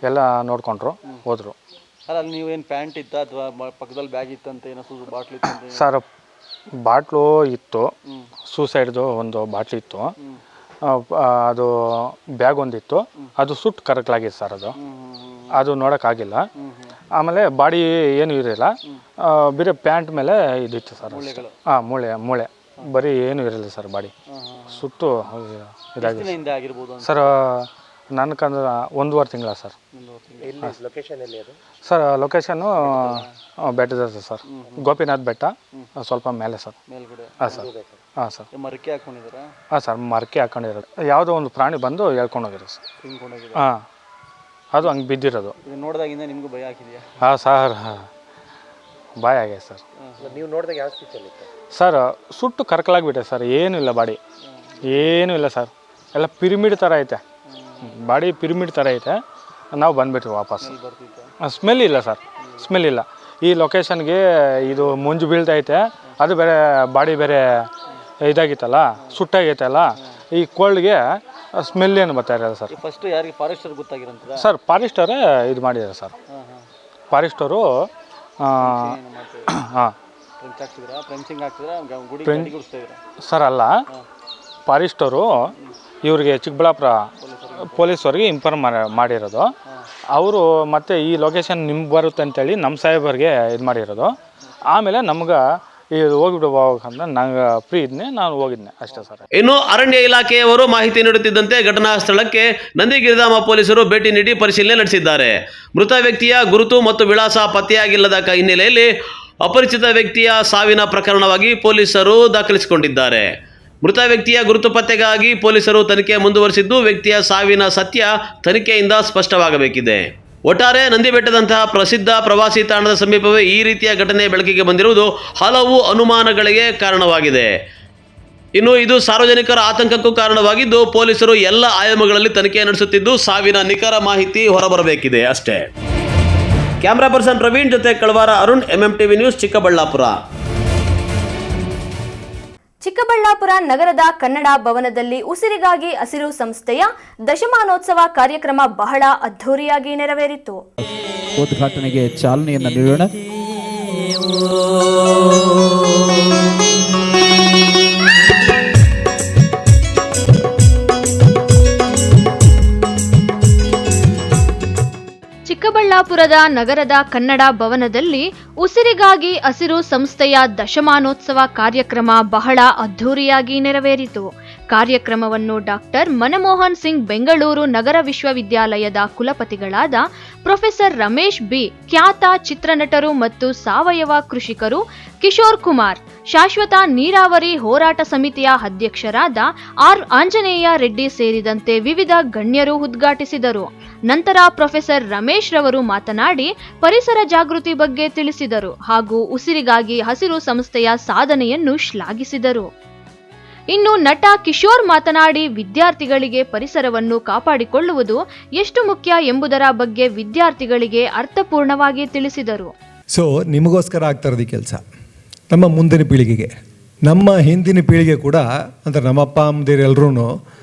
ಎಲ್ಲ ನೋಡ್ಕೊಂಡ್ರು, ಹೋದರು. ಅಲ್ಲಿ ನೀವೇನು ಪ್ಯಾಂಟ್ ಇತ್ತಾ ಅಥವಾ ಪಕ್ಕದಲ್ಲಿ ಬ್ಯಾಗ್ ಇತ್ತಂತ ಏನೋ ಬಾಟ್ಲು ಇತ್ತು? ಸರ್ ಬಾಟ್ಲು ಇತ್ತು, ಸೂಸೈಡ್ದು ಒಂದು ಬಾಟ್ಲು ಇತ್ತು, ಅದು ಬ್ಯಾಗ್ ಒಂದಿತ್ತು, ಅದು ಸುಟ್ಟು ಕರಕಲಾಗಿದೆ ಸರ್. ಅದು ನೋಡೋಕ್ಕಾಗಿಲ್ಲ. ಆಮೇಲೆ ಬಾಡಿ ಏನೂ ಇರಲಿಲ್ಲ, ಬೇರೆ ಪ್ಯಾಂಟ್ ಮೇಲೆ ಇದಿತ್ತು ಸರ್. ಹಾಂ, ಮೂಳೆ ಬರೀ ಏನೂ ಇರಲಿಲ್ಲ ಸರ್. ಬಾಡಿ ಸುಟ್ಟು ಇದಾಗಿದೆ ಸರ್. ನನಗಂದ್ರೆ 1.5 ತಿಂಗಳ ಸರ್. ಸರ್ ಲೊಕೇಶನ್ನು ಬೆಟ್ಟದ ಸರ್, ಗೋಪಿನಾಥ್ ಬೆಟ್ಟ, ಸ್ವಲ್ಪ ಮೇಲೆ ಸರ್. ಹಾಂ ಸರ್. ಹಾಂ ಸರ್. ಮರಕೆ ಹಾಕೊಂಡಿದ್ದೀರಾ? ಹಾಂ ಸರ್, ಮರಕೆ ಹಾಕೊಂಡಿರೋದು. ಯಾವುದೋ ಒಂದು ಪ್ರಾಣಿ ಬಂದು ಹೇಳ್ಕೊಂಡು ಹೋಗಿರೋದು ಸರ್. ಹಾಂ, ಅದು ಹಂಗೆ ಬಿದ್ದಿರೋದು. ನೋಡಿದಾಗಿಂದ ನಿಮಗೂ ಭಯ ಆಗಿದೆಯಾ? ಹಾಂ ಸರ್, ಭಯ ಆಗಿದೆ ಸರ್. ನೀವು ನೋಡಿದಾಗ ಯಾವ ಸ್ಥಿತಿಯಲ್ಲಿತ್ತು ಸರ್? ಸುಟ್ಟು ಕರ್ಕಲಾಗ್ಬಿಟ್ಟೆ ಸರ್. ಏನೂ ಇಲ್ಲ ಬಾಡಿ, ಏನೂ ಇಲ್ಲ ಸರ್. ಎಲ್ಲ ಪಿರಿಮಿಡ್ ಥರ ಐತೆ ಬಾಡಿ, ಪಿರಿಮಿಡ್ ಥರ ಐತೆ. ನಾವು ಬಂದುಬಿಟ್ವಿ ವಾಪಸ್. ಸ್ಮೆಲ್ ಇಲ್ಲ ಸರ್, ಸ್ಮೆಲ್ ಇಲ್ಲ. ಈ ಲೊಕೇಶನ್ಗೆ ಇದು ಮಂಜು ಬೀಳ್ತೈತೆ, ಅದು ಬೇರೆ ಬಾಡಿ ಬೇರೆ ಇದಾಗಿತ್ತಲ್ಲ, ಸುಟ್ಟಾಗೈತಲ್ಲ, ಈ ಕೋಲ್ಡ್ಗೆ ಸ್ಮೆಲ್ ಏನು ಬರ್ತಾ ಇರಲ್ಲ ಸರ್. ಫಸ್ಟ್ ಯಾರಿಗೆ ಫಾರೆಸ್ಟರ್ ಗೊತ್ತಾಗಿರೋಂಥದ್ದು? ಸರ್ ಫಾರೆಸ್ಟರೇ ಇದು ಮಾಡಿದ್ದಾರೆ ಸರ್. ಫಾರೆಸ್ಟರು ಹಾಂ, ಸರ್ ಅಲ್ಲ, ಫಾರೆಸ್ಟರು ಇವ್ರಿಗೆ ಚಿಕ್ಕಬಳ್ಳಾಪುರ ಪೊಲೀಸವ್ರಿಗೆ ಇನ್ಫಾರ್ಮ್ ಮಾಡಿರೋದು. ಅವರು ಮತ್ತೆ ಈ ಲೊಕೇಶನ್ ನಿಮ್ಗೆ ಬರುತ್ತೆ ಅಂತೇಳಿ ನಮ್ಮ ಸಾಹೇಬರಿಗೆ ಇದು ಮಾಡಿರೋದು. ಆಮೇಲೆ ನಮ್ಗೆ ಇದು ಹೋಗ್ಬಿಟ್ಟು ನಂಗೆ ಫ್ರೀ ಇದ್ನೆ, ನಾನು ಹೋಗಿದ್ದೆ ಅಷ್ಟೇ ಸರ್. ಇನ್ನು ಅರಣ್ಯ ಇಲಾಖೆಯವರು ಮಾಹಿತಿ ನೀಡುತ್ತಿದ್ದಂತೆ ಘಟನಾ ಸ್ಥಳಕ್ಕೆ ನಂದಿಗಿರಿಧಾಮ ಪೊಲೀಸರು ಭೇಟಿ ನೀಡಿ ಪರಿಶೀಲನೆ ನಡೆಸಿದ್ದಾರೆ. ಮೃತ ವ್ಯಕ್ತಿಯ ಗುರುತು ಮತ್ತು ವಿಳಾಸ ಪತ್ತೆಯಾಗಿಲ್ಲದ ಹಿನ್ನೆಲೆಯಲ್ಲಿ ಅಪರಿಚಿತ ವ್ಯಕ್ತಿಯ ಸಾವಿನ ಪ್ರಕರಣವಾಗಿ ಪೊಲೀಸರು ದಾಖಲಿಸಿಕೊಂಡಿದ್ದಾರೆ. ಮೃತ ವ್ಯಕ್ತಿಯ ಗುರುತು ಪತ್ತೆಗಾಗಿ ಪೊಲೀಸರು ತನಿಖೆ ಮುಂದುವರಿಸಿದ್ದು, ವ್ಯಕ್ತಿಯ ಸಾವಿನ ಸತ್ಯ ತನಿಖೆಯಿಂದ ಸ್ಪಷ್ಟವಾಗಬೇಕಿದೆ. ಒಟ್ಟಾರೆ ನಂದಿಬೆಟ್ಟದಂತಹ ಪ್ರಸಿದ್ಧ ಪ್ರವಾಸಿ ತಾಣದ ಸಮೀಪವೇ ಈ ರೀತಿಯ ಘಟನೆ ಬೆಳಕಿಗೆ ಬಂದಿರುವುದು ಹಲವು ಅನುಮಾನಗಳಿಗೆ ಕಾರಣವಾಗಿದೆ. ಇನ್ನು ಇದು ಸಾರ್ವಜನಿಕರ ಆತಂಕಕ್ಕೂ ಕಾರಣವಾಗಿದ್ದು, ಪೊಲೀಸರು ಎಲ್ಲ ಆಯಾಮಗಳಲ್ಲಿ ತನಿಖೆ ನಡೆಸುತ್ತಿದ್ದು, ಸಾವಿನ ನಿಖರ ಮಾಹಿತಿ ಹೊರಬರಬೇಕಿದೆ ಅಷ್ಟೇ. ಕ್ಯಾಮ್ರಾ ಪರ್ಸನ್ ಪ್ರವೀಣ್ ಜೊತೆ ಕಳವಾರ ಅರುಣ್, MMTV ನ್ಯೂಸ್, ಚಿಕ್ಕಬಳ್ಳಾಪುರ. ಚಿಕ್ಕಬಳ್ಳಾಪುರ ನಗರದ ಕನ್ನಡ ಭವನದಲ್ಲಿ ಉಸಿರಿಗಾಗಿ ಹಸಿರು ಸಂಸ್ಥೆಯ ದಶಮಾನೋತ್ಸವ ಕಾರ್ಯಕ್ರಮ ಬಹಳ ಅದ್ಧೂರಿಯಾಗಿ ನೆರವೇರಿತು. ಉದ್ಘಾಟನೆಗೆ ಚಾಲನೆಯನ್ನು ನೀಡೋಣ. ಚಿಕ್ಕಬಳ್ಳಾಪುರದ ನಗರದ ಕನ್ನಡ ಭವನದಲ್ಲಿ ಉಸಿರಿಗಾಗಿ ಹಸಿರು ಸಂಸ್ಥೆಯ ದಶಮಾನೋತ್ಸವ ಕಾರ್ಯಕ್ರಮ ಬಹಳ ಅದ್ಧೂರಿಯಾಗಿ ನೆರವೇರಿತು. ಕಾರ್ಯಕ್ರಮವನ್ನು ಡಾಕ್ಟರ್ ಮನಮೋಹನ್ ಸಿಂಗ್ ಬೆಂಗಳೂರು ನಗರ ವಿಶ್ವವಿದ್ಯಾಲಯದ ಕುಲಪತಿಗಳಾದ ಪ್ರೊಫೆಸರ್ ರಮೇಶ್ ಬಿ, ಖ್ಯಾತ ಚಿತ್ರನಟರು ಮತ್ತು ಸಾವಯವ ಕೃಷಿಕರು ಕಿಶೋರ್ ಕುಮಾರ್, ಶಾಶ್ವತ ನೀರಾವರಿ ಹೋರಾಟ ಸಮಿತಿಯ ಅಧ್ಯಕ್ಷರಾದ ಆರ್ ಆಂಜನೇಯ ರೆಡ್ಡಿ ಸೇರಿದಂತೆ ವಿವಿಧ ಗಣ್ಯರು ಉದ್ಘಾಟಿಸಿದರು. ನಂತರ ಪ್ರೊಫೆಸರ್ ರಮೇಶ್ ರವರು ಮಾತನಾಡಿ ಪರಿಸರ ಜಾಗೃತಿ ಬಗ್ಗೆ ತಿಳಿಸಿದರು ಹಾಗೂ ಉಸಿರಿಗಾಗಿ ಹಸಿರು ಸಂಸ್ಥೆಯ ಸಾಧನೆಯನ್ನು ಶ್ಲಾಘಿಸಿದರು. ಇನ್ನು ನಟ ಕಿಶೋರ್ ಮಾತನಾಡಿ ವಿದ್ಯಾರ್ಥಿಗಳಿಗೆ ಪರಿಸರವನ್ನು ಕಾಪಾಡಿಕೊಳ್ಳುವುದು ಎಷ್ಟು ಮುಖ್ಯ ಎಂಬುದರ ಬಗ್ಗೆ ವಿದ್ಯಾರ್ಥಿಗಳಿಗೆ ಅರ್ಥಪೂರ್ಣವಾಗಿ ತಿಳಿಸಿದರು. ಸೊ ನಿಮಗೋಸ್ಕರ ಆಗ್ತಾ ಇರೋದು ಕೆಲಸ ನಮ್ಮ ಮುಂದಿನ ಪೀಳಿಗೆಗೆ, ನಮ್ಮ ಹಿಂದಿನ ಪೀಳಿಗೆ ಕೂಡ ಅಂದರೆ ನಮ್ಮ ಅಪ್ಪ ಅಮ್ಮದಿರೆಲ್ಲರೂ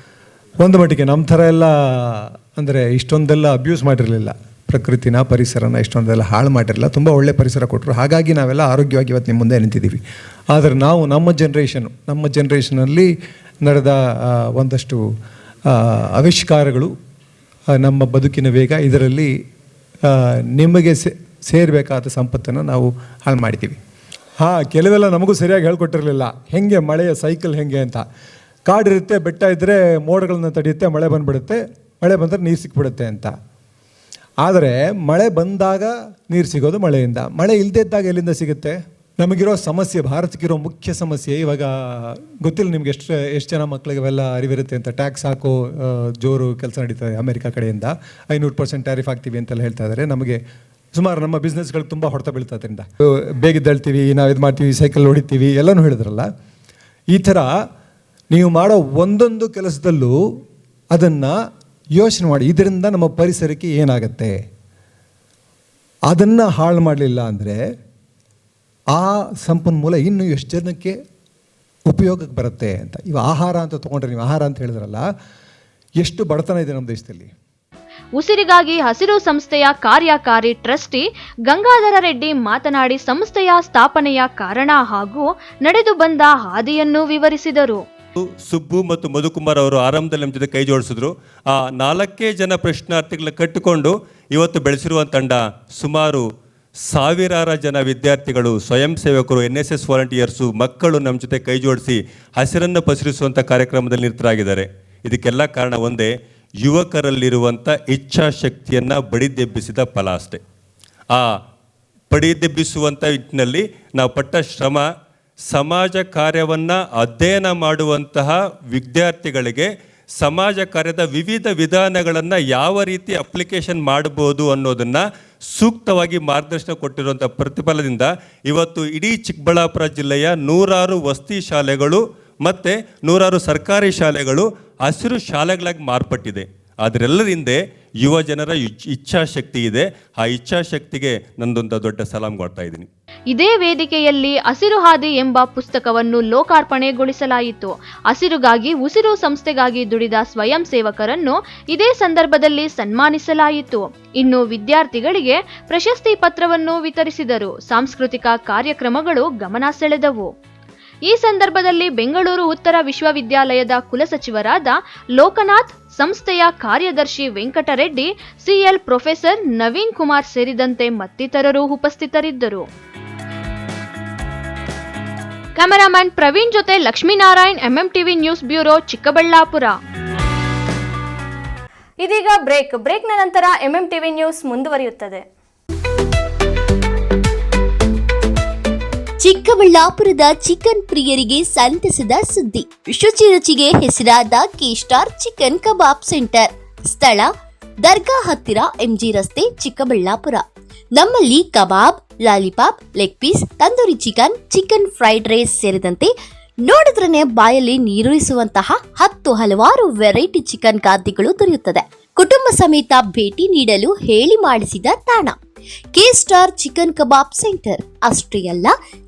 ಒಂದು ಮಟ್ಟಿಗೆ ನಮ್ಮ ಥರ ಎಲ್ಲ ಅಂದರೆ ಇಷ್ಟೊಂದೆಲ್ಲ ಅಬ್ಯೂಸ್ ಮಾಡಿರಲಿಲ್ಲ, ಪ್ರಕೃತಿನ ಪರಿಸರನ ಇಷ್ಟೊಂದೆಲ್ಲ ಹಾಳು ಮಾಡಿರಲಿಲ್ಲ, ತುಂಬ ಒಳ್ಳೆ ಪರಿಸರ ಕೊಟ್ಟರು. ಹಾಗಾಗಿ ನಾವೆಲ್ಲ ಆರೋಗ್ಯವಾಗಿ ಇವತ್ತು ನಿಮ್ಮ ಮುಂದೆ ನಿಂತಿದ್ದೀವಿ. ಆದರೆ ನಾವು ನಮ್ಮ ಜನ್ರೇಷನಲ್ಲಿ ನಡೆದ ಒಂದಷ್ಟು ಆವಿಷ್ಕಾರಗಳು, ನಮ್ಮ ಬದುಕಿನ ವೇಗ, ಇದರಲ್ಲಿ ನಿಮಗೆ ಸೇರಬೇಕಾದ ಸಂಪತ್ತನ್ನು ನಾವು ಹಾಳು ಮಾಡಿದ್ದೀವಿ. ಕೆಲವೆಲ್ಲ ನಮಗೂ ಸರಿಯಾಗಿ ಹೇಳ್ಕೊಟ್ಟಿರಲಿಲ್ಲ, ಹೆಂಗೆ ಮಳೆಯ ಸೈಕಲ್ ಹೆಂಗೆ ಅಂತ. ಕಾಡಿರುತ್ತೆ, ಬೆಟ್ಟ ಇದ್ದರೆ ಮೋಡಗಳನ್ನ ತಡೆಯುತ್ತೆ, ಮಳೆ ಬಂದುಬಿಡುತ್ತೆ, ಮಳೆ ಬಂದರೆ ನೀರು ಸಿಕ್ಬಿಡುತ್ತೆ ಅಂತ. ಆದರೆ ಮಳೆ ಬಂದಾಗ ನೀರು ಸಿಗೋದು ಮಳೆಯಿಂದ, ಮಳೆ ಇಲ್ಲದೇ ಇದ್ದಾಗ ಎಲ್ಲಿಂದ ಸಿಗುತ್ತೆ? ನಮಗಿರೋ ಸಮಸ್ಯೆ, ಭಾರತಕ್ಕಿರೋ ಮುಖ್ಯ ಸಮಸ್ಯೆ, ಇವಾಗ ಗೊತ್ತಿಲ್ಲ ನಿಮ್ಗೆ ಎಷ್ಟು ಜನ ಮಕ್ಕಳಿಗೆ ಅವೆಲ್ಲ ಅರಿವಿರುತ್ತೆ ಅಂತ. ಟ್ಯಾಕ್ಸ್ ಹಾಕೋ ಜೋರು ಕೆಲಸ ನಡೀತದೆ ಅಮೆರಿಕ ಕಡೆಯಿಂದ. 500% ಟ್ಯಾರಿಫ್ ಹಾಕ್ತೀವಿ ಅಂತೆಲ್ಲ ಹೇಳ್ತಾ ಇದ್ದಾರೆ. ನಮಗೆ ಸುಮಾರು ನಮ್ಮ ಬಿಸ್ನೆಸ್ಗಳಿಗೆ ತುಂಬ ಹೊಡೆತ ಬೀಳ್ತಾ ಅದರಿಂದ. ಬೇಗಿದ್ದಳ್ತೀವಿ, ನಾವು ಇದು ಮಾಡ್ತೀವಿ, ಸೈಕಲ್ ಹೊಡಿತೀವಿ, ಎಲ್ಲನೂ ಹೇಳಿದ್ರಲ್ಲ. ಈ ಥರ ನೀವು ಮಾಡೋ ಒಂದೊಂದು ಕೆಲಸದಲ್ಲೂ ಅದನ್ನು ಯೋಚನೆ ಮಾಡಿ, ಇದರಿಂದ ನಮ್ಮ ಪರಿಸರಕ್ಕೆ ಏನಾಗತ್ತೆ. ಅದನ್ನು ಹಾಳು ಮಾಡಲಿಲ್ಲ ಅಂದರೆ ಆ ಸಂಪನ್ಮೂಲ ಇನ್ನೂ ಎಷ್ಟು ಜನಕ್ಕೆ ಉಪಯೋಗಕ್ಕೆ ಬರುತ್ತೆ ಅಂತ. ಇವು ಆಹಾರ ಅಂತ ತೊಗೊಂಡ್ರೆ, ನೀವು ಆಹಾರ ಅಂತ ಹೇಳಿದ್ರಲ್ಲ, ಎಷ್ಟು ಬಡತನ ಇದೆ ನಮ್ಮ ದೇಶದಲ್ಲಿ. ಉಸಿರಿಗಾಗಿ ಹಸಿರು ಸಂಸ್ಥೆಯ ಕಾರ್ಯಕಾರಿ ಟ್ರಸ್ಟಿ ಗಂಗಾಧರ ರೆಡ್ಡಿ ಮಾತನಾಡಿ ಸಂಸ್ಥೆಯ ಸ್ಥಾಪನೆಯ ಕಾರಣ ಹಾಗೂ ನಡೆದು ಬಂದ ಹಾದಿಯನ್ನು ವಿವರಿಸಿದರು. ಸುಬ್ಬು ಮತ್ತು ಮಧುಕುಮಾರ್ ಅವರು ಆರಂಭದಲ್ಲಿ ನಮ್ಮ ಜೊತೆ ಕೈ ಜೋಡಿಸಿದ್ರು. ಆ 4 ಜನ ಪ್ರಶ್ನಾರ್ಥಿಗಳ ಕಟ್ಟಿಕೊಂಡು ಇವತ್ತು ಬೆಳೆಸಿರುವ ತಂಡ ಸುಮಾರು ಸಾವಿರಾರು ಜನ ವಿದ್ಯಾರ್ಥಿಗಳು, ಸ್ವಯಂ ಸೇವಕರು, NSS ವಾಲಂಟಿಯರ್ಸು, ಮಕ್ಕಳು ನಮ್ಮ ಜೊತೆ ಕೈ ಜೋಡಿಸಿ ಹಸಿರನ್ನು ಪಸರಿಸುವಂಥ ಕಾರ್ಯಕ್ರಮದಲ್ಲಿ ನಿರತರಾಗಿದ್ದಾರೆ. ಇದಕ್ಕೆಲ್ಲ ಕಾರಣ ಒಂದೇ, ಯುವಕರಲ್ಲಿರುವಂಥ ಇಚ್ಛಾಶಕ್ತಿಯನ್ನು ಬಡಿದೆಬ್ಬಿಸಿದ ಫಲ ಅಷ್ಟೆ. ಆ ಬಡಿದೆಬ್ಬಿಸುವಂಥ ನಿಟ್ಟಿನಲ್ಲಿ ನಾವು ಪಟ್ಟ ಶ್ರಮ, ಸಮಾಜ ಕಾರ್ಯವನ್ನು ಅಧ್ಯಯನ ಮಾಡುವಂತಹ ವಿದ್ಯಾರ್ಥಿಗಳಿಗೆ ಸಮಾಜ ಕಾರ್ಯದ ವಿವಿಧ ವಿಧಾನಗಳನ್ನು ಯಾವ ರೀತಿ ಅಪ್ಲಿಕೇಶನ್ ಮಾಡ್ಬೋದು ಅನ್ನೋದನ್ನು ಸೂಕ್ತವಾಗಿ ಮಾರ್ಗದರ್ಶನ ಕೊಟ್ಟಿರುವಂಥ ಪ್ರತಿಫಲದಿಂದ ಇವತ್ತು ಇಡೀ ಚಿಕ್ಕಬಳ್ಳಾಪುರ ಜಿಲ್ಲೆಯ 100 ವಸತಿ ಶಾಲೆಗಳು ಮತ್ತು 100 ಸರ್ಕಾರಿ ಶಾಲೆಗಳು ಹಸಿರು ಶಾಲೆಗಳಾಗಿ ಮಾರ್ಪಟ್ಟಿದೆ. ಅದರೆಲ್ಲರಿಂದ ಯುವ ಜನರ ಇಚ್ಛಾಶಕ್ತಿ ಇದೆ. ಆ ಇಚ್ಛಾಶಕ್ತಿಗೆ ನಂದೊಂದು ದೊಡ್ಡ ಸಲಾಂ ಕೊಡ್ತಾ ಇದ್ದೀನಿ. ಇದೇ ವೇದಿಕೆಯಲ್ಲಿ ಹಸಿರು ಹಾದಿ ಎಂಬ ಪುಸ್ತಕವನ್ನು ಲೋಕಾರ್ಪಣೆಗೊಳಿಸಲಾಯಿತು. ಹಸಿರುಗಾಗಿ ಉಸಿರು ಸಂಸ್ಥೆಗಾಗಿ ದುಡಿದ ಸ್ವಯಂ ಸೇವಕರನ್ನು ಇದೇ ಸಂದರ್ಭದಲ್ಲಿ ಸನ್ಮಾನಿಸಲಾಯಿತು. ಇನ್ನು ವಿದ್ಯಾರ್ಥಿಗಳಿಗೆ ಪ್ರಶಸ್ತಿ ಪತ್ರವನ್ನು ವಿತರಿಸಿದರು. ಸಾಂಸ್ಕೃತಿಕ ಕಾರ್ಯಕ್ರಮಗಳು ಗಮನ ಸೆಳೆದವು. ಈ ಸಂದರ್ಭದಲ್ಲಿ ಬೆಂಗಳೂರು ಉತ್ತರ ವಿಶ್ವವಿದ್ಯಾಲಯದ ಕುಲಸಚಿವರಾದ ಲೋಕನಾಥ್, ಸಂಸ್ಥೆಯ ಕಾರ್ಯದರ್ಶಿ ವೆಂಕಟರೆಡ್ಡಿ, ಸಿಎಲ್ ಪ್ರೊಫೆಸರ್ ನವೀನ್ ಕುಮಾರ್ ಸೇರಿದಂತೆ ಮತ್ತಿತರರು ಉಪಸ್ಥಿತರಿದ್ದರು. ಕ್ಯಾಮರಾಮನ್ ಪ್ರವೀಣ್ ಜೊತೆ Lakshminarayan, MMTV news bureau, Chikkaballapur. ಇದೀಗ ಬ್ರೇಕ್ನ ನಂತರ MMTV ನ್ಯೂಸ್ ಮುಂದುವರಿಯುತ್ತದೆ. ಚಿಕ್ಕಬಳ್ಳಾಪುರದ ಚಿಕನ್ ಪ್ರಿಯರಿಗೆ ಸಂತಸದ ಸುದ್ದಿ. ಶುಚಿ ರುಚಿಗೆ ಹೆಸರಾದ ಕೆ-ಸ್ಟಾರ್ ಚಿಕನ್ ಕಬಾಬ್ ಸೆಂಟರ್. ಸ್ಥಳ ದರ್ಗಾ ಹತ್ತಿರ, MG ರಸ್ತೆ, ಚಿಕ್ಕಬಳ್ಳಾಪುರ. ನಮ್ಮಲ್ಲಿ kebab, lollipop, leg piece, tandoori chicken, chicken fried rice ಸೇರಿದಂತೆ ನೋಡಿದ್ರನೆ ಬಾಯಲ್ಲಿ ನೀರೂರಿಸುವಂತಹ 10 ಹಲವಾರು ವೆರೈಟಿ ಚಿಕನ್ ಖಾದ್ಯಗಳು ದೊರೆಯುತ್ತದೆ. ಕುಟುಂಬ ಸಮೇತ ಭೇಟಿ ನೀಡಲು ಹೇಳಿ ಮಾಡಿಸಿದ ತಾಣ ಕೆ-ಸ್ಟಾರ್ ಚಿಕನ್ ಕಬಾಬ್ ಸೆಂಟರ್. ಅಷ್ಟೇ ಅಲ್ಲ,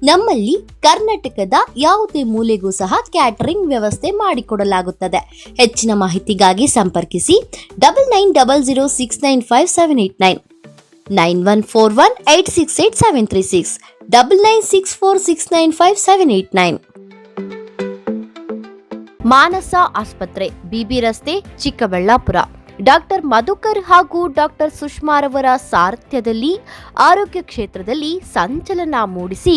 ನಮ್ಮಲ್ಲಿ ಕರ್ನಾಟಕದ ಯಾವುದೇ ಮೂಲೆಗೂ ಸಹ ಕ್ಯಾಟರಿಂಗ್ ವ್ಯವಸ್ಥೆ ಮಾಡಿಕೊಡಲಾಗುತ್ತದೆ. ಹೆಚ್ಚಿನ ಮಾಹಿತಿಗಾಗಿ ಸಂಪರ್ಕಿಸಿ 9900695789, 9141868736, 9964695789. ಮಾನಸ ಆಸ್ಪತ್ರೆ, BB ರಸ್ತೆ, ಚಿಕ್ಕಬಳ್ಳಾಪುರ. ಡಾಕ್ಟರ್ ಮಧುಕರ್ ಹಾಗೂ ಡಾಕ್ಟರ್ ಸುಷ್ಮಾರವರ ಸಾರಥ್ಯದಲ್ಲಿ ಆರೋಗ್ಯ ಕ್ಷೇತ್ರದಲ್ಲಿ ಸಂಚಲನ ಮೂಡಿಸಿ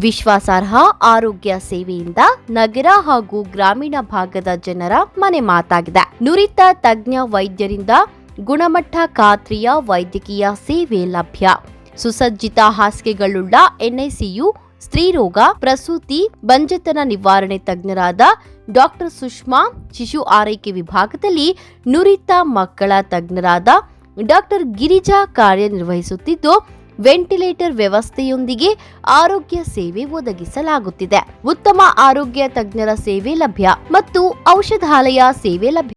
ವಿಶ್ವಾಸಾರ್ಹ ಆರೋಗ್ಯ ಸೇವೆಯಿಂದ ನಗರ ಹಾಗೂ ಗ್ರಾಮೀಣ ಭಾಗದ ಜನರ ಮನೆ ಮಾತಾಗಿದೆ. ನುರಿತ ತಜ್ಞ ವೈದ್ಯರಿಂದ ಗುಣಮಟ್ಟ ಖಾತ್ರಿಯ ವೈದ್ಯಕೀಯ ಸೇವೆ ಲಭ್ಯ. ಸುಸಜ್ಜಿತ ಹಾಸಿಗೆಗಳುಳ್ಳ NICU, ಸ್ತ್ರೀರೋಗ, ಪ್ರಸೂತಿ, ಬಂಜೆತನ ನಿವಾರಣೆ ತಜ್ಞರಾದ ಡಾಕ್ಟರ್ ಸುಷ್ಮಾ, ಶಿಶು ಆರೈಕೆ ವಿಭಾಗದಲ್ಲಿ ನುರಿತ ಮಕ್ಕಳ ತಜ್ಞರಾದ ಡಾಕ್ಟರ್ ಗಿರಿಜಾ ಕಾರ್ಯನಿರ್ವಹಿಸುತ್ತಿದ್ದು, ವೆಂಟಿಲೇಟರ್ ವ್ಯವಸ್ಥೆಯೊಂದಿಗೆ ಆರೋಗ್ಯ ಸೇವೆ ಒದಗಿಸಲಾಗುತ್ತಿದೆ. ಉತ್ತಮ ಆರೋಗ್ಯ ತಜ್ಞರ ಸೇವೆ ಲಭ್ಯ ಮತ್ತು ಔಷಧಾಲಯ ಸೇವೆ ಲಭ್ಯ.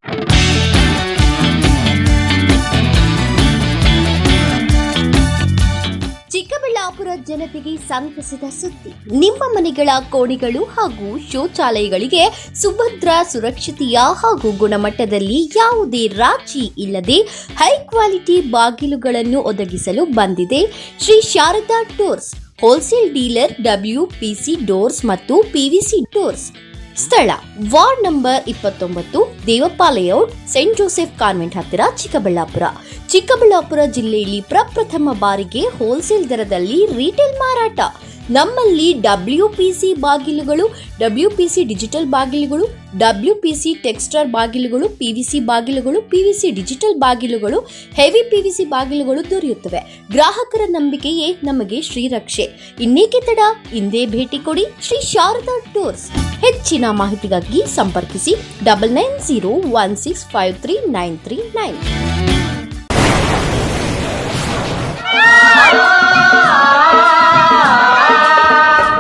ಚಿಕ್ಕಬಳ್ಳಾಪುರ ಜನತೆಗೆ ಸಂತಸದ ಸುದ್ದಿ. ನಿಮ್ಮ ಮನೆಗಳ ಕೋಣೆಗಳು ಹಾಗೂ ಶೌಚಾಲಯಗಳಿಗೆ ಸುಭದ್ರ, ಸುರಕ್ಷತೆಯ ಹಾಗೂ ಗುಣಮಟ್ಟದಲ್ಲಿ ಯಾವುದೇ ರಾಜಿ ಇಲ್ಲದೆ ಹೈ ಕ್ವಾಲಿಟಿ ಬಾಗಿಲುಗಳನ್ನು ಒದಗಿಸಲು ಬಂದಿದೆ Shri Sharada doors, wholesale dealer, WPC doors ಮತ್ತು PVC ಡೋರ್ಸ್. ಸ್ಥಳ ward number 29, Devappa layout, saint Joseph convent ಹತ್ತಿರ, ಚಿಕ್ಕಬಳ್ಳಾಪುರ. ಚಿಕ್ಕಬಳ್ಳಾಪುರ ಜಿಲ್ಲೆಯಲ್ಲಿ ಪ್ರಪ್ರಥಮ ಬಾರಿಗೆ ಹೋಲ್ಸೇಲ್ ದರದಲ್ಲಿ ರಿಟೇಲ್ ಮಾರಾಟ. ನಮ್ಮಲ್ಲಿ WPC ಬಾಗಿಲುಗಳು, WPC ಡಿಜಿಟಲ್ ಬಾಗಿಲುಗಳು, WPC ಟೆಕ್ಸ್ಚರ್ ಬಾಗಿಲುಗಳು, PVC ಬಾಗಿಲುಗಳು, PVC ಡಿಜಿಟಲ್ ಬಾಗಿಲುಗಳು, ಹೆವಿ PVC ಬಾಗಿಲುಗಳು ದೊರೆಯುತ್ತವೆ. ಗ್ರಾಹಕರ ನಂಬಿಕೆಯೇ ನಮಗೆ ಶ್ರೀರಕ್ಷೆ. ಇನ್ನೇಕೆ ತಡ, ಇಂದೇ ಭೇಟಿ ಕೊಡಿ ಶ್ರೀ ಶಾರದಾ ಟೂರ್ಸ್. ಹೆಚ್ಚಿನ ಮಾಹಿತಿಗಾಗಿ ಸಂಪರ್ಕಿಸಿ 9901653939.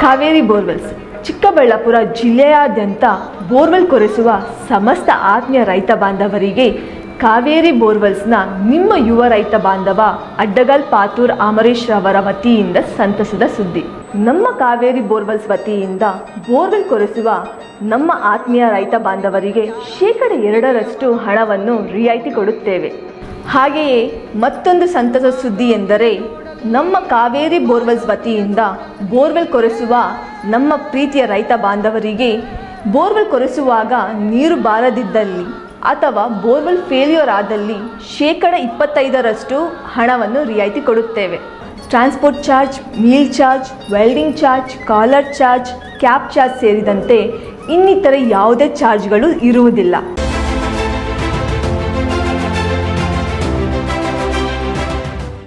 ಕಾವೇರಿ ಬೋರ್ವೆಲ್ಸ್ ಚಿಕ್ಕಬಳ್ಳಾಪುರ ಜಿಲ್ಲೆಯಾದ್ಯಂತ ಬೋರ್ವೆಲ್ ಕೊರೆಸುವ ಸಮಸ್ತ ಆತ್ಮೀಯ ರೈತ ಬಾಂಧವರಿಗೆ ಕಾವೇರಿ ಬೋರ್ವೆಲ್ಸ್ನ ನಿಮ್ಮ ಯುವ ರೈತ ಬಾಂಧವ ಅಡ್ಡಗಲ್ ಪಾತೂರ್ ಅಮರೇಶ್ ರವರ ವತಿಯಿಂದ ಸಂತಸದ ಸುದ್ದಿ. ನಮ್ಮ ಕಾವೇರಿ ಬೋರ್ವೆಲ್ಸ್ ವತಿಯಿಂದ ಬೋರ್ವೆಲ್ ಕೊರೆಸುವ ನಮ್ಮ ಆತ್ಮೀಯ ರೈತ ಬಾಂಧವರಿಗೆ 2% ಹಣವನ್ನು ರಿಯಾಯಿತಿ ಕೊಡುತ್ತೇವೆ. ಹಾಗೆಯೇ ಮತ್ತೊಂದು ಸಂತಸ ಸುದ್ದಿ ಎಂದರೆ ನಮ್ಮ ಕಾವೇರಿ ಬೋರ್ವೆಲ್ಸ್ ವತಿಯಿಂದ ಬೋರ್ವೆಲ್ ಕೊರೆಸುವ ನಮ್ಮ ಪ್ರೀತಿಯ ರೈತ ಬಾಂಧವರಿಗೆ ಬೋರ್ವೆಲ್ ಕೊರೆಸುವಾಗ ನೀರು ಬಾರದಿದ್ದಲ್ಲಿ ಅಥವಾ ಬೋರ್ವೆಲ್ ಫೇಲ್ಯೂರ್ ಆದಲ್ಲಿ 25% ಹಣವನ್ನು ರಿಯಾಯಿತಿ ಕೊಡುತ್ತೇವೆ. Transport charge, meal charge, welding charge, collar charge, cab charge ಸೇರಿದಂತೆ ಇನ್ನಿತರೆ ಯಾವುದೇ ಚಾರ್ಜ್ಗಳು ಇರುವುದಿಲ್ಲ.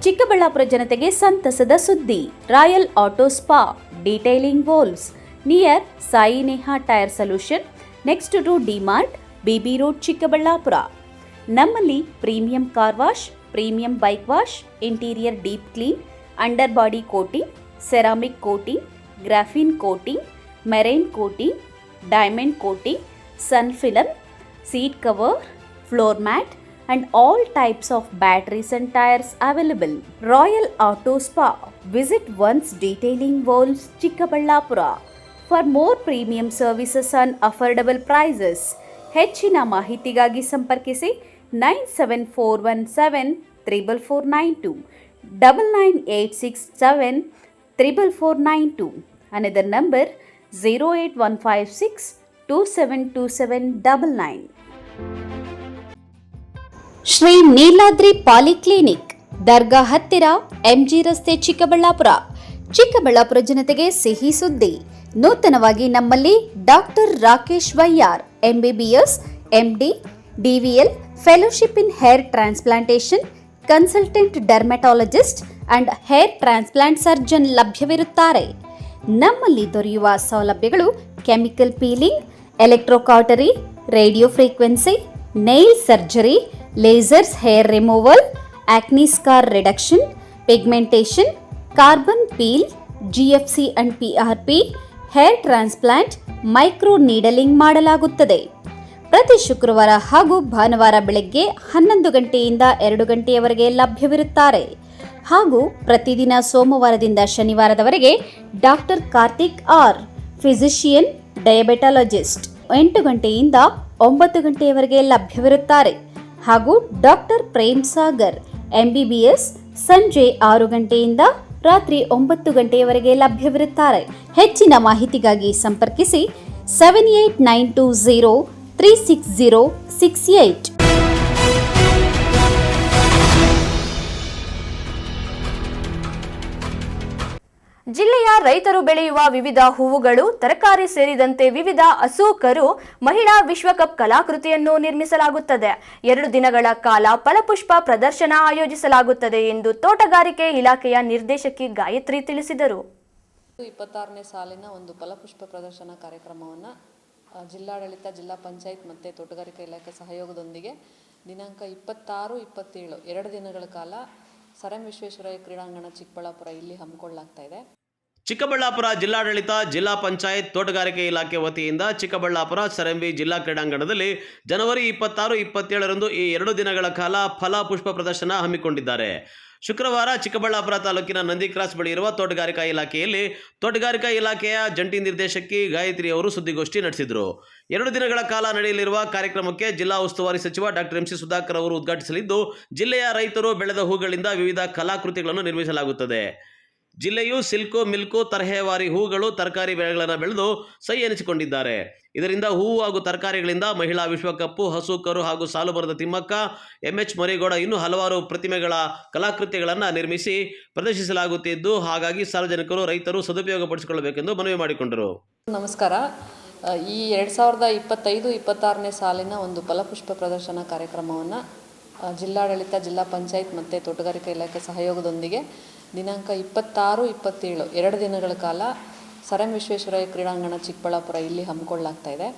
ಚಿಕ್ಕಬಳ್ಳಾಪುರ ಜನತೆಗೆ ಸಂತಸದ ಸುದ್ದಿ. Royal auto spa detailing walls near Sai Neha tyre solution next to DMart, BB road, Chikkaballapura. ನಮ್ಮಲ್ಲಿ premium car wash, premium bike wash, interior deep clean, under body coating, ceramic coating, graphene coating, marine coating, diamond coating, sun film, seat cover, floor mat and all types of batteries and tires available. Royal Auto Spa. Visit once Detailing Walls, Chikkaballapura. For more premium services and affordable prices. ಹೆಚ್ಚಿನ ಮಾಹಿತಿಗಾಗಿ ಸಂಪರ್ಕಿಸಿ 97417 44492 99867 Another number 08156 272799. Shri Neeladri polyclinic, ದರ್ಗಾ ಹತ್ತಿರ, MG ರಸ್ತೆ, ಚಿಕ್ಕಬಳ್ಳಾಪುರ. ಚಿಕ್ಕಬಳ್ಳಾಪುರ ಜನತೆಗೆ ಸಿಹಿ ಸುದ್ದಿ. ನೂತನವಾಗಿ ನಮ್ಮಲ್ಲಿ doctor Rakesh Vaiyar MBBS, MD, DVL, fellowship in hair transplantation, consultant dermatologist and hair transplant surgeon ಲಭ್ಯವಿರುತ್ತಾರೆ. ನಮ್ಮಲ್ಲಿ ದೊರೆಯುವ ಸೌಲಭ್ಯಗಳು chemical peeling, electrocautery, radio frequency, nail surgery, lasers hair removal, acne scar reduction, pigmentation, carbon peel, GFC and PRP, hair transplant, micro needling ಮಾಡಲಾಗುತ್ತದೆ. ಪ್ರತಿ ಶುಕ್ರವಾರ ಹಾಗೂ ಭಾನುವಾರ ಬೆಳಗ್ಗೆ 11 ಗಂಟೆಯಿಂದ 2 ಗಂಟೆಯವರೆಗೆ ಲಭ್ಯವಿರುತ್ತಾರೆ. ಹಾಗೂ ಪ್ರತಿದಿನ ಸೋಮವಾರದಿಂದ ಶನಿವಾರದವರೆಗೆ ಡಾಕ್ಟರ್ ಕಾರ್ತಿಕ್ ಆರ್, ಫಿಸಿಷಿಯನ್ ಡಯಾಬೆಟಾಲಜಿಸ್ಟ್ 8 ಗಂಟೆಯಿಂದ 9 ಗಂಟೆಯವರೆಗೆ ಲಭ್ಯವಿರುತ್ತಾರೆ. ಹಾಗೂ ಡಾಕ್ಟರ್ ಪ್ರೇಮ್ ಸಾಗರ್ MBBS ಸಂಜೆ 6 ಗಂಟೆಯಿಂದ ರಾತ್ರಿ 9 ಗಂಟೆಯವರೆಗೆ ಲಭ್ಯವಿರುತ್ತಾರೆ. ಹೆಚ್ಚಿನ ಮಾಹಿತಿಗಾಗಿ ಸಂಪರ್ಕಿಸಿ 7892036068. ಜಿಲ್ಲೆಯ ರೈತರು ಬೆಳೆಯುವ ವಿವಿಧ ಹೂವುಗಳು, ತರಕಾರಿ ಸೇರಿದಂತೆ ವಿವಿಧ ಹಸೂಕರು ಮಹಿಳಾ ವಿಶ್ವಕಪ್ ಕಲಾಕೃತಿಯನ್ನು ನಿರ್ಮಿಸಲಾಗುತ್ತದೆ. 2 ದಿನಗಳ ಕಾಲ ಫಲಪುಷ್ಪ ಪ್ರದರ್ಶನ ಆಯೋಜಿಸಲಾಗುತ್ತದೆ ಎಂದು ತೋಟಗಾರಿಕೆ ಇಲಾಖೆಯ ನಿರ್ದೇಶಕಿ ಗಾಯತ್ರಿ ತಿಳಿಸಿದರು. 26ನೇ ಸಾಲಿನ ಒಂದು ಫಲಪುಷ್ಪ ಪ್ರದರ್ಶನ ಕಾರ್ಯಕ್ರಮವನ್ನು ಜಿಲ್ಲಾಡಳಿತ, ಜಿಲ್ಲಾ ಪಂಚಾಯತ್ ಮತ್ತು ತೋಟಗಾರಿಕಾ ಇಲಾಖೆ ಸಹಯೋಗದೊಂದಿಗೆ ದಿನಾಂಕ 26, 27 2 ದಿನಗಳ ಕಾಲ ಸರ್ ಎಂ ವಿಶ್ವೇಶ್ವರಯ್ಯ ಕ್ರೀಡಾಂಗಣ ಚಿಕ್ಕಬಳ್ಳಾಪುರ ಇಲ್ಲಿ ಹಮ್ಮಿಕೊಳ್ಳಲಾಗ್ತಾ ಇದೆ. ಚಿಕ್ಕಬಳ್ಳಾಪುರ ಜಿಲ್ಲಾಡಳಿತ, ಜಿಲ್ಲಾ ಪಂಚಾಯತ್, ತೋಟಗಾರಿಕೆ ಇಲಾಖೆ ವತಿಯಿಂದ ಚಿಕ್ಕಬಳ್ಳಾಪುರ ಸರ್ ಎಂ ವಿ ಜಿಲ್ಲಾ ಕ್ರೀಡಾಂಗಣದಲ್ಲಿ ಜನವರಿ 26, 27ರಂದು ಈ 2 ದಿನಗಳ ಕಾಲ ಫಲ ಪುಷ್ಪ ಪ್ರದರ್ಶನ ಹಮ್ಮಿಕೊಂಡಿದ್ದಾರೆ. ಶುಕ್ರವಾರ ಚಿಕ್ಕಬಳ್ಳಾಪುರ ತಾಲೂಕಿನ ನಂದಿ ಕ್ರಾಸ್ ಬಳಿ ಇರುವ ತೋಟಗಾರಿಕಾ ಇಲಾಖೆಯಲ್ಲಿ ತೋಟಗಾರಿಕಾ ಇಲಾಖೆಯ ಜಂಟಿ ನಿರ್ದೇಶಕಿ ಗಾಯತ್ರಿ ಅವರು ಸುದ್ದಿಗೋಷ್ಠಿ ನಡೆಸಿದರು. 2 ದಿನಗಳ ಕಾಲ ನಡೆಯಲಿರುವ ಕಾರ್ಯಕ್ರಮಕ್ಕೆ ಜಿಲ್ಲಾ ಉಸ್ತುವಾರಿ ಸಚಿವ ಡಾಕ್ಟರ್ MC ಸುಧಾಕರ್ ಅವರು ಉದ್ಘಾಟಿಸಲಿದ್ದು, ಜಿಲ್ಲೆಯ ರೈತರು ಬೆಳೆದ ಹೂಗಳಿಂದ ವಿವಿಧ ಕಲಾಕೃತಿಗಳನ್ನು ನಿರ್ಮಿಸಲಾಗುತ್ತದೆ. ಜಿಲ್ಲೆಯು ಸಿಲ್ಕು, ಮಿಲ್ಕು, ತರಹೇವಾರಿ ಹೂಗಳು, ತರಕಾರಿ ಬೆಳೆಗಳನ್ನು ಬೆಳೆದು ಸೈ ಎನಿಸಿಕೊಂಡಿದ್ದಾರೆ. ಇದರಿಂದ ಹೂವು ಹಾಗೂ ತರಕಾರಿಗಳಿಂದ ಮಹಿಳಾ ವಿಶ್ವಕಪ್ಪು, ಹಸು ಕರು ಹಾಗೂ ಸಾಲುಮರದ ತಿಮ್ಮಕ್ಕ, MH ಮರಿಗೌಡ ಇನ್ನೂ ಹಲವಾರು ಪ್ರತಿಮೆಗಳ ಕಲಾಕೃತಿಗಳನ್ನು ನಿರ್ಮಿಸಿ ಪ್ರದರ್ಶಿಸಲಾಗುತ್ತಿದ್ದು, ಹಾಗಾಗಿ ಸಾರ್ವಜನಿಕರು, ರೈತರು ಸದುಪಯೋಗಪಡಿಸಿಕೊಳ್ಳಬೇಕೆಂದು ಮನವಿ ಮಾಡಿಕೊಂಡರು. ನಮಸ್ಕಾರ. ಈ 2025-26ನೇ ಸಾಲಿನ ಒಂದು ಫಲಪುಷ್ಪ ಪ್ರದರ್ಶನ ಕಾರ್ಯಕ್ರಮವನ್ನು ಜಿಲ್ಲಾಡಳಿತ, ಜಿಲ್ಲಾ ಪಂಚಾಯತ್ ಮತ್ತು ತೋಟಗಾರಿಕಾ ಇಲಾಖೆ ಸಹಯೋಗದೊಂದಿಗೆ ದಿನಾಂಕ 26-27 2 ದಿನಗಳ ಕಾಲ ಸರ್ ಎಂ ವಿಶ್ವೇಶ್ವರಯ್ಯ ಕ್ರೀಡಾಂಗಣ ಚಿಕ್ಕಬಳ್ಳಾಪುರ ಇಲ್ಲಿ ಹಮ್ಮಿಕೊಳ್ಳಲಾಗ್ತಾ ಇದೆ.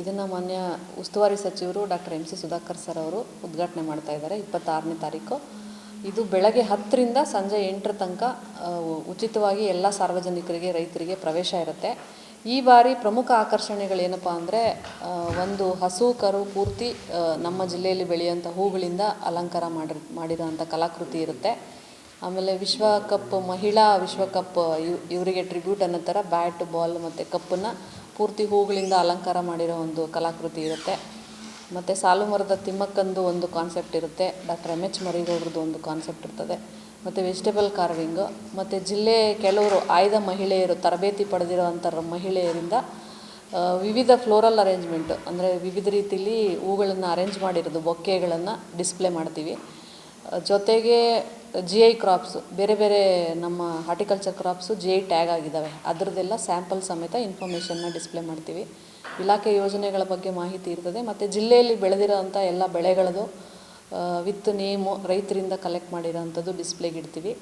ಇದನ್ನು ಮಾನ್ಯ ಉಸ್ತುವಾರಿ ಸಚಿವರು ಡಾಕ್ಟರ್ MC ಸುಧಾಕರ್ ಸರ್ ಅವರು ಉದ್ಘಾಟನೆ ಮಾಡ್ತಾ ಇದ್ದಾರೆ 26ನೇ ತಾರೀಕು. ಇದು ಬೆಳಗ್ಗೆ 10ರಿಂದ ಸಂಜೆ 8 ತನಕ ಉಚಿತವಾಗಿ ಎಲ್ಲ ಸಾರ್ವಜನಿಕರಿಗೆ, ರೈತರಿಗೆ ಪ್ರವೇಶ ಇರುತ್ತೆ. ಈ ಬಾರಿ ಪ್ರಮುಖ ಆಕರ್ಷಣೆಗಳೇನಪ್ಪ ಅಂದರೆ, ಒಂದು ಹಸು ಕರು ಪೂರ್ತಿ ನಮ್ಮ ಜಿಲ್ಲೆಯಲ್ಲಿ ಬೆಳೆಯುವಂಥ ಹೂಗಳಿಂದ ಅಲಂಕಾರ ಮಾಡಿರೋಂಥ ಕಲಾಕೃತಿ ಇರುತ್ತೆ. ಆಮೇಲೆ ವಿಶ್ವಕಪ್, ಮಹಿಳಾ ವಿಶ್ವಕಪ್ ಇವರಿಗೆ ಟ್ರಿಬ್ಯೂಟ್ ಅನ್ನೋ ಥರ ಬ್ಯಾಟ್, ಬಾಲ್ ಮತ್ತು ಕಪ್ಪನ್ನು ಪೂರ್ತಿ ಹೂಗಳಿಂದ ಅಲಂಕಾರ ಮಾಡಿರೋ ಒಂದು ಕಲಾಕೃತಿ ಇರುತ್ತೆ. ಮತ್ತು ಸಾಲುಮರದ ತಿಮ್ಮಕ್ಕಂದು ಒಂದು ಕಾನ್ಸೆಪ್ಟ್ ಇರುತ್ತೆ, ಡಾಕ್ಟರ್ MH ಮರಿಗೌಡ್ರದ್ದು ಒಂದು ಕಾನ್ಸೆಪ್ಟ್ ಇರ್ತದೆ, ಮತ್ತು ವೆಜಿಟೇಬಲ್ ಕಾರ್ವಿಂಗು, ಮತ್ತು ಜಿಲ್ಲೆ ಕೆಲವರು ಆಯ್ದ ಮಹಿಳೆಯರು, ತರಬೇತಿ ಪಡೆದಿರೋವಂಥ ಮಹಿಳೆಯರಿಂದ ವಿವಿಧ ಫ್ಲೋರಲ್ ಅರೇಂಜ್ಮೆಂಟು, ಅಂದರೆ ವಿವಿಧ ರೀತಿಯಲ್ಲಿ ಹೂಗಳನ್ನು ಅರೇಂಜ್ ಮಾಡಿರೋದು ಬೊಕ್ಕೆಗಳನ್ನು ಡಿಸ್ಪ್ಲೇ ಮಾಡ್ತೀವಿ. ಜೊತೆಗೆ GI ಕ್ರಾಪ್ಸು, ಬೇರೆ ಬೇರೆ ನಮ್ಮ ಹಾರ್ಟಿಕಲ್ಚರ್ ಕ್ರಾಪ್ಸು GI ಟ್ಯಾಗ್ ಆಗಿದ್ದಾವೆ, ಅದರದ್ದೆಲ್ಲ ಸ್ಯಾಂಪಲ್ ಸಮೇತ ಇನ್ಫಾರ್ಮೇಷನ್ನ ಡಿಸ್ಪ್ಲೇ ಮಾಡ್ತೀವಿ. ಇಲಾಖೆ ಯೋಜನೆಗಳ ಬಗ್ಗೆ ಮಾಹಿತಿ ಇರ್ತದೆ, ಮತ್ತು ಜಿಲ್ಲೆಯಲ್ಲಿ ಬೆಳೆದಿರೋಂಥ ಎಲ್ಲ ಬೆಳೆಗಳದು ವಿತ್ ನೇಮು ರೈತರಿಂದ ಕಲೆಕ್ಟ್ ಮಾಡಿರೋಂಥದ್ದು ಡಿಸ್ಪ್ಲೇಗೆ ಇಡ್ತೀವಿ.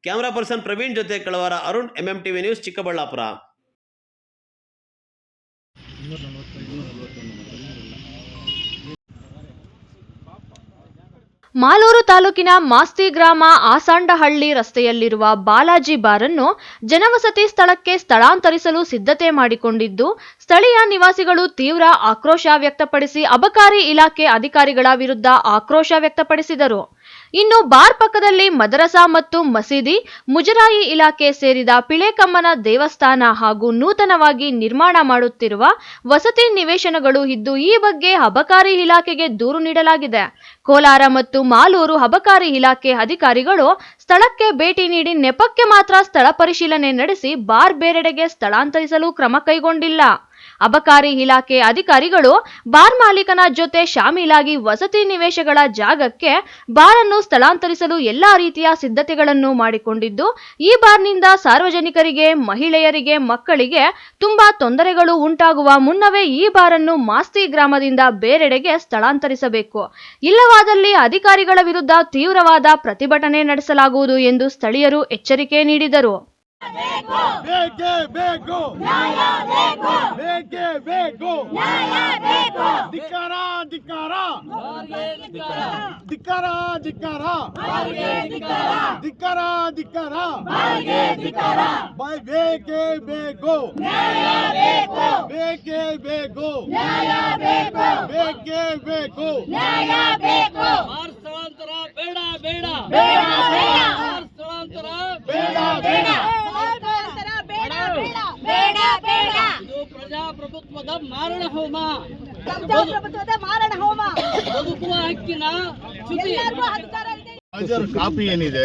ಕ್ಯಾಮರಾ ಪರ್ಸನ್ ಪ್ರವೀಣ್ ಜೊತೆ ಕಳವಾರ ಅರುಣ್, MMTV ನ್ಯೂಸ್, ಚಿಕ್ಕಬಳ್ಳಾಪುರ. ಮಾಲೂರು ತಾಲೂಕಿನ ಮಾಸ್ತಿ ಗ್ರಾಮ ಆಸಾಂಡಹಳ್ಳಿ ರಸ್ತೆಯಲ್ಲಿರುವ ಬಾಲಾಜಿ ಬಾರನ್ನು ಜನವಸತಿ ಸ್ಥಳಕ್ಕೆ ಸ್ಥಳಾಂತರಿಸಲು ಸಿದ್ಧತೆ ಮಾಡಿಕೊಂಡಿದ್ದು, ಸ್ಥಳೀಯ ನಿವಾಸಿಗಳು ತೀವ್ರ ಆಕ್ರೋಶ ವ್ಯಕ್ತಪಡಿಸಿ ಅಬಕಾರಿ ಇಲಾಖೆ ಅಧಿಕಾರಿಗಳ ವಿರುದ್ಧ ಆಕ್ರೋಶ ವ್ಯಕ್ತಪಡಿಸಿದರು. ಇನ್ನು ಬಾರ್ ಪಕ್ಕದಲ್ಲಿ ಮದರಸಾ ಮತ್ತು ಮಸೀದಿ, ಮುಜರಾಯಿ ಇಲಾಖೆ ಸೇರಿದ ಪಿಳೇಕಮ್ಮನ ದೇವಸ್ಥಾನ ಹಾಗೂ ನೂತನವಾಗಿ ನಿರ್ಮಾಣ ಮಾಡುತ್ತಿರುವ ವಸತಿ ನಿವೇಶನಗಳು ಇದ್ದು, ಈ ಬಗ್ಗೆ ಅಬಕಾರಿ ಇಲಾಖೆಗೆ ದೂರು ನೀಡಲಾಗಿದೆ. ಕೋಲಾರ ಮತ್ತು ಮಾಲೂರು ಅಬಕಾರಿ ಇಲಾಖೆ ಅಧಿಕಾರಿಗಳು ಸ್ಥಳಕ್ಕೆ ಭೇಟಿ ನೀಡಿ ನೆಪಕ್ಕೆ ಮಾತ್ರ ಸ್ಥಳ ಪರಿಶೀಲನೆ ನಡೆಸಿ ಬಾರ್ ಬೇರೆಡೆಗೆ ಸ್ಥಳಾಂತರಿಸಲು ಕ್ರಮ ಕೈಗೊಂಡಿಲ್ಲ. ಅಬಕಾರಿ ಇಲಾಖೆ ಅಧಿಕಾರಿಗಳು ಬಾರ್ ಮಾಲೀಕನ ಜೊತೆ ಶಾಮೀಲಾಗಿ ವಸತಿ ನಿವೇಶಗಳ ಜಾಗಕ್ಕೆ ಬಾರನ್ನು ಸ್ಥಳಾಂತರಿಸಲು ಎಲ್ಲಾ ರೀತಿಯ ಸಿದ್ಧತೆಗಳನ್ನು ಮಾಡಿಕೊಂಡಿದ್ದು, ಈ ಬಾರ್ನಿಂದ ಸಾರ್ವಜನಿಕರಿಗೆ, ಮಹಿಳೆಯರಿಗೆ, ಮಕ್ಕಳಿಗೆ ತುಂಬಾ ತೊಂದರೆಗಳು ಉಂಟಾಗುವ ಮುನ್ನವೇ ಈ ಬಾರನ್ನು ಮಾಸ್ತಿ ಗ್ರಾಮದಿಂದ ಬೇರೆಡೆಗೆ ಸ್ಥಳಾಂತರಿಸಬೇಕು. ಇಲ್ಲವಾದಲ್ಲಿ ಅಧಿಕಾರಿಗಳ ವಿರುದ್ಧ ತೀವ್ರವಾದ ಪ್ರತಿಭಟನೆ ನಡೆಸಲಾಗುವುದು ಎಂದು ಸ್ಥಳೀಯರು ಎಚ್ಚರಿಕೆ ನೀಡಿದರು. ಬೇಕೇ ಬೇಕು ನ್ಯಾಯ ಬೇಕು, ಬೇಕೇ ಬೇಕು ನ್ಯಾಯ ಬೇಕು. ಧಿಕ್ಕಾರ ಧಿಕ್ಕಾರ ಧಿಕ್ಕಾರ ಧಿಕ್ಕಾರ ಧಿಕ್ಕಾರ ಧಿಕ್ಕಾರ ಧಿಕ್ಕಾರ ಬೇಕೇ ಬೇಕು ನ್ಯಾಯ ಬೇಕು, ಬೇಕೇ ಬೇಕು ನ್ಯಾಯ ಬೇಕು, ಬೇಕೇ ಬೇಕು ನ್ಯಾಯ ಬೇಕು. ಸ್ಥಳಾಂತರ ಬೇಡ ಬೇಡ ಬೇಡ ಬೇಡ, ಸ್ಥಳಾಂತರ ಬೇಡ ಬೇಡ ಬೇಡ ಬೇಡ. ಇದು ಪ್ರಜಾಪ್ರಭುತ್ವದ ಮಾರಣ ಹೋಮ, ಬದುಕುವ ಹಕ್ಕಿನ ಕಾಪಿ ಏನಿದೆ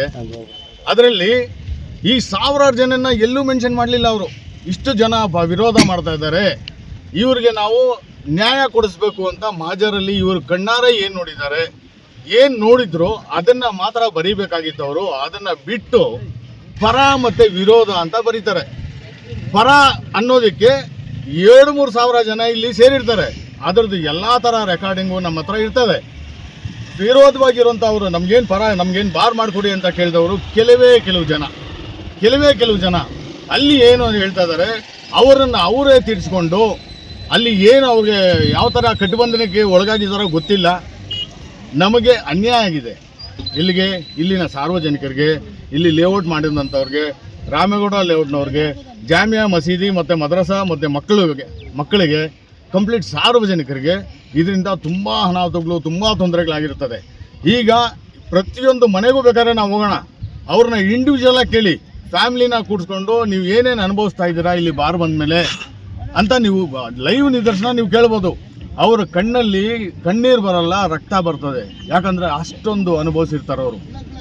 ಅದರಲ್ಲಿ ಈ ಸಾವಿರಾರು ಜನನ ಎಲ್ಲೂ ಮೆನ್ಷನ್ ಮಾಡಲಿಲ್ಲ. ಅವರು ಇಷ್ಟು ಜನ ವಿರೋಧ ಮಾಡ್ತಾ ಇದ್ದಾರೆ. ಇವ್ರಿಗೆ ನಾವು ನ್ಯಾಯ ಕೊಡಿಸ್ಬೇಕು ಅಂತ ಮಾಜರಲ್ಲಿ ಇವರು ಕಣ್ಣಾರೆ ಏನು ನೋಡಿದ್ದಾರೆ, ಏನು ನೋಡಿದ್ರು ಅದನ್ನ ಮಾತ್ರ ಬರೀಬೇಕಾಗಿತ್ತು. ಅವರು ಅದನ್ನ ಬಿಟ್ಟು ಪರ ಮತ್ತು ವಿರೋಧ ಅಂತ ಬರೀತಾರೆ. ಪರ ಅನ್ನೋದಕ್ಕೆ 2-3 ಸಾವಿರ ಜನ ಇಲ್ಲಿ ಸೇರಿರ್ತಾರೆ. ಅದರದ್ದು ಎಲ್ಲ ಥರ ರೆಕಾರ್ಡಿಂಗು ನಮ್ಮ ಹತ್ರ ಇರ್ತದೆ. ವಿರೋಧವಾಗಿರುವಂಥವ್ರು ನಮಗೇನು ಬಾರ್ ಮಾಡಿಕೊಡಿ ಅಂತ ಕೇಳಿದವರು ಕೆಲವೇ ಜನ ಅಲ್ಲಿ ಏನು ಹೇಳ್ತಾ ಇದ್ದಾರೆ, ಅವರನ್ನು ಅವರೇ ತೀರಿಸ್ಕೊಂಡು ಅಲ್ಲಿ ಏನು ಅವ್ರಿಗೆ ಯಾವ ಥರ ಕಟ್ಟುಬಂಧನಕ್ಕೆ ಒಳಗಾಗಿದ್ದಾರೋ ಗೊತ್ತಿಲ್ಲ. ನಮಗೆ ಅನ್ಯಾಯ ಆಗಿದೆ. ಇಲ್ಲಿನ ಸಾರ್ವಜನಿಕರಿಗೆ, ಇಲ್ಲಿ ಲೇಔಟ್ ಮಾಡಿದಂಥವ್ರಿಗೆ, ರಾಮೇಗೌಡ ಲೇಔಟ್ನವ್ರಿಗೆ, ಜಾಮಿಯಾ ಮಸೀದಿ ಮತ್ತು ಮದ್ರಸಾ ಮತ್ತು ಮಕ್ಕಳಿಗೆ ಕಂಪ್ಲೀಟ್ ಸಾರ್ವಜನಿಕರಿಗೆ ಇದರಿಂದ ತುಂಬ ಅನಾಹುತಗಳು, ತುಂಬ ತೊಂದರೆಗಳಾಗಿರ್ತದೆ. ಈಗ ಪ್ರತಿಯೊಂದು ಮನೆಗೂ ಬೇಕಾದ್ರೆ ನಾವು ಹೋಗೋಣ, ಅವ್ರನ್ನ ಇಂಡಿವಿಜುವಲಾಗಿ ಕೇಳಿ, ಫ್ಯಾಮಿಲಿನ ಕೂಡಿಸ್ಕೊಂಡು ನೀವು ಏನೇನು ಅನುಭವಿಸ್ತಾ ಇದ್ದೀರಾ ಇಲ್ಲಿ ಬಾರ್ ಬಂದಮೇಲೆ ಅಂತ ನೀವು ಲೈವ್ ನಿದರ್ಶನ ನೀವು ಕೇಳ್ಬೋದು. ಅವ್ರ ಕಣ್ಣಲ್ಲಿ ಕಣ್ಣೀರು ಬರಲ್ಲ, ರಕ್ತ ಬರ್ತದೆ. ಯಾಕಂದರೆ ಅಷ್ಟೊಂದು ಅನುಭವಿಸಿರ್ತಾರೆ ಅವರು.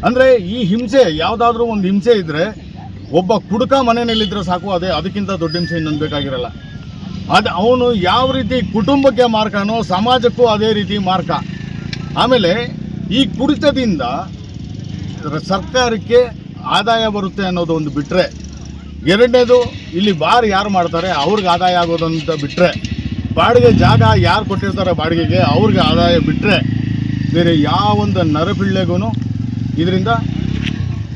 ಅಂದರೆ ಈ ಹಿಂಸೆ, ಯಾವುದಾದ್ರೂ ಒಂದು ಹಿಂಸೆ ಇದ್ದರೆ ಒಬ್ಬ ಕುಡುಕ ಮನೆಯಲ್ಲಿದ್ದರೆ ಸಾಕು, ಅದಕ್ಕಿಂತ ದೊಡ್ಡ ಹಿಂಸೆ ಇನ್ನೊಂದು ಬೇಕಾಗಿರಲ್ಲ. ಅದು ಅವನು ಯಾವ ರೀತಿ ಕುಟುಂಬಕ್ಕೆ ಮಾರ್ಕನೋ ಸಮಾಜಕ್ಕೂ ಅದೇ ರೀತಿ ಮಾರ್ಕ. ಆಮೇಲೆ ಈ ಕುಡಿತದಿಂದ ಸರ್ಕಾರಕ್ಕೆ ಆದಾಯ ಬರುತ್ತೆ ಅನ್ನೋದು ಒಂದು ಬಿಟ್ಟರೆ, ಎರಡನೇದು ಇಲ್ಲಿ ಬಾರ್ ಯಾರು ಮಾಡ್ತಾರೆ ಅವ್ರಿಗೆ ಆದಾಯ ಆಗೋದಂತ ಬಿಟ್ಟರೆ, ಬಾಡಿಗೆ ಜಾಗ ಯಾರು ಕೊಟ್ಟಿರ್ತಾರೆ ಬಾಡಿಗೆಗೆ ಅವ್ರಿಗೆ ಆದಾಯ ಬಿಟ್ಟರೆ ಬೇರೆ ಯಾವೊಂದು ನರಪಿಳ್ಳೆಗೂ ಇದರಿಂದ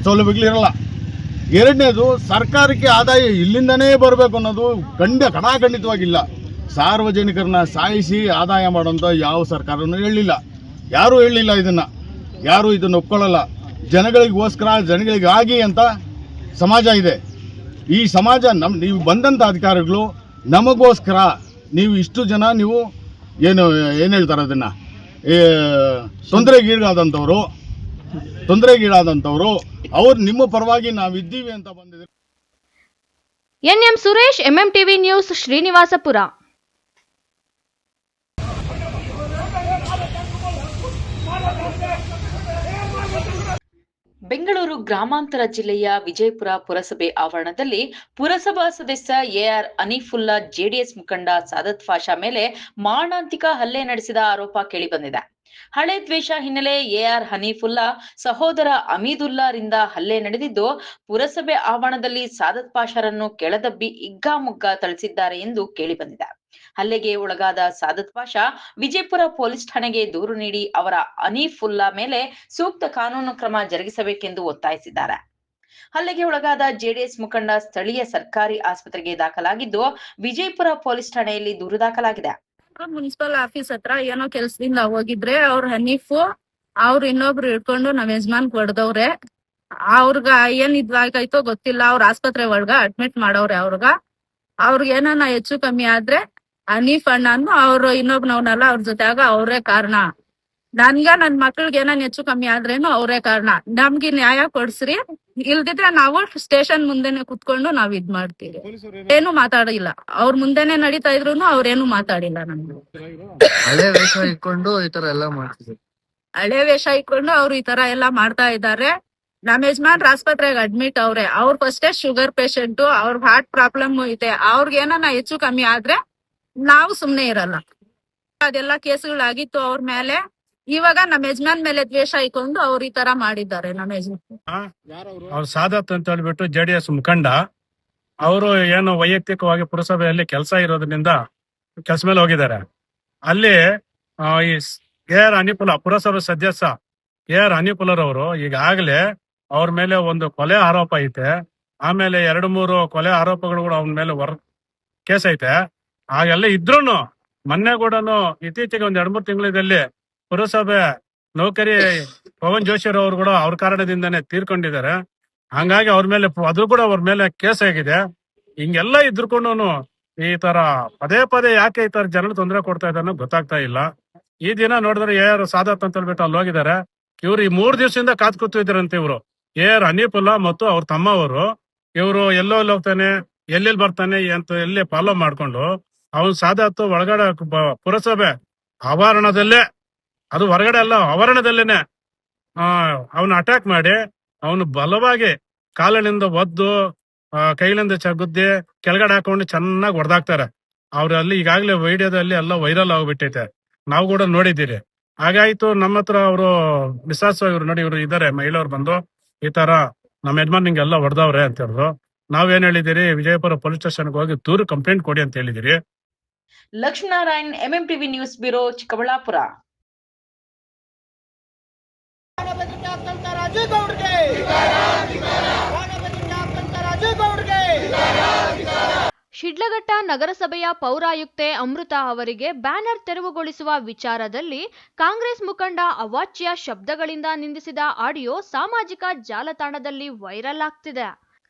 ಸೌಲಭ್ಯಗಳಿರಲ್ಲ. ಎರಡನೇದು, ಸರ್ಕಾರಕ್ಕೆ ಆದಾಯ ಇಲ್ಲಿಂದನೇ ಬರಬೇಕು ಅನ್ನೋದು ಖಂಡಿತವಾಗಿಲ್ಲ. ಸಾರ್ವಜನಿಕರನ್ನ ಸಾಯಿಸಿ ಆದಾಯ ಮಾಡೋಂಥ ಯಾವ ಸರ್ಕಾರನೂ ಹೇಳಲಿಲ್ಲ, ಯಾರೂ ಹೇಳಲಿಲ್ಲ. ಯಾರೂ ಇದನ್ನು ಒಪ್ಕೊಳ್ಳಲ್ಲ. ಜನಗಳಿಗೋಸ್ಕರ ಜನಗಳಿಗಾಗಿ ಅಂತ ಸಮಾಜ ಇದೆ. ಈ ಸಮಾಜ ನೀವು ಬಂದಂಥ ಅಧಿಕಾರಿಗಳು ನಮಗೋಸ್ಕರ, ನೀವು ಇಷ್ಟು ಜನ ನೀವು ಏನು ಹೇಳ್ತಾರೆ ಅದನ್ನು ತೊಂದರೆಗೀಡಾದಂಥವ್ರು ಅವ್ರು ನಿಮ್ಮ ಪರವಾಗಿ ನಾವಿದ್ದೀವಿ ಅಂತ ಬಂದಿದ್ದಾರೆ. NM Suresh, MMTV news, Srinivaspur. Bengaluru ಗ್ರಾಮಾಂತರ ಜಿಲ್ಲೆಯ ವಿಜಯಪುರ ಪುರಸಭೆ ಆವರಣದಲ್ಲಿ ಪುರಸಭಾ ಸದಸ್ಯ ಎಆರ್ ಹನೀಫುಲ್ಲಾ ಜೆಡಿಎಸ್ ಮುಖಂಡ ಸಾದತ್ ಪಾಷಾ ಮೇಲೆ ಮಾರಣಾಂತಿಕ ಹಲ್ಲೆ ನಡೆಸಿದ ಆರೋಪ ಕೇಳಿಬಂದಿದೆ. ಹಳೆ ದ್ವೇಷ ಹಿನ್ನೆಲೆ ಎಆರ್ ಹನೀಫುಲ್ಲಾ ಸಹೋದರ ಅಮೀದುಲ್ಲಾರಿಂದ ಹಲ್ಲೆ ನಡೆದಿದ್ದು, ಪುರಸಭೆ ಆವರಣದಲ್ಲಿ ಸಾದತ್ ಪಾಷಾರನ್ನು ಕೆಳದಬ್ಬಿ ಹಿಗ್ಗಾಮುಗ್ಗಾ ಥಳಿಸಿದ್ದಾರೆ ಎಂದು ಕೇಳಿಬಂದಿದೆ. ಹಲ್ಲೆಗೆ ಒಳಗಾದ ಸಾದತ್ ಪಾಷಾ ವಿಜಯಪುರ ಪೊಲೀಸ್ ಠಾಣೆಗೆ ದೂರು ನೀಡಿ ಅವರ ಹನೀಫುಲ್ಲಾ ಮೇಲೆ ಸೂಕ್ತ ಕಾನೂನು ಕ್ರಮ ಜರುಗಿಸಬೇಕೆಂದು ಒತ್ತಾಯಿಸಿದ್ದಾರೆ. ಹಲ್ಲೆಗೆ ಒಳಗಾದ ಜೆಡಿಎಸ್ ಮುಖಂಡ ಸ್ಥಳೀಯ ಸರ್ಕಾರಿ ಆಸ್ಪತ್ರೆಗೆ ದಾಖಲಾಗಿದ್ದು, ವಿಜಯಪುರ ಪೊಲೀಸ್ ಠಾಣೆಯಲ್ಲಿ ದೂರು ದಾಖಲಾಗಿದೆ. ಮುನ್ಸಿಪಲ್ ಆಫೀಸ್ ಹತ್ರ ಏನೋ ಕೆಲ್ಸದಿಂದ ಹೋಗಿದ್ರೆ ಅವ್ರ ಹನೀಫು ಅವ್ರು ಇನ್ನೊಬ್ರು ಹಿಡ್ಕೊಂಡು ನಾವ್ ಯಜಮಾನ್ ಹೊಡೆದವ್ರೆ. ಅವ್ರಗ ಏನ್ ಇದಾಗೈತೋ ಗೊತ್ತಿಲ್ಲ. ಅವ್ರ ಆಸ್ಪತ್ರೆ ಒಳಗ ಅಡ್ಮಿಟ್ ಮಾಡವ್ರೆ. ಅವ್ರಿಗೆ ಏನಾನ ಹೆಚ್ಚು ಕಮ್ಮಿ ಆದ್ರೆ ಹನೀಫ್ ಅಣ್ಣನು ಅವ್ರು ಇನ್ನೊಬ್ನವನಲ್ಲ ಅವ್ರ ಜೊತೆಗ ಅವ್ರೇ ಕಾರಣ. ನನ್ ಮಕ್ಳಿಗೆ ಏನಾನ ಹೆಚ್ಚು ಕಮ್ಮಿ ಆದ್ರೇನು ಅವ್ರೇ ಕಾರಣ. ನಮ್ಗೆ ನ್ಯಾಯ ಕೊಡ್ಸ್ರಿ, ಇಲ್ದಿದ್ರೆ ನಾವು ಸ್ಟೇಷನ್ ಮುಂದೆನೆ ಕುತ್ಕೊಂಡು ನಾವ್ ಇದ್ ಮಾಡ್ತೀವಿ. ಏನು ಮಾತಾಡಿಲ್ಲ. ಅವ್ರ ಮುಂದೆನೆ ನಡೀತಾ ಇದ್ರು ಅವ್ರೇನು ಮಾತಾಡಿಲ್ಲ. ನಮ್ಗೆ ಹಳೆ ವೇಷ ಇಟ್ಕೊಂಡು ಈ ತರ ಎಲ್ಲ ಮಾಡ್ತಿದ್ರು. ಹಳೆ ವೇಷ ಇಟ್ಕೊಂಡು ಅವ್ರು ಈ ತರ ಎಲ್ಲಾ ಮಾಡ್ತಾ ಇದ್ದಾರೆ. ನಮ್ ಯಜಮಾನ್ರ ಆಸ್ಪತ್ರೆಗೆ ಅಡ್ಮಿಟ್ ಅವ್ರೆ. ಅವ್ರ ಫಸ್ಟೇ ಶುಗರ್ ಪೇಷಂಟ್, ಅವ್ರ ಹಾರ್ಟ್ ಪ್ರಾಬ್ಲಮ್ ಇದೆ. ಅವ್ರಿಗೆ ಏನಾನ ಹೆಚ್ಚು ಕಮ್ಮಿ ಆದ್ರೆ ನಾವು ಸುಮ್ನೆ ಇರಲ್ಲ. ಅದೆಲ್ಲಾ ಕೇಸ್ಗಳಾಗಿತ್ತು ಅವ್ರ ಮೇಲೆ. ಇವಾಗ ನಮ್ ಯಜಮಾನ್ ಮೇಲೆ ದ್ವೇಷ ಇಟ್ಕೊಂಡು ಅವ್ರು ಈ ತರ ಮಾಡಿದ್ದಾರೆ. ನಮ್ ಯಜಮಾನ್ ಅವ್ರು ಸಾದತ್ ಅಂತ ಹೇಳ್ಬಿಟ್ಟು ಜೆಡಿಎಸ್ ಮುಖಂಡ, ಅವರು ಏನು ವೈಯಕ್ತಿಕವಾಗಿ ಪುರಸಭೆಯಲ್ಲಿ ಕೆಲಸ ಇರೋದ್ರಿಂದ ಕೆಲಸ ಮೇಲೆ ಹೋಗಿದ್ದಾರೆ. ಅಲ್ಲಿ ಈ ಎಆರ್ ಹನೀಫುಲ್ಲಾ ಪುರಸಭೆ ಸದಸ್ಯ ಎಆರ್ ಹನೀಫುಲ್ಲರವರು ಈಗಾಗಲೇ ಅವ್ರ ಮೇಲೆ ಒಂದು ಕೊಲೆ ಆರೋಪ ಐತೆ. ಆಮೇಲೆ 2-3 ಕೊಲೆ ಆರೋಪಗಳು ಕೂಡ ಅವನ ಮೇಲೆ ಕೇಸ್ ಐತೆ. ಹಾಗೆಲ್ಲ ಇದ್ರೂನು ಮೊನ್ನೆ ಕೂಡ ಇತ್ತೀಚೆಗೆ ಒಂದ್ 2-3 ತಿಂಗಳಲ್ಲಿ ಪುರಸಭೆ ನೌಕರಿ ಪವನ್ ಜೋಶಿರವರು ಕೂಡ ಅವ್ರ ಕಾರಣದಿಂದಾನೇ ತೀರ್ಕೊಂಡಿದ್ದಾರೆ. ಹಂಗಾಗಿ ಅವ್ರ ಮೇಲೆ ಅದು ಕೂಡ ಅವ್ರ ಮೇಲೆ ಕೇಸ್ ಆಗಿದೆ. ಹಿಂಗೆಲ್ಲ ಇದ್ರುಕೊಂಡು ಈ ತರ ಪದೇ ಯಾಕೆ ಈ ತರ ಜನರು ತೊಂದರೆ ಕೊಡ್ತಾ ಇದ್ದಾರೋ ಗೊತ್ತಾಗ್ತಾ ಇಲ್ಲ. ಈ ದಿನ ನೋಡಿದ್ರೆ ಎಆರ್ ಸಾದತ್ ಅಂತ ಹೇಳ್ಬಿಟ್ಟು ಅಲ್ಲಿ ಹೋಗಿದ್ದಾರೆ. ಇವ್ರು ಈ 3 ದಿವಸದಿಂದ ಕಾತ್ ಕೂತಿದ್ರಂತೆ. ಇವರು ಎಆರ್ ಹನೀಫುಲ್ಲಾ ಮತ್ತು ಅವ್ರ ತಮ್ಮವರು. ಇವರು ಎಲ್ಲೋ ಹೋಗ್ತಾನೆ, ಎಲ್ಲೆಲ್ಲಿ ಬರ್ತಾನೆ ಅಂತ ಎಲ್ಲೇ ಫಾಲೋ ಮಾಡ್ಕೊಂಡು ಅವ್ನು ಸಾದತ್ ಒಳಗಡೆ ಪುರಸಭೆ ಆವರಣದಲ್ಲೇ, ಅದು ಹೊರಗಡೆ ಅಲ್ಲ ಆವರಣದಲ್ಲೇನೆ ಅವನು ಅಟ್ಯಾಕ್ ಮಾಡಿ ಅವನು ಬಲವಾಗಿ ಕಾಲಿನಿಂದ ಒದ್ದು ಕೈಲಿಂದ ಗುದ್ದಿ ಕೆಳಗಡೆ ಹಾಕೊಂಡು ಚೆನ್ನಾಗಿ ಹೊಡೆದಾಕ್ತಾರೆ. ಅವ್ರಲ್ಲಿ ಈಗಾಗಲೇ ವಿಡಿಯೋದಲ್ಲಿ ಎಲ್ಲ ವೈರಲ್ ಆಗ್ಬಿಟ್ಟೈತೆ, ನಾವು ಕೂಡ ನೋಡಿದ್ದೀರಿ. ಹಾಗಾಯ್ತು ನಮ್ಮ ಹತ್ರ ಅವರು ಮಿಸಾಸ್ ಇವ್ರು ನೋಡಿ, ಇವ್ರು ಇದಾರೆ ಮಹಿಳೆಯವ್ರು ಬಂದು ಈ ತರ ನಮ್ಮ ಯಜಮಾನ್ ನಿಂಗೆಲ್ಲ ಹೊಡೆದವ್ರೆ ಅಂತ ಹೇಳಿದ್ರು. ನಾವೇನ್ ಹೇಳಿದಿರಿ, ವಿಜಯಪುರ ಪೊಲೀಸ್ ಸ್ಟೇಷನ್ಗೆ ಹೋಗಿ ದೂರು ಕಂಪ್ಲೇಂಟ್ ಕೊಡಿ ಅಂತ ಹೇಳಿದಿರಿ. Lakshminarayan, MMTV news bureau, Chikkaballapur. Sidlaghatta ನಗರಸಭೆಯ ಪೌರಾಯುಕ್ತೆ ಅಮೃತ ಅವರಿಗೆ ಬ್ಯಾನರ್ ತೆರವುಗೊಳಿಸುವ ವಿಚಾರದಲ್ಲಿ ಕಾಂಗ್ರೆಸ್ ಮುಖಂಡ ಅವಾಚ್ಯ ಶಬ್ದಗಳಿಂದ ನಿಂದಿಸಿದ ಆಡಿಯೋ ಸಾಮಾಜಿಕ ಜಾಲತಾಣದಲ್ಲಿ ವೈರಲ್ ಆಗ್ತಿದೆ.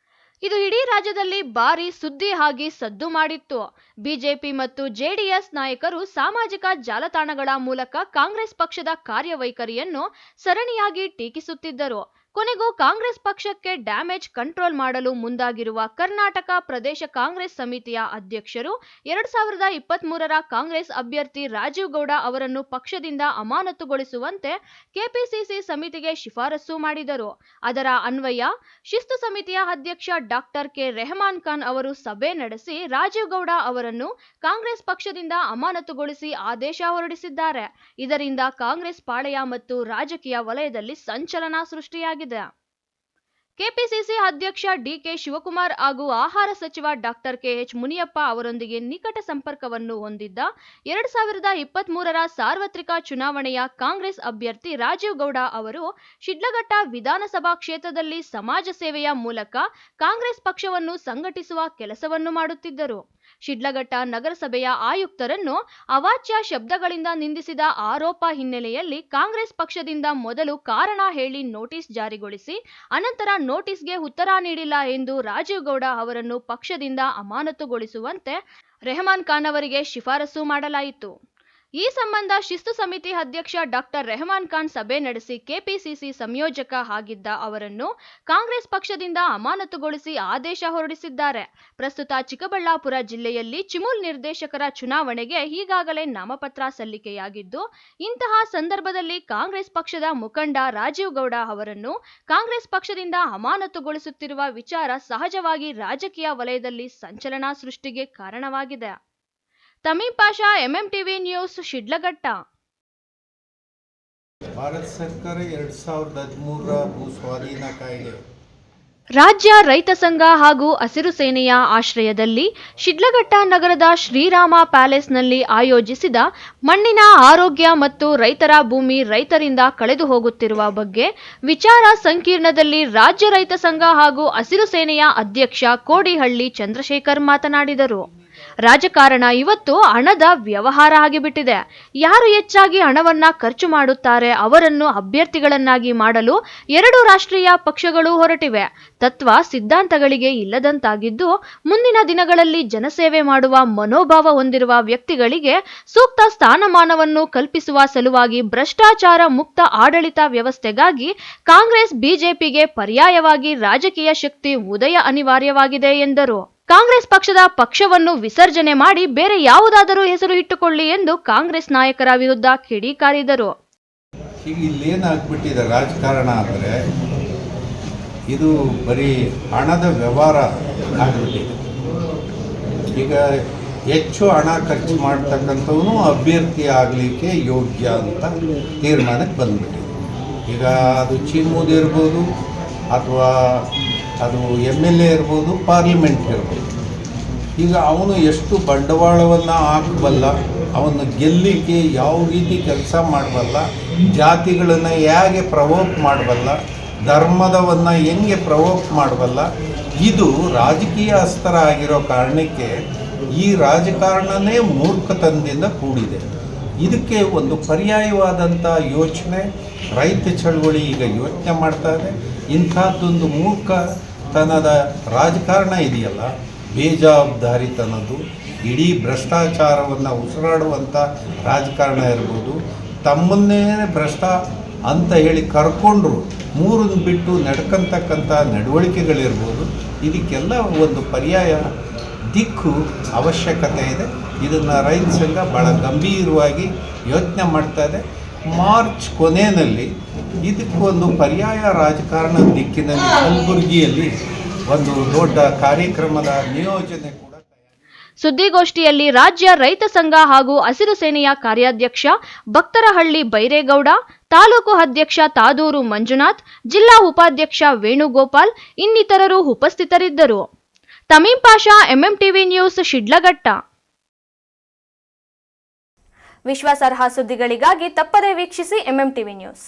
ಇದು ಇಡೀ ರಾಜ್ಯದಲ್ಲಿ ಭಾರೀ ಸುದ್ದಿ ಆಗಿ ಸದ್ದು ಮಾಡಿತ್ತು. ಬಿಜೆಪಿ ಮತ್ತು ಜೆಡಿಎಸ್ ನಾಯಕರು ಸಾಮಾಜಿಕ ಜಾಲತಾಣಗಳ ಮೂಲಕ ಕಾಂಗ್ರೆಸ್ ಪಕ್ಷದ ಕಾರ್ಯವೈಖರಿಯನ್ನು ಸರಣಿಯಾಗಿ ಟೀಕಿಸುತ್ತಿದ್ದರು. ಕೊನೆಗೂ ಕಾಂಗ್ರೆಸ್ ಪಕ್ಷಕ್ಕೆ ಡ್ಯಾಮೇಜ್ ಕಂಟ್ರೋಲ್ ಮಾಡಲು ಮುಂದಾಗಿರುವ ಕರ್ನಾಟಕ ಪ್ರದೇಶ ಕಾಂಗ್ರೆಸ್ ಸಮಿತಿಯ ಅಧ್ಯಕ್ಷರು 2023ರ ಕಾಂಗ್ರೆಸ್ ಅಭ್ಯರ್ಥಿ ರಾಜೀವ್ ಗೌಡ ಅವರನ್ನು ಪಕ್ಷದಿಂದ ಅಮಾನತುಗೊಳಿಸುವಂತೆ ಕೆಪಿಸಿಸಿ ಸಮಿತಿಗೆ ಶಿಫಾರಸು ಮಾಡಿದರು. ಅದರ ಅನ್ವಯ ಶಿಸ್ತು ಸಮಿತಿಯ ಅಧ್ಯಕ್ಷ ಡಾಕ್ಟರ್ ಕೆ ರೆಹಮಾನ್ ಖಾನ್ ಅವರು ಸಭೆ ನಡೆಸಿ ರಾಜೀವ್ ಗೌಡ ಅವರನ್ನು ಕಾಂಗ್ರೆಸ್ ಪಕ್ಷದಿಂದ ಅಮಾನತುಗೊಳಿಸಿ ಆದೇಶ ಹೊರಡಿಸಿದ್ದಾರೆ. ಇದರಿಂದ ಕಾಂಗ್ರೆಸ್ ಪಾಳೆಯ ಮತ್ತು ರಾಜಕೀಯ ವಲಯದಲ್ಲಿ ಸಂಚಲನ ಸೃಷ್ಟಿಯಾಗಿದೆ. ಕೆಪಿಸಿಸಿ ಅಧ್ಯಕ್ಷ ಡಿಕೆ ಶಿವಕುಮಾರ್ ಹಾಗೂ ಆಹಾರ ಸಚಿವ ಡಾಕ್ಟರ್ ಕೆಎಚ್ ಮುನಿಯಪ್ಪ ಅವರೊಂದಿಗೆ ನಿಕಟ ಸಂಪರ್ಕವನ್ನು ಹೊಂದಿದ್ದ 2023ರ ಸಾರ್ವತ್ರಿಕ ಚುನಾವಣೆಯ ಕಾಂಗ್ರೆಸ್ ಅಭ್ಯರ್ಥಿ ರಾಜೀವ್ ಗೌಡ ಅವರು ಶಿಡ್ಲಘಟ್ಟ ವಿಧಾನಸಭಾ ಕ್ಷೇತ್ರದಲ್ಲಿ ಸಮಾಜ ಸೇವೆಯ ಮೂಲಕ ಕಾಂಗ್ರೆಸ್ ಪಕ್ಷವನ್ನು ಸಂಘಟಿಸುವ ಕೆಲಸವನ್ನು ಮಾಡುತ್ತಿದ್ದರು. ಶಿಡ್ಲಘಟ್ಟ ನಗರಸಭೆಯ ಆಯುಕ್ತರನ್ನು ಅವಾಚ್ಯ ಶಬ್ದಗಳಿಂದ ನಿಂದಿಸಿದ ಆರೋಪ ಹಿನ್ನೆಲೆಯಲ್ಲಿ ಕಾಂಗ್ರೆಸ್ ಪಕ್ಷದಿಂದ ಮೊದಲು ಕಾರಣ ಹೇಳಿ ನೋಟಿಸ್ ಜಾರಿಗೊಳಿಸಿ ಅನಂತರ ನೋಟಿಸ್ಗೆ ಉತ್ತರ ನೀಡಿಲ್ಲ ಎಂದು ರಾಜೀವ್ ಗೌಡ ಅವರನ್ನು ಪಕ್ಷದಿಂದ ಅಮಾನತುಗೊಳಿಸುವಂತೆ ರೆಹಮಾನ್ ಖಾನ್ ಅವರಿಗೆ ಶಿಫಾರಸು ಮಾಡಲಾಯಿತು. ಈ ಸಂಬಂಧ ಶಿಸ್ತು ಸಮಿತಿ ಅಧ್ಯಕ್ಷ ಡಾಕ್ಟರ್ ರೆಹಮಾನ್ ಖಾನ್ ಸಭೆ ನಡೆಸಿ ಕೆಪಿಸಿಸಿ ಸಂಯೋಜಕ ಆಗಿದ್ದ ಅವರನ್ನು ಕಾಂಗ್ರೆಸ್ ಪಕ್ಷದಿಂದ ಅಮಾನತುಗೊಳಿಸಿ ಆದೇಶ ಹೊರಡಿಸಿದ್ದಾರೆ. ಪ್ರಸ್ತುತ ಚಿಕ್ಕಬಳ್ಳಾಪುರ ಜಿಲ್ಲೆಯಲ್ಲಿ ಚಿಮುಲ್ ನಿರ್ದೇಶಕರ ಚುನಾವಣೆಗೆ ಈಗಾಗಲೇ ನಾಮಪತ್ರ ಸಲ್ಲಿಕೆಯಾಗಿದ್ದು, ಇಂತಹ ಸಂದರ್ಭದಲ್ಲಿ ಕಾಂಗ್ರೆಸ್ ಪಕ್ಷದ ಮುಖಂಡ ರಾಜೀವ್ ಗೌಡ ಅವರನ್ನು ಕಾಂಗ್ರೆಸ್ ಪಕ್ಷದಿಂದ ಅಮಾನತುಗೊಳಿಸುತ್ತಿರುವ ವಿಚಾರ ಸಹಜವಾಗಿ ರಾಜಕೀಯ ವಲಯದಲ್ಲಿ ಸಂಚಲನ ಸೃಷ್ಟಿಗೆ ಕಾರಣವಾಗಿದೆ. ತಮೀಂ ಪಾಷಾ, ಎಂಎಂಟಿವಿ ನ್ಯೂಸ್, ಶಿಡ್ಲಘಟ್ಟ. ಭಾರತ ಸರ್ಕಾರ 2013ರ ಭೂ ಸ್ವಾಧೀನ ಕಾಯ್ದೆ ರಾಜ್ಯ ರೈತ ಸಂಘ ಹಾಗೂ ಹಸಿರು ಸೇನೆಯ ಆಶ್ರಯದಲ್ಲಿ ಶಿಡ್ಲಘಟ್ಟ ನಗರದ ಶ್ರೀರಾಮ ಪ್ಯಾಲೇಸ್ನಲ್ಲಿ ಆಯೋಜಿಸಿದ ಮಣ್ಣಿನ ಆರೋಗ್ಯ ಮತ್ತು ರೈತರ ಭೂಮಿ ರೈತರಿಂದ ಕಳೆದು ಹೋಗುತ್ತಿರುವ ಬಗ್ಗೆ ವಿಚಾರ ಸಂಕಿರಣದಲ್ಲಿ ರಾಜ್ಯ ರೈತ ಸಂಘ ಹಾಗೂ ಹಸಿರು ಸೇನೆಯ ಅಧ್ಯಕ್ಷ ಕೋಡಿಹಳ್ಳಿ ಚಂದ್ರಶೇಖರ್ ಮಾತನಾಡಿದರು. ರಾಜಕಾರಣ ಇವತ್ತು ಹಣದ ವ್ಯವಹಾರ ಆಗಿಬಿಟ್ಟಿದೆ. ಯಾರು ಹೆಚ್ಚಾಗಿ ಹಣವನ್ನ ಖರ್ಚು ಮಾಡುತ್ತಾರೆ ಅವರನ್ನು ಅಭ್ಯರ್ಥಿಗಳನ್ನಾಗಿ ಮಾಡಲು 2 ರಾಷ್ಟ್ರೀಯ ಪಕ್ಷಗಳು ಹೊರಟಿವೆ. ತತ್ವ ಸಿದ್ಧಾಂತಗಳಿಗೆ ಇಲ್ಲದಂತಾಗಿದ್ದು, ಮುಂದಿನ ದಿನಗಳಲ್ಲಿ ಜನಸೇವೆ ಮಾಡುವ ಮನೋಭಾವ ಹೊಂದಿರುವ ವ್ಯಕ್ತಿಗಳಿಗೆ ಸೂಕ್ತ ಸ್ಥಾನಮಾನವನ್ನು ಕಲ್ಪಿಸುವ ಸಲುವಾಗಿ ಭ್ರಷ್ಟಾಚಾರ ಮುಕ್ತ ಆಡಳಿತ ವ್ಯವಸ್ಥೆಗಾಗಿ ಕಾಂಗ್ರೆಸ್ ಬಿಜೆಪಿಗೆ ಪರ್ಯಾಯವಾಗಿ ರಾಜಕೀಯ ಶಕ್ತಿ ಉದಯ ಅನಿವಾರ್ಯವಾಗಿದೆ ಎಂದರು. ಕಾಂಗ್ರೆಸ್ ಪಕ್ಷದ ಪಕ್ಷವನ್ನು ವಿಸರ್ಜನೆ ಮಾಡಿ ಬೇರೆ ಯಾವುದಾದರೂ ಹೆಸರು ಇಟ್ಟುಕೊಳ್ಳಿ ಎಂದು ಕಾಂಗ್ರೆಸ್ ನಾಯಕರ ವಿರುದ್ಧ ಕಿಡಿಕಾರಿದರು. ಈಗ ಇಲ್ಲೇನಾಗ್ಬಿಟ್ಟಿದೆ ರಾಜಕಾರಣ ಅಂದರೆ ಇದು ಬರೀ ಹಣದ ವ್ಯವಹಾರ ಆಗಿಬಿಟ್ಟಿದೆ. ಈಗ ಹೆಚ್ಚು ಹಣ ಖರ್ಚು ಮಾಡ್ತಕ್ಕಂಥವನು ಅಭ್ಯರ್ಥಿ ಆಗಲಿಕ್ಕೆ ಯೋಗ್ಯ ಅಂತ ತೀರ್ಮಾನಕ್ಕೆ ಬಂದ್ಬಿಟ್ಟಿದೆ. ಈಗ ಅದು ಚಿಮ್ಮುದು ಇರ್ಬೋದು ಅಥವಾ ಅದು MLA ಇರ್ಬೋದು, ಪಾರ್ಲಿಮೆಂಟ್ ಇರ್ಬೋದು. ಈಗ ಅವನು ಎಷ್ಟು ಬಂಡವಾಳವನ್ನು ಹಾಕಬಲ್ಲ, ಅವನು ಗೆಲ್ಲಿಕ್ಕೆ ಯಾವ ರೀತಿ ಕೆಲಸ ಮಾಡಬಲ್ಲ, ಜಾತಿಗಳನ್ನು ಹೇಗೆ ಪ್ರವೋಕ್ ಮಾಡಬಲ್ಲ, ಧರ್ಮದವನ್ನು ಹೆಂಗೆ ಪ್ರವೋಕ್ ಮಾಡಬಲ್ಲ, ಇದು ರಾಜಕೀಯ ಅಸ್ತ್ರ ಆಗಿರೋ ಕಾರಣಕ್ಕೆ ಈ ರಾಜಕಾರಣನೇ ಮೂರ್ಖತನದಿಂದ ಕೂಡಿದೆ. ಇದಕ್ಕೆ ಒಂದು ಪರ್ಯಾಯವಾದಂಥ ಯೋಚನೆ ರೈತ ಚಳವಳಿ ಈಗ ಯೋಚನೆ ಮಾಡ್ತಾ ಇದೆ. ಇಂಥದ್ದೊಂದು ಮೂರ್ಖತನದ ರಾಜಕಾರಣ ಇದೆಯಲ್ಲ, ಬೇಜವಾಬ್ದಾರಿತನದ್ದು, ಇಡೀ ಭ್ರಷ್ಟಾಚಾರವನ್ನು ಉಸಿರಾಡುವಂಥ ರಾಜಕಾರಣ ಇರ್ಬೋದು, ತಮ್ಮನ್ನೇ ಭ್ರಷ್ಟ ಅಂತ ಹೇಳಿ ಕರ್ಕೊಂಡ್ರು ಮೂರನ್ನು ಬಿಟ್ಟು ನಡ್ಕಂತಕ್ಕಂಥ ನಡವಳಿಕೆಗಳಿರ್ಬೋದು. ಇದಕ್ಕೆಲ್ಲ ಒಂದು ಪರ್ಯಾಯ ದಿಕ್ಕು ಅವಶ್ಯಕತೆ ಇದೆ. ಇದನ್ನು ರೈತ ಸಂಘ ಭಾಳ ಗಂಭೀರವಾಗಿ ಯೋಚನೆ ಮಾಡ್ತಾ ಇದೆ. ಮಾರ್ಚ್ ಕೊನೆಯಲ್ಲಿ ಇದಕ್ಕೊಂದು ಪರ್ಯಾಯ ರಾಜಕಾರಣ ದಿಕ್ಕಿನಲ್ಲಿ ಕಲಬುರಗಿಯಲ್ಲಿ ಒಂದು ದೊಡ್ಡ ಕಾರ್ಯಕ್ರಮದ ನಿಯೋಜನೆ ಕೂಡ. ಸುದ್ದಿಗೋಷ್ಠಿಯಲ್ಲಿ ರಾಜ್ಯ ರೈತ ಸಂಘ ಹಾಗೂ ಹಸಿರು ಸೇನೆಯ ಕಾರ್ಯಾಧ್ಯಕ್ಷ ಭಕ್ತರಹಳ್ಳಿ ಬೈರೇಗೌಡ, ತಾಲೂಕು ಅಧ್ಯಕ್ಷ ತಾದೂರು ಮಂಜುನಾಥ್, ಜಿಲ್ಲಾ ಉಪಾಧ್ಯಕ್ಷ ವೇಣುಗೋಪಾಲ್ ಇನ್ನಿತರರು ಉಪಸ್ಥಿತರಿದ್ದರು. ತಮೀಂ ಪಾಷಾ, ಎಂಎಂಟಿವಿ ನ್ಯೂಸ್, ಶಿಡ್ಲಘಟ್ಟ. ವಿಶ್ವಾಸಾರ್ಹ ಸುದ್ದಿಗಳಿಗಾಗಿ ತಪ್ಪದೇ ವೀಕ್ಷಿಸಿ ಎಂಎಂಟಿವಿ ನ್ಯೂಸ್.